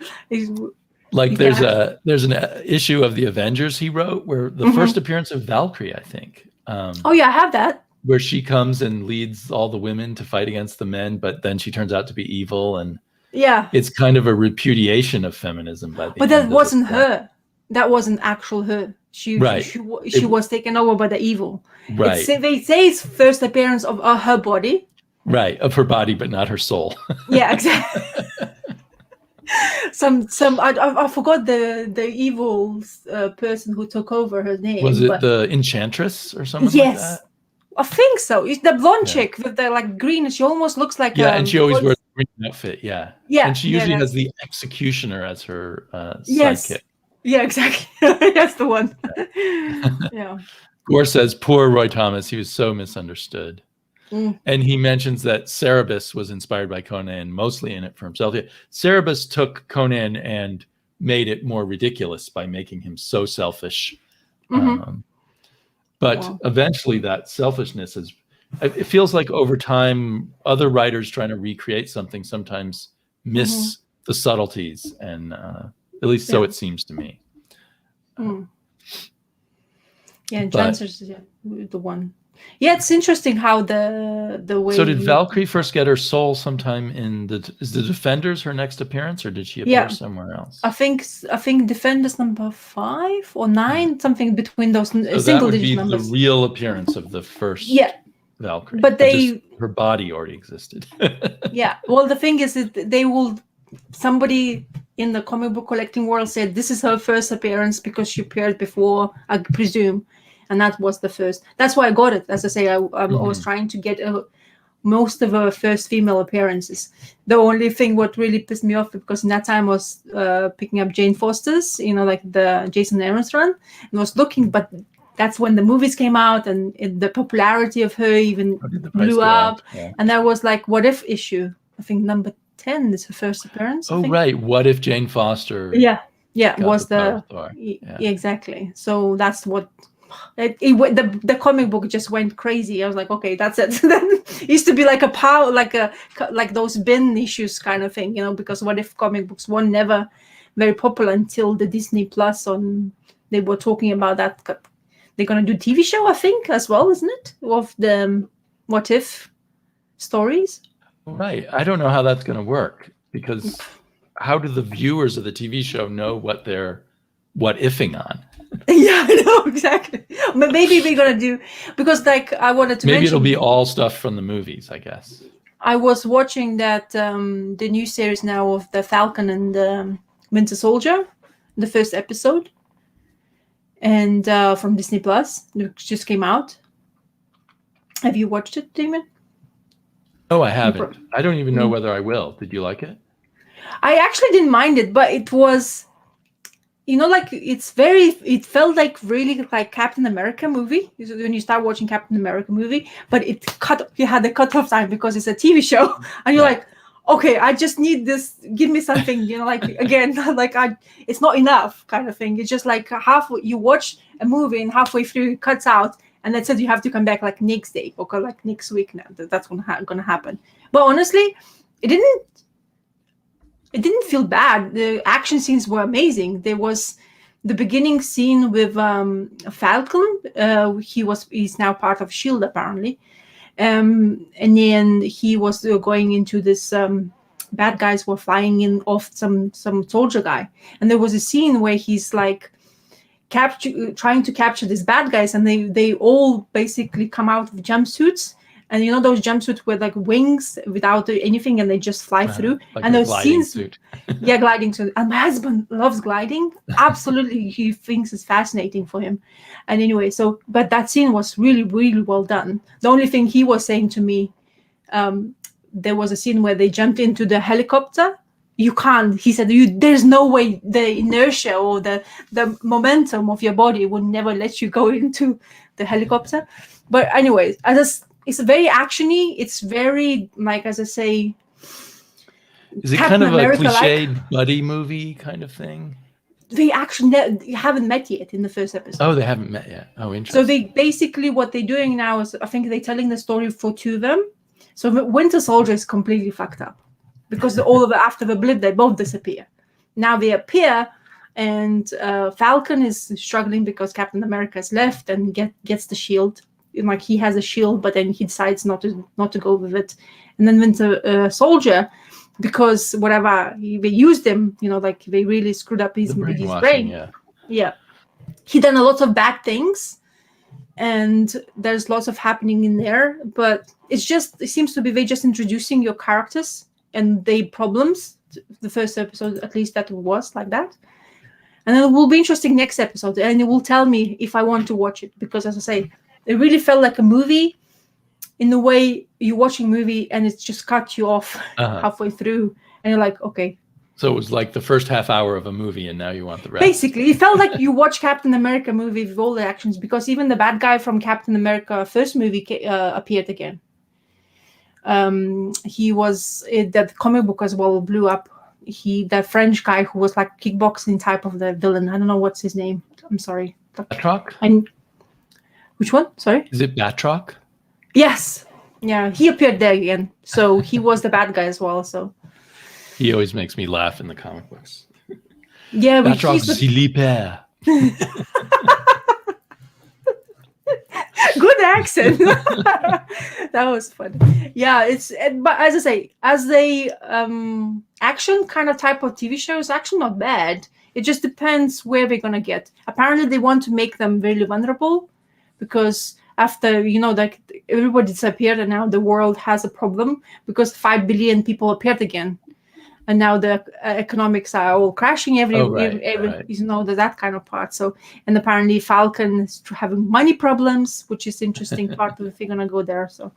Like there's an issue of the Avengers he wrote where the first appearance of Valkyrie, I think. Oh yeah, I have that. Where she comes and leads all the women to fight against the men, but then she turns out to be evil, and yeah, it's kind of a repudiation of feminism by the but end that of wasn't the her. That wasn't actual her. She was taken over by the evil. Right. They say it's first appearance of her body. Right, of her body, but not her soul. Yeah, exactly. I forgot the evil person who took over her name. Was it the Enchantress or someone yes, like that? I think so. It's the blonde chick with the like green. She almost looks like and she always wears a green outfit. Yeah, yeah, and she usually has the Executioner as her sidekick. Yeah, exactly. That's the one. Yeah. Gore says, "Poor Roy Thomas. He was so misunderstood." And he mentions that Cerebus was inspired by Conan, mostly in it for himself. Cerebus took Conan and made it more ridiculous by making him so selfish. But eventually that selfishness it feels like over time, other writers trying to recreate something sometimes miss the subtleties. And at least so it seems to me. Yeah, Janser's the one. Yeah, it's interesting how the way. So did Valkyrie first get her soul sometime is the Defenders her next appearance, or did she appear somewhere else? I think Defenders number 5 or 9, something between those so single that would digit be numbers. The real appearance of the first Valkyrie. But her body already existed. Yeah. Well, the thing is that somebody in the comic book collecting world said this is her first appearance because she appeared before, I presume. And that was the first. That's why I got it. As I say, I was trying to get most of her first female appearances. The only thing what really pissed me off, because in that time I was picking up Jane Foster's, like the Jason Aaron's run, and was looking, but that's when the movies came out and the popularity of her even blew up. Yeah. And there was like What If issue. I think number 10 is her first appearance. Oh, right. What if Jane Foster? Yeah, was exactly. So that's what. The comic book just went crazy. I was like, okay, that's it. It used to be like a power, like those bin issues kind of thing, because What If comic books were never very popular until the Disney Plus they were talking about that. They're gonna do TV show, I think, as well, isn't it? Of the What If stories. Right. I don't know how that's gonna work, because how do the viewers of the TV show know what they're what ifing on? Yeah, I know, exactly. But maybe we're gonna do, because I wanted to maybe it'll be all stuff from the movies, I guess. I was watching that the new series now of the Falcon and the Winter Soldier, the first episode, and from Disney Plus, it just came out. Have you watched it, Damon? No, I haven't. I don't even know whether I will. Did you like it? I actually didn't mind it, but it was, it felt like really like Captain America movie when you start watching Captain America movie, but you had the cutoff time because it's a TV show, and you're like, okay, I just need this. Give me something, again, it's not enough kind of thing. It's just like you watch a movie and halfway through it cuts out, and that said you have to come back like next day or like next week. Now that's gonna happen. But honestly, it didn't feel bad. The action scenes were amazing. There was the beginning scene with Falcon. He's now part of S.H.I.E.L.D. apparently. And then he was going into this bad guys were flying in off some soldier guy. And there was a scene where he's like trying to capture these bad guys, and they all basically come out of jumpsuits And you know those jumpsuits with like wings without anything, and they just fly through. Like and a those gliding scenes, suit. yeah, gliding suit. And my husband loves gliding. Absolutely, he thinks it's fascinating for him. And anyway, so but that scene was really, really well done. The only thing he was saying to me, there was a scene where they jumped into the helicopter. You can't. He said, there's no way the inertia or the momentum of your body would never let you go into the helicopter. But anyways, it's very actiony. It's very, like, as I say, is it Captain kind of America, a cliched buddy movie kind of thing? They actually haven't met yet in the first episode. Oh, they haven't met yet. Oh, interesting. So they basically, what they're doing now is, I think they're telling the story for two of them. So Winter Soldier is completely fucked up because after the blip, they both disappear. Now they appear, and Falcon is struggling because Captain America has left and gets the shield. Like, he has a shield, but then he decides not to go with it. And then Winter Soldier, because whatever they used him, like they really screwed up his brain. Yeah, he done a lot of bad things, and there's lots of happening in there. But it seems to be they just introducing your characters and their problems. The first episode, at least, that was like that. And it will be interesting next episode, and it will tell me if I want to watch it, because, as I say, it really felt like a movie in the way you're watching a movie and it's just cut you off halfway through, and you're like, okay. So it was like the first half hour of a movie, and now you want the rest. Basically, it felt like you watch Captain America movie with all the actions, because even the bad guy from Captain America first movie appeared again. He was that comic book as well, blew up. That French guy who was like kickboxing type of the villain. I don't know what's his name. I'm sorry. Batroc? Which one? Sorry. Is it Batroc? Yes. Yeah, he appeared there again. So he was the bad guy as well. So he always makes me laugh in the comic books. Yeah, Batroc Sleepyreader. Good accent. That was fun. Yeah, but as I say, as the action kind of type of TV show is actually not bad. It just depends where they're gonna get. Apparently, they want to make them really vulnerable, because after like everybody disappeared, and now the world has a problem because 5 billion people appeared again, and now the economics are all crashing. That kind of part. So, and apparently Falcon is having money problems, which is interesting part of if you're gonna go there. So,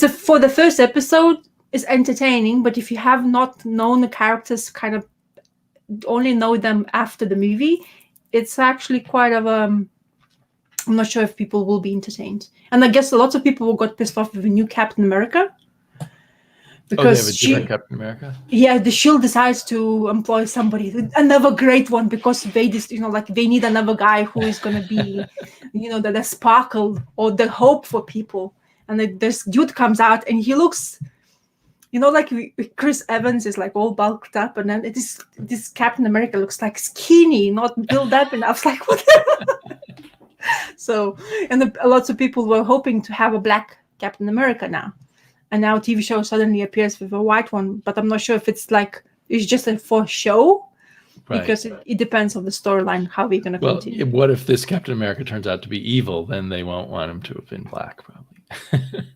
for the first episode, it's entertaining, but if you have not known the characters, kind of only know them after the movie, it's actually quite of I'm not sure if people will be entertained. And I guess lots of people got pissed off with the new Captain America. Because they have a different Captain America? Yeah, the Shield decides to employ somebody, another great one, because they just, they need another guy who is going to be, the sparkle or the hope for people. And this dude comes out and he looks, like Chris Evans is like all bulked up, and then this Captain America looks like skinny, not built up enough. Like, whatever. So, and lots of people were hoping to have a black Captain America now. And now TV show suddenly appears with a white one, but I'm not sure if it's just for show, right? Because it depends on the storyline, how we're going to continue. What if this Captain America turns out to be evil? Then they won't want him to have been black, probably.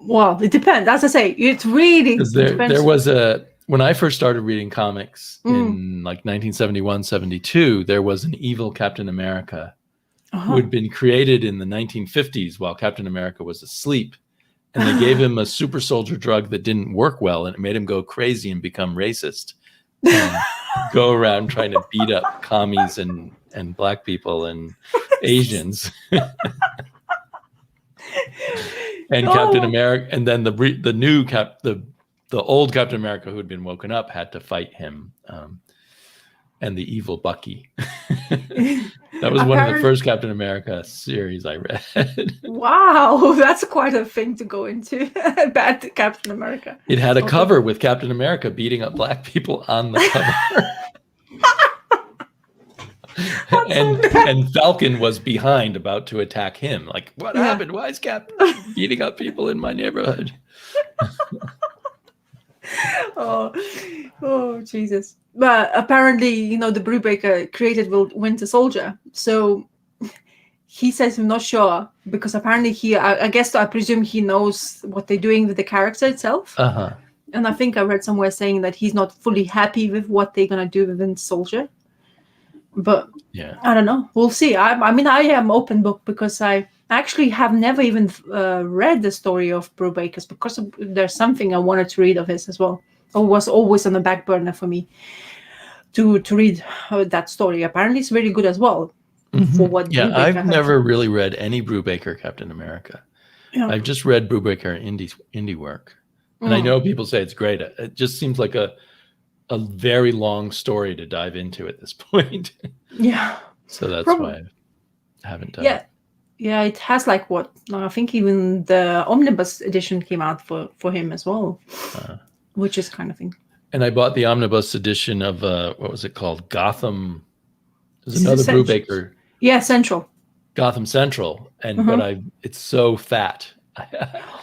Well, it depends. As I say, it really depends. There was when I first started reading comics in like 1971, 72, there was an evil Captain America who had been created in the 1950s while Captain America was asleep. And they gave him a super soldier drug that didn't work well, and it made him go crazy and become racist. And go around trying to beat up commies and black people and Asians. And Captain America, and then the old Captain America who had been woken up had to fight him, and the evil Bucky. That was one of the first Captain America series I read. Wow, that's quite a thing to go into. Bad Captain America. It had a cover with Captain America beating up black people on the cover. and Falcon was behind, about to attack him. Like, what happened? Why is Cap beating up people in my neighborhood? Oh, Jesus. But apparently, the Brubaker created Winter Soldier. So he says he's not sure because apparently I guess I presume he knows what they're doing with the character itself. And I think I read somewhere saying that he's not fully happy with what they're gonna do within Soldier. But Yeah, I don't know. We'll see. I mean, I am open book because I actually have never even read the story of Brubaker's because there's something I wanted to read of his as well. It was always on the back burner for me to read that story. Apparently, it's really good as well. For what yeah. Brubaker I've has never really read any Brubaker Captain America. Yeah. I've just read Brubaker indie work, and I know people say it's great. It just seems like a very long story to dive into at this point. Yeah. So that's why I haven't done it. Yeah, it has like what I think even the omnibus edition came out for him as well, which is kind of thing. And I bought the omnibus edition of what was it called? Gotham. There's Is it another Brubaker. Yeah, Central. Gotham Central, and but it's so fat.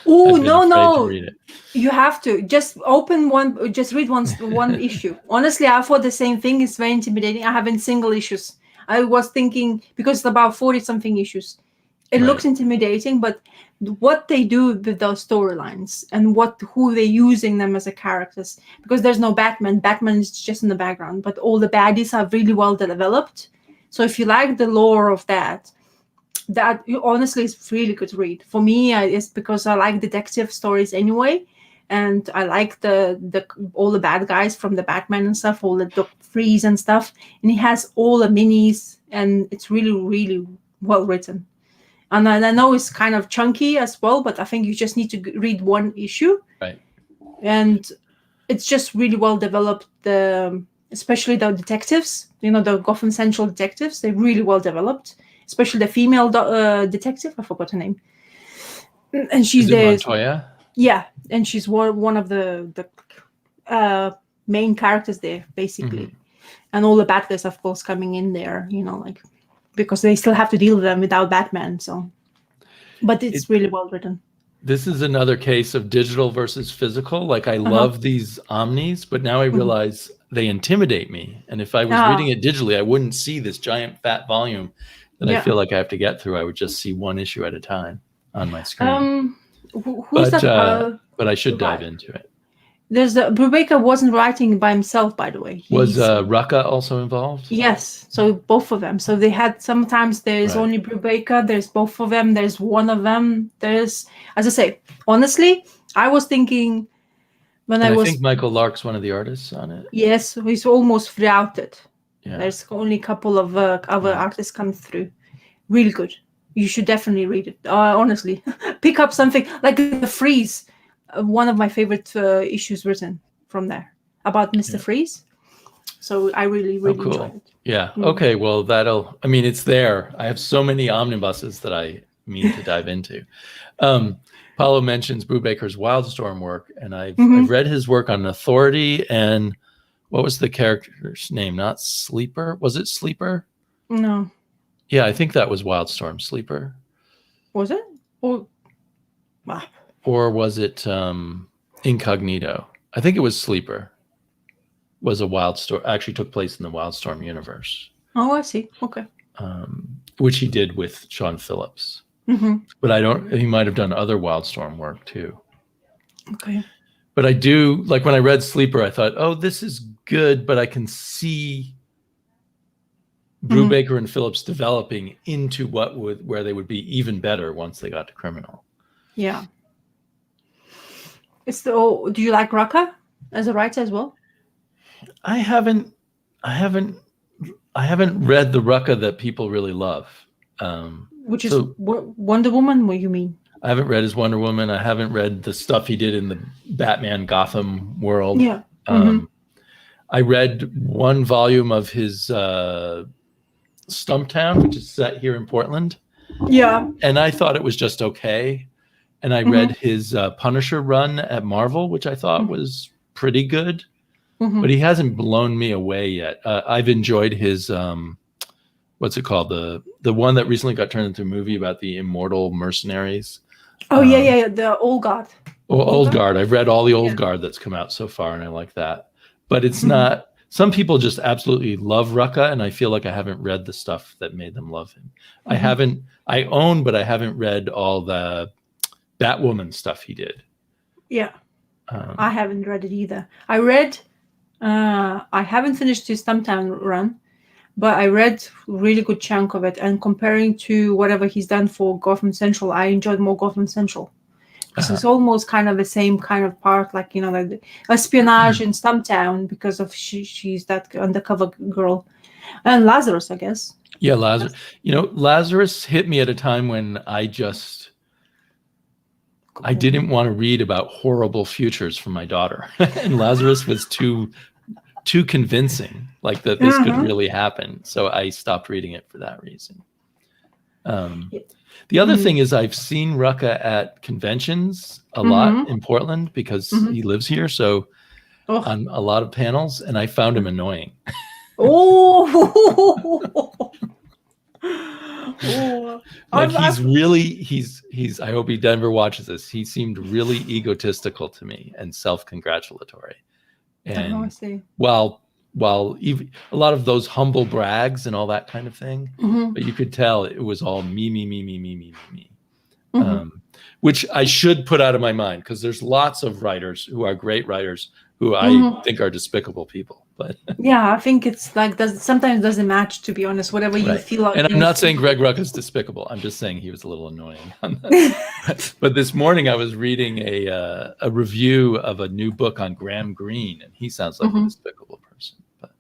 Oh I've been no, afraid no! to read it. You have to just open one. Just read one issue. Honestly, I thought the same thing. It's very intimidating. I haven't single issues. I was thinking because it's about 40-something issues. It looks intimidating, but what they do with those storylines and who they're using them as a characters, because there's no Batman. Batman is just in the background, but all the baddies are really well developed. So if you like the lore of that honestly is really good to read. For me, it's because I like detective stories anyway, and I like the all the bad guys from the Batman and stuff, all the Doc Freeze and stuff, and he has all the minis, and it's really, really well written. And I know it's kind of chunky as well, but I think you just need to read one issue, right? And it's just really well developed. Especially the detectives, the Gotham Central detectives, they're really well developed. Especially the female detective, I forgot her name, and she's there. Montoya? Yeah, and she's one of the main characters there, basically, and all the bad guys, of course, coming in there, because they still have to deal with them without Batman. So, but it's really well written. This is another case of digital versus physical. Like I love these omnis, but now I realize they intimidate me. And if I was reading it digitally, I wouldn't see this giant fat volume that I feel like I have to get through. I would just see one issue at a time on my screen. But I should dive into it. There's Brubaker wasn't writing by himself, by the way. Was Rucka also involved? Yes, so both of them. So they had sometimes there's only Brubaker, there's both of them, there's one of them. There's, as I say, honestly, I was thinking I think Michael Lark's one of the artists on it. Yes, he's almost throughout it. Yeah. There's only a couple of other artists come through. Really good. You should definitely read it. Honestly, pick up something like The Freeze. One of my favorite issues written from there about Mr. Freeze. So I really, really enjoyed it. Yeah. Okay. Well, it's there. I have so many omnibuses that I mean to dive into. Paulo mentions Brubaker's Wildstorm work, and I've read his work on Authority and what was the character's name? Not Sleeper? Was it Sleeper? No. Yeah, I think that was Wildstorm. Sleeper. Was it? Or was it Incognito? I think it was Sleeper. Was a Wildstorm, actually took place in the Wildstorm universe. Oh, I see. Okay. Which he did with Sean Phillips. But he might have done other Wildstorm work too. Okay. But I do, like when I read Sleeper, I thought, oh, this is good, but I can see Brubaker and Phillips developing into where they would be even better once they got to Criminal. Yeah. Do you like Rucka as a writer as well? I haven't read the Rucka that people really love. Which is Wonder Woman? What do you mean? I haven't read his Wonder Woman. I haven't read the stuff he did in the Batman Gotham world. Yeah. I read one volume of his Stumptown, which is set here in Portland. Yeah. And I thought it was just okay. And I read his Punisher run at Marvel, which I thought was pretty good. But he hasn't blown me away yet. I've enjoyed his, what's it called? The one that recently got turned into a movie about the immortal mercenaries. Oh, yeah. The Old Guard. Old Guard. I've read all the Old Guard that's come out so far, and I like that. But it's not. some people just absolutely love Rucka, and I feel like I haven't read the stuff that made them love him. I own, but I haven't read all the Batwoman stuff he did. Yeah. I haven't read it either. I haven't finished his Stumptown run, but I read a really good chunk of it. And comparing to whatever he's done for Gotham Central, I enjoyed more Gotham Central. Because it's almost kind of the same kind of part, like, like the espionage in Stumptown, because of she's that undercover girl. And Lazarus, I guess. Yeah, Lazarus. Lazarus hit me at a time when I didn't want to read about horrible futures for my daughter. And Lazarus was too convincing, like that this could really happen. So I stopped reading it for that reason. The other thing is I've seen Rucka at conventions a lot in Portland because he lives here. So on a lot of panels, and I found him annoying. Like he's I hope he never watches this. He seemed really egotistical to me and self-congratulatory. And I see. while even a lot of those humble brags and all that kind of thing, but you could tell it was all me, which I should put out of my mind, because there's lots of writers who are great writers who I think are despicable people. But yeah, I think it's like sometimes doesn't match, to be honest. Whatever you feel like. And I'm not saying Greg Rucka is despicable. I'm just saying he was a little annoying. But this morning I was reading a review of a new book on Graham Greene, and he sounds like a despicable person. But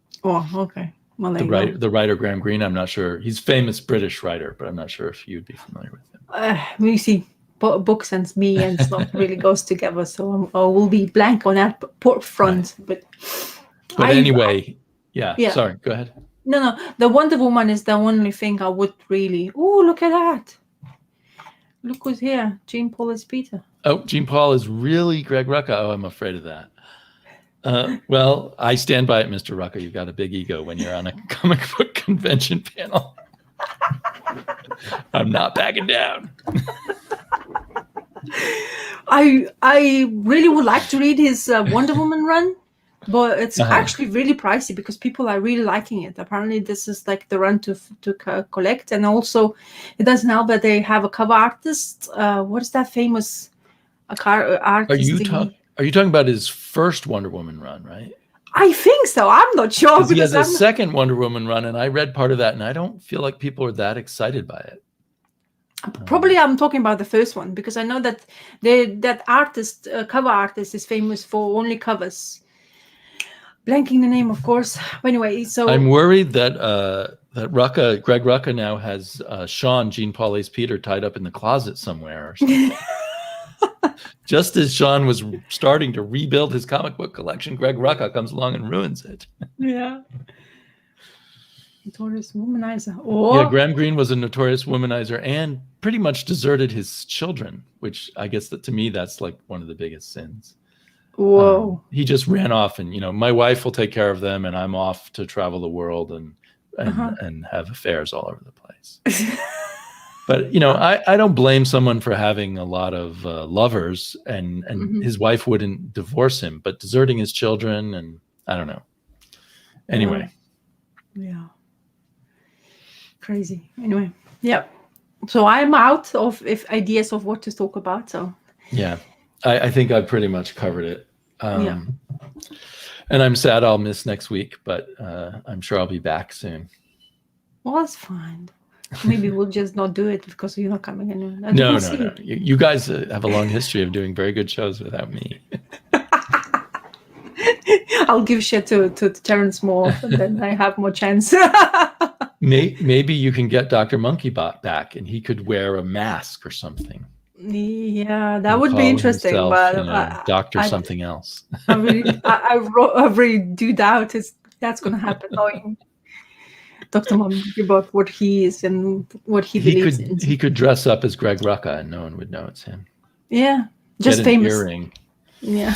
okay. Well, the writer Graham Greene, I'm not sure. He's a famous British writer, but I'm not sure if you'd be familiar with him. You see, books and me and stuff really goes together, so I will be blank on that front. But anyway, yeah. Sorry, go ahead. No. The Wonder Woman is the only thing I would really. Oh, look at that! Look who's here, Jean Paul is Peter. Oh, Jean Paul is really Greg Rucka. Oh, I'm afraid of that. Well, I stand by it, Mr. Rucka. You've got a big ego when you're on a comic book convention panel. I'm not backing down. I really would like to read his Wonder Woman run, but it's actually really pricey because people are really liking it. Apparently, this is like the run to collect, and also it doesn't help that they have a cover artist. What is that famous artist? Are you talking about his first Wonder Woman run, right? I think so. I'm not sure. Because he has a second Wonder Woman run, and I read part of that, and I don't feel like people are that excited by it. Probably I'm talking about the first one, because I know that that artist, cover artist, is famous for only covers. Blanking the name, of course. But anyway, so I'm worried that Greg Rucka now has Sean, Jean Paul Ace Peter, tied up in the closet somewhere or something. Just as Sean was starting to rebuild his comic book collection, Greg Rucka comes along and ruins it. Yeah. Notorious womanizer. Yeah, Graham Greene was a notorious womanizer and pretty much deserted his children, which I guess that to me, that's like one of the biggest sins. Whoa. He just ran off and, my wife will take care of them and I'm off to travel the world and have affairs all over the place. But, I don't blame someone for having a lot of lovers and his wife wouldn't divorce him, but deserting his children and I don't know. Anyway. Yeah. Crazy. Anyway. Yep. So I'm out of ideas of what to talk about. So yeah, I think I pretty much covered it. And I'm sad I'll miss next week, but I'm sure I'll be back soon. Well, that's fine. Maybe we'll just not do it because you're not coming anymore. No. You guys have a long history of doing very good shows without me. I'll give shit to Terrence more, and then I have more chance. Maybe you can get Dr. Monkeybot back, and he could wear a mask or something. Yeah, that would be interesting. But Doctor something else. I really do doubt that's going to happen. Knowing Dr. Monkeybot, what he is and what he believes in. He could dress up as Greg Rucka, and no one would know it's him. Yeah, just get famous. An earring. Yeah.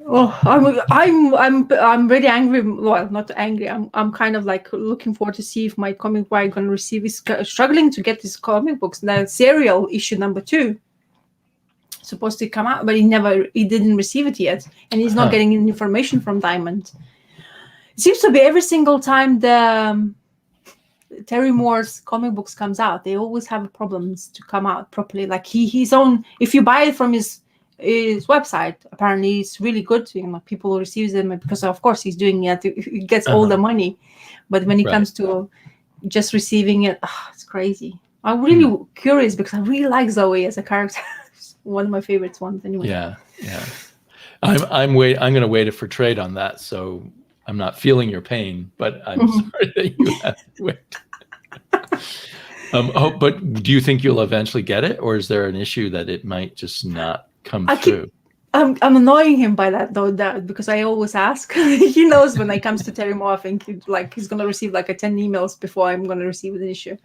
Oh, I'm really angry. Well, not angry. I'm kind of like looking forward to see if my comic book I'm going to receive is struggling to get these comic books. The serial issue number 2. supposed to come out, but he didn't receive it yet, and he's not getting any information from Diamond. It seems to be every single time the Terry Moore's comic books comes out, they always have problems to come out properly. Like his own, if you buy it from his website, apparently it's really good. People receive them because of course he's doing it. He gets all the money, but when it comes to just receiving it, it's crazy. I'm really curious because I really like Zoe as a character. One of my favorites ones anyway. Yeah. I'm going to wait for trade on that, so I'm not feeling your pain, but I'm sorry that you have to wait. But do you think you'll eventually get it, or is there an issue that it might just not come through? I'm annoying him by that though, because I always ask. He knows when it comes to Terry Moore, I think he's gonna receive like 10 emails before I'm gonna receive an issue.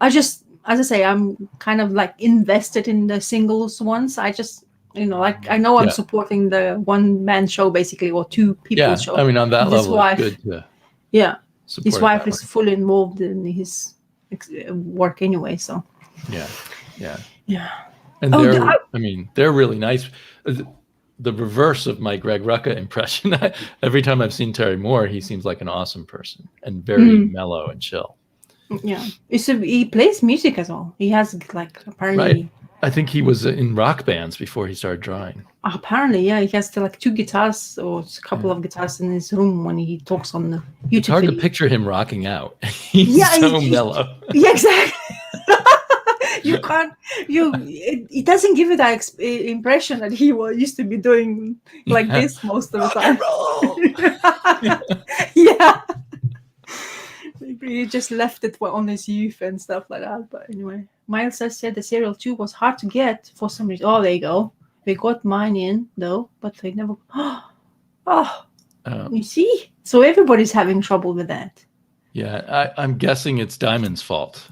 As I say, I'm kind of like invested in the singles ones. I just I know I'm supporting the one-man show basically, or two people show. I mean, on that level, it's good to his wife is fully involved in his work anyway, so yeah. And they're really nice. The reverse of my Greg Rucka impression. Every time I've seen Terry Moore, he seems like an awesome person and very mellow and chill. Yeah, he plays music as well. He has apparently. Right. I think he was in rock bands before he started drawing. Apparently, yeah, he has two guitars or a couple of guitars in his room when he talks on the YouTube. It's hard to picture him rocking out. He's so mellow. Yeah, exactly. You can't. It doesn't give you that impression that he used to be doing like this most of the time. Yeah. He just left it on his youth and stuff like that. But anyway, Miles said the serial 2 was hard to get for some reason. Oh, there you go. They got mine in though, but they never. You see? So everybody's having trouble with that. Yeah, I'm guessing it's Diamond's fault.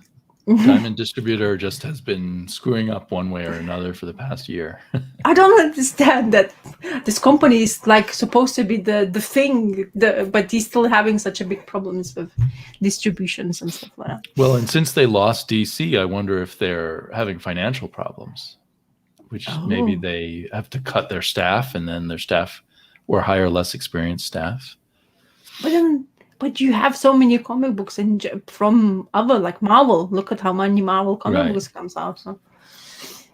Diamond Distributor just has been screwing up one way or another for the past year. I don't understand that this company is supposed to be the thing, but he's still having such a big problems with distributions and stuff like that. Well, and since they lost DC, I wonder if they're having financial problems, which maybe they have to cut their staff, and then their staff or hire less experienced staff. But you have so many comic books from other Marvel. Look at how many Marvel comic books comes out. So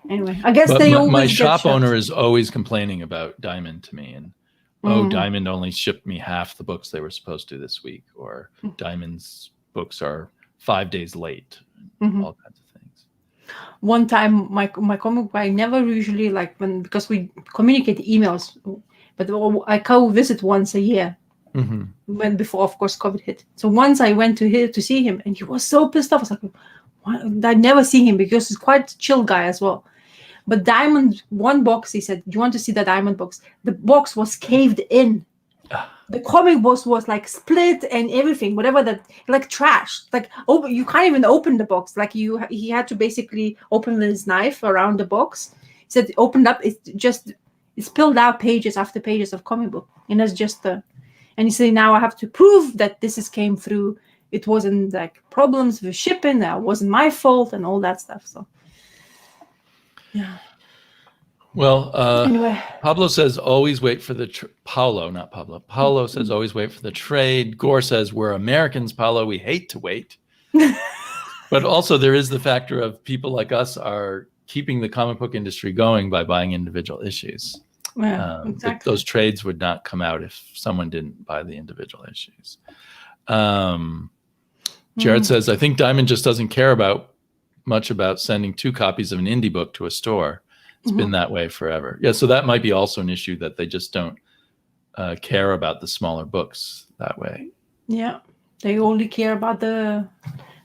anyway, I guess my shop owner is always complaining about Diamond to me, and Diamond only shipped me half the books they were supposed to this week, or Diamond's books are 5 days late. All kinds of things. One time, my comic book, I never usually because we communicate emails, but I go visit once a year. When before, of course, COVID hit. So once I went to see him, and he was so pissed off. I was like, what? I never see him because he's quite a chill guy as well. But Diamond, one box, he said, "Do you want to see the Diamond box?" The box was caved in. The comic box was split and everything, whatever that, trash. You can't even open the box. He had to basically open with his knife around the box. He said, opened up, it spilled out pages after pages of comic book, and that's just And he said, now I have to prove that this came through. It wasn't problems with shipping. That wasn't my fault and all that stuff. So, yeah. Well, anyway. Pablo says always wait for the Paulo, not Pablo. Paulo says always wait for the trade. Gore says we're Americans, Paulo. We hate to wait. But also there is the factor of people like us are keeping the comic book industry going by buying individual issues. Yeah, exactly. Those trades would not come out if someone didn't buy the individual issues. Jared says, I think Diamond just doesn't care much about sending 2 copies of an indie book to a store. It's been that way forever. Yeah, so that might be also an issue, that they just don't care about the smaller books that way. Yeah, they only care about the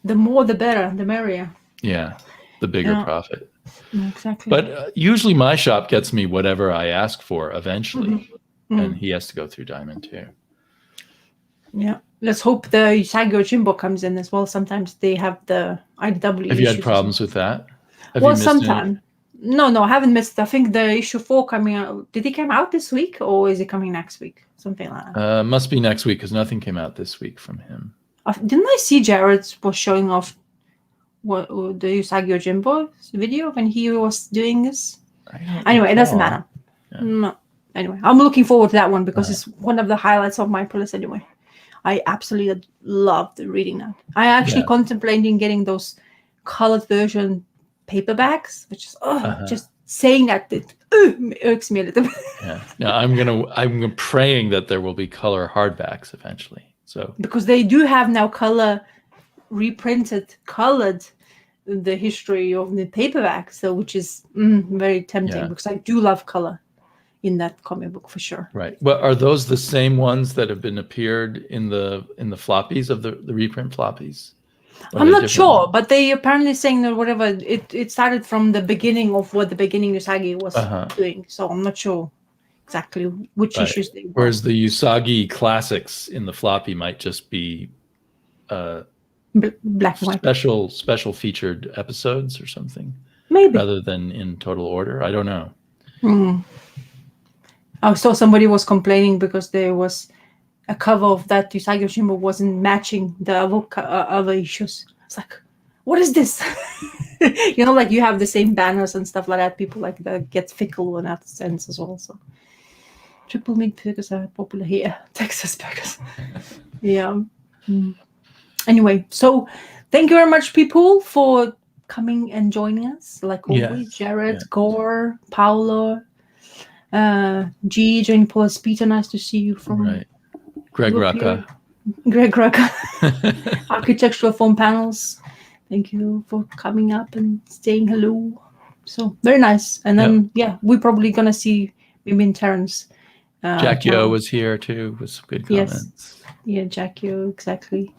more the better, the merrier. Yeah, the bigger profit. Exactly. But usually my shop gets me whatever I ask for eventually, and he has to go through Diamond too. Yeah. Let's hope the Usagi Jimbo comes in as well. Sometimes they have the IDW. Have you had problems with that? Sometimes. No, I haven't missed. I think the issue 4 coming out. Did it come out this week, or is it coming next week? Something like that. Must be next week, because nothing came out this week from him. Didn't I see Jared was showing off the Usagi Jimbo video when he was doing this? Anyway, it doesn't recall. matter. Yeah. No. Anyway, I'm looking forward to that one because Uh-huh. it's one of the highlights of my playlist anyway. I absolutely loved reading that. I actually Yeah. contemplating getting those colored version paperbacks, which is Uh-huh. just saying that it irks me a little bit. Yeah. Now I'm praying that there will be color hardbacks eventually. So Because they do have now color reprinted, colored the history of the paperback, so which is very tempting because I do love color in that comic book for sure. Right. Well, are those the same ones that have been appeared in the floppies of the reprint floppies? I'm not sure, but they apparently saying that whatever it started from the beginning of what the beginning Usagi was doing. So I'm not sure exactly which issues they were. Whereas the Usagi classics in the floppy might just be black and white special featured episodes or something, maybe rather than in total order. I don't know. I saw somebody was complaining because there was a cover of that Usagi Yojimbo wasn't matching the other issues. It's like, what is this? You know, like you have the same banners and stuff like that. People like that get fickle in that sense as well. So triple meat burgers are popular here, Texas burgers. Yeah. Anyway, so thank you very much, people, for coming and joining us. Like always, Jared, Gore, Paolo, G, joining Paul Peter. Nice to see you from Greg Rucka. Greg Rucka. Architectural foam panels. Thank you for coming up and saying hello. So very nice. And then we're probably gonna see maybe in Terrence. Jack Yo was here too with some good comments. Yeah, Jack Yo, exactly.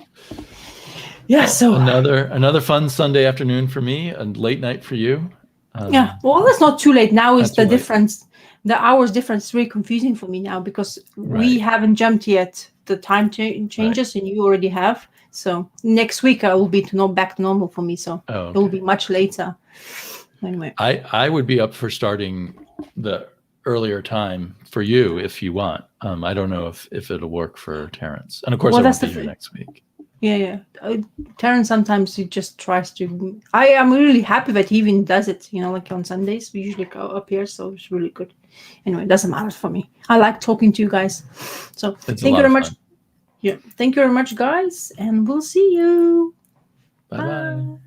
Yeah, so another fun Sunday afternoon for me and late night for you. Well, it's not too late. Now is the difference. The hours difference is really confusing for me now because we haven't jumped yet. The time changes and you already have. So next week I will be back to normal for me. So it will be much later. Anyway, I would be up for starting the earlier time for you if you want. I don't know if it'll work for Terrence. And of course I won't be here next week. Yeah. Terrence sometimes he just tries to. I am really happy that he even does it. You know, like on Sundays we usually go up here, so it's really good. Anyway, it doesn't matter for me. I like talking to you guys. So thank you very much. Yeah, thank you very much, guys, and we'll see you. Bye.